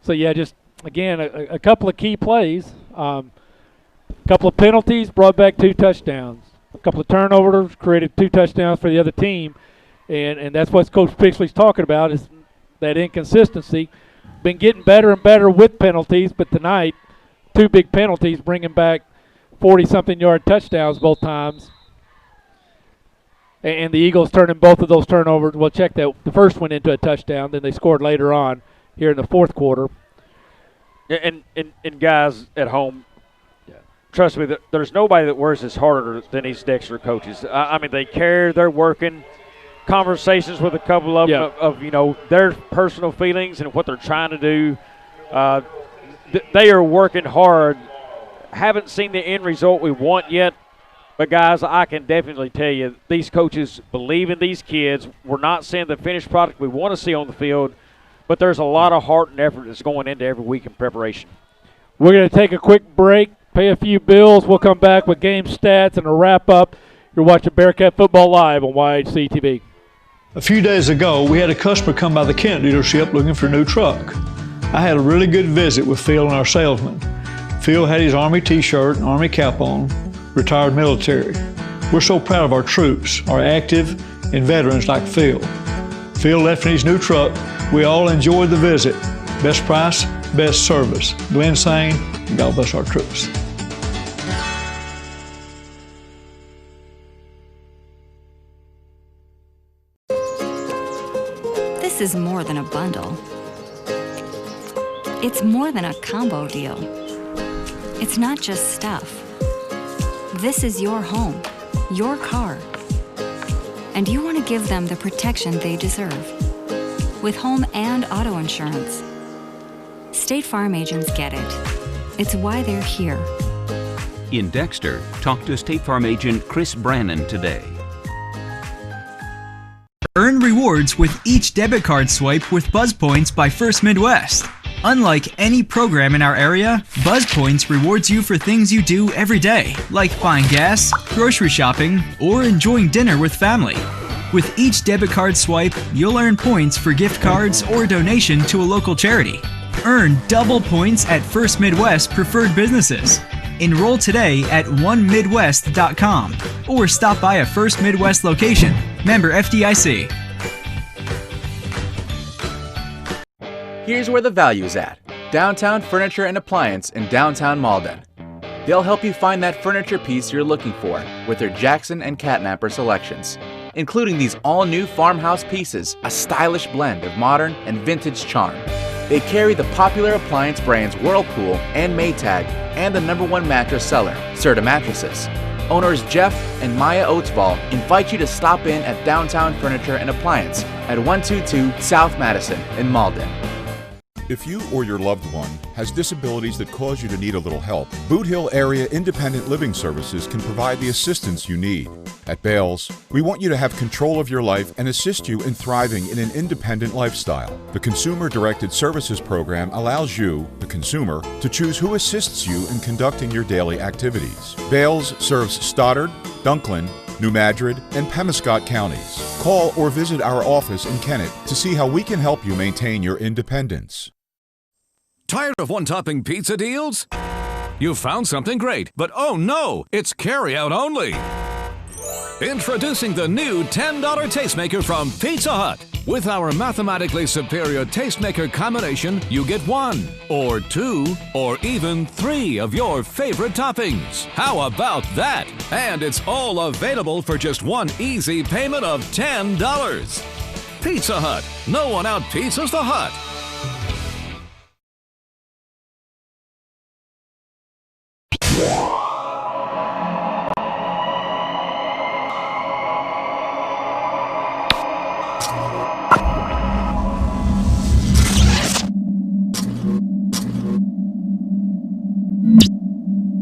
So, yeah, just, again, a couple of key plays. A couple of penalties brought back 2 touchdowns. A couple of turnovers created 2 touchdowns for the other team. And that's what Coach Pixley's talking about is that inconsistency. Been getting better and better with penalties, but tonight, 2 big penalties bringing back 40-something yard touchdowns both times. And the Eagles turning both of those turnovers. Well, check that. The first one into a touchdown, then they scored later on here in the fourth quarter. And guys at home, trust me, there's nobody that works as harder than these Dexter coaches. I mean, they care, they're working. Conversations with a couple of them of, you know, their personal feelings and what they're trying to do. They are working hard. Haven't seen the end result we want yet. But, guys, I can definitely tell you, these coaches believe in these kids. We're not seeing the finished product we want to see on the field, but there's a lot of heart and effort that's going into every week in preparation. We're going to take a quick break, pay a few bills. We'll come back with game stats and a wrap-up. You're watching Bearcat Football Live on YHC TV. A few days ago, we had a customer come by the Kent dealership looking for a new truck. I had a really good visit with Phil and our salesman. Phil had his Army t-shirt and Army cap on, retired military. We're so proud of our troops, our active and veterans like Phil. Phil left in his new truck. We all enjoyed the visit. Best price, best service. Glenn saying, God bless our troops. This is more than a bundle. It's more than a combo deal. It's not just stuff. This is your home, your car. And you want to give them the protection they deserve. With home and auto insurance. State Farm agents get it. It's why they're here. In Dexter, talk to State Farm agent Chris Brannon today. Earn rewards with each debit card swipe with Buzz Points by First Midwest. Unlike any program in our area, Buzz Points rewards you for things you do every day, like buying gas, grocery shopping, or enjoying dinner with family. With each debit card swipe, you'll earn points for gift cards or donation to a local charity. Earn double points at First Midwest preferred businesses. Enroll today at onemidwest.com or stop by a First Midwest location. Member FDIC. Here's where the value's at. Downtown Furniture and Appliance in downtown Malden. They'll help you find that furniture piece you're looking for with their Jackson and Catnapper selections, including these all-new farmhouse pieces, a stylish blend of modern and vintage charm. They carry the popular appliance brands Whirlpool and Maytag and the #1 mattress seller, Serta Mattresses. Owners Jeff and Maya Oatsball invite you to stop in at Downtown Furniture and Appliance at 122 South Madison in Malden. If you or your loved one has disabilities that cause you to need a little help, Boot Hill Area Independent Living Services can provide the assistance you need. At Bales, we want you to have control of your life and assist you in thriving in an independent lifestyle. The Consumer Directed Services Program allows you, the consumer, to choose who assists you in conducting your daily activities. Bales serves Stoddard, Dunklin, New Madrid, and Pemiscot counties. Call or visit our office in Kennett to see how we can help you maintain your independence. Tired of one-topping pizza deals? You found something great, but oh no, it's carry-out only. Introducing the new $10 Tastemaker from Pizza Hut. With our mathematically superior Tastemaker combination, you get 1, or 2, or even 3 of your favorite toppings. How about that? And it's all available for just one easy payment of $10. Pizza Hut. No one out-pizzas the Hut.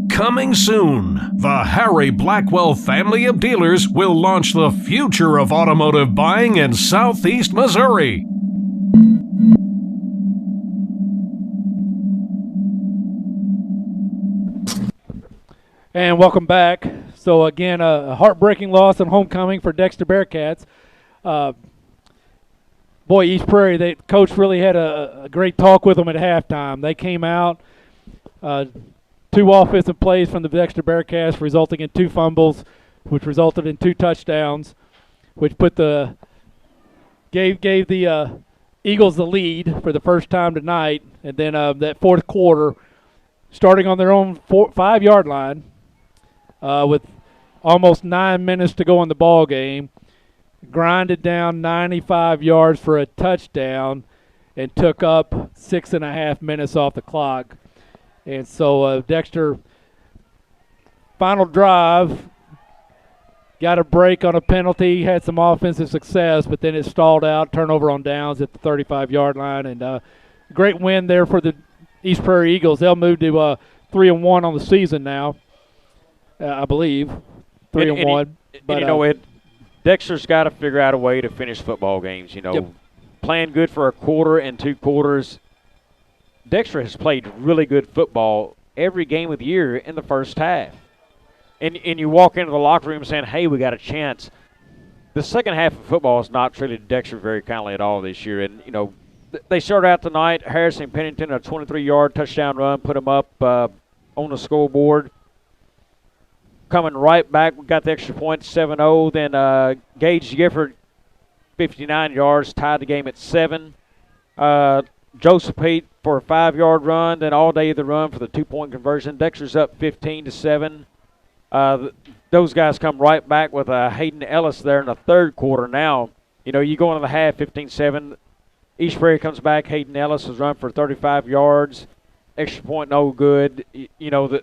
Coming soon, the Harry Blackwell family of dealers will launch the future of automotive buying in Southeast Missouri. And welcome back. So again, a heartbreaking loss and homecoming for Dexter Bearcats. Boy, East Prairie, coach really had a great talk with them at halftime. They came out, 2 offensive plays from the Dexter Bearcats, resulting in 2 fumbles, which resulted in 2 touchdowns, which gave the Eagles the lead for the first time tonight. And then that fourth quarter, starting on their own 5-yard line, with almost 9 minutes to go in the ball game, grinded down 95 yards for a touchdown, and took up 6.5 minutes off the clock. And so Dexter, final drive, got a break on a penalty, had some offensive success, but then it stalled out, turnover on downs at the 35-yard line. And great win there for the East Prairie Eagles. They'll move to 3-1 on the season now, I believe, 3-1. But you know, Dexter's got to figure out a way to finish football games. You know, Yep. Playing good for a quarter and 2 quarters. Dexter has played really good football every game of the year in the first half. And you walk into the locker room saying, hey, we got a chance. The second half of football has not treated Dexter very kindly at all this year. And, you know, they started out tonight, Harrison Pennington, a 23-yard touchdown run, put them up on the scoreboard. Coming right back, we got the extra point, 7-0. Then Gage Gifford, 59 yards, tied the game at 7. Joseph Pete for a 5-yard run, then all day the run for the 2-point conversion. Dexter's up 15-7. Those guys come right back with Hayden Ellis there in the third quarter now. You know, you go into the half 15-7. East Prairie comes back. Hayden Ellis has run for 35 yards. Extra point, no good. You know,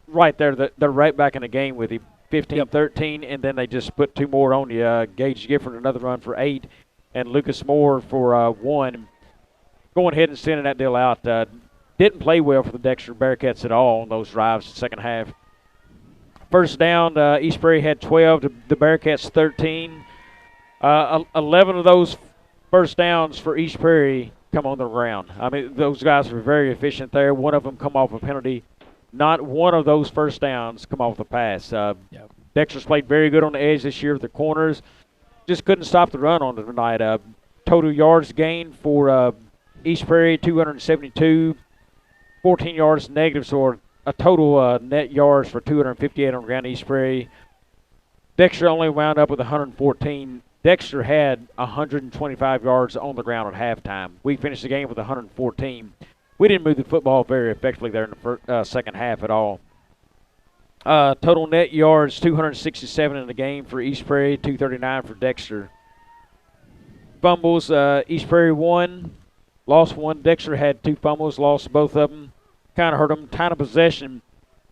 right there, they're right back in the game with him. 15-13, and then they just put 2 more on you. Gage Gifford, another run for 8, and Lucas Moore for 1. Going ahead and sending that deal out. Didn't play well for the Dexter Bearcats at all on those drives the second half. First down, East Prairie had 12, the Bearcats 13. 11 of those first downs for East Prairie come on the ground. I mean, those guys were very efficient there. One of them come off a penalty. Not one of those first downs come off the pass. Dexter's played very good on the edge this year with the corners. Just couldn't stop the run on tonight. Total yards gained for East Prairie, 272. 14 yards negative, so a total net yards for 258 on the ground. East Prairie. Dexter only wound up with 114. Dexter had 125 yards on the ground at halftime. We finished the game with 114. We didn't move the football very effectively there in the second half at all. Total net yards, 267 in the game for East Prairie, 239 for Dexter. Fumbles, East Prairie 1, lost 1. Dexter had 2 fumbles, lost both of them. Kind of hurt them. Time of possession,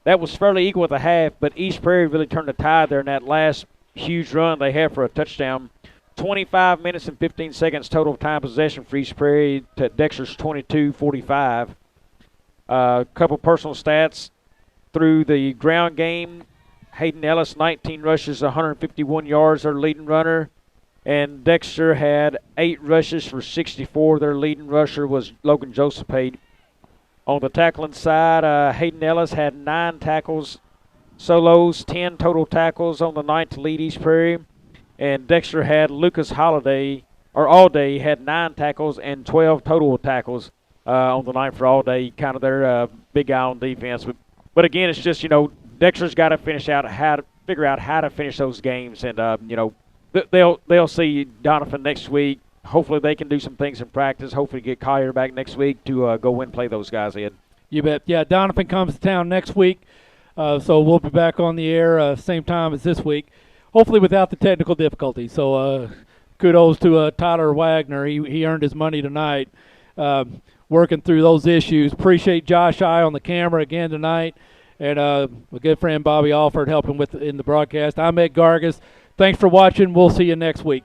that was fairly equal at the half, but East Prairie really turned the tide there in that last huge run they had for a touchdown. 25 minutes and 15 seconds total time possession for East Prairie to Dexter's 22-45. A couple personal stats through the ground game. Hayden Ellis, 19 rushes, 151 yards, their leading runner. And Dexter had 8 rushes for 64. Their leading rusher was Logan Josephate. On the tackling side, Hayden Ellis had 9 tackles solos, 10 total tackles on the night to lead East Prairie. And Dexter had Lucas Holiday, or all day, had 9 tackles and 12 total tackles on the night for all day. Kind of their big guy on defense. But again, it's just, Dexter's got to figure out how to finish those games. And, they'll see Donovan next week. Hopefully they can do some things in practice. Hopefully get Collier back next week to go and play those guys in. You bet. Yeah, Donovan comes to town next week, so we'll be back on the air same time as this week, hopefully without the technical difficulties. So kudos to Tyler Wagner. He earned his money tonight working through those issues. Appreciate Josh I on the camera again tonight, and my good friend Bobby Alford helping in the broadcast. I'm Ed Gargas. Thanks for watching. We'll see you next week.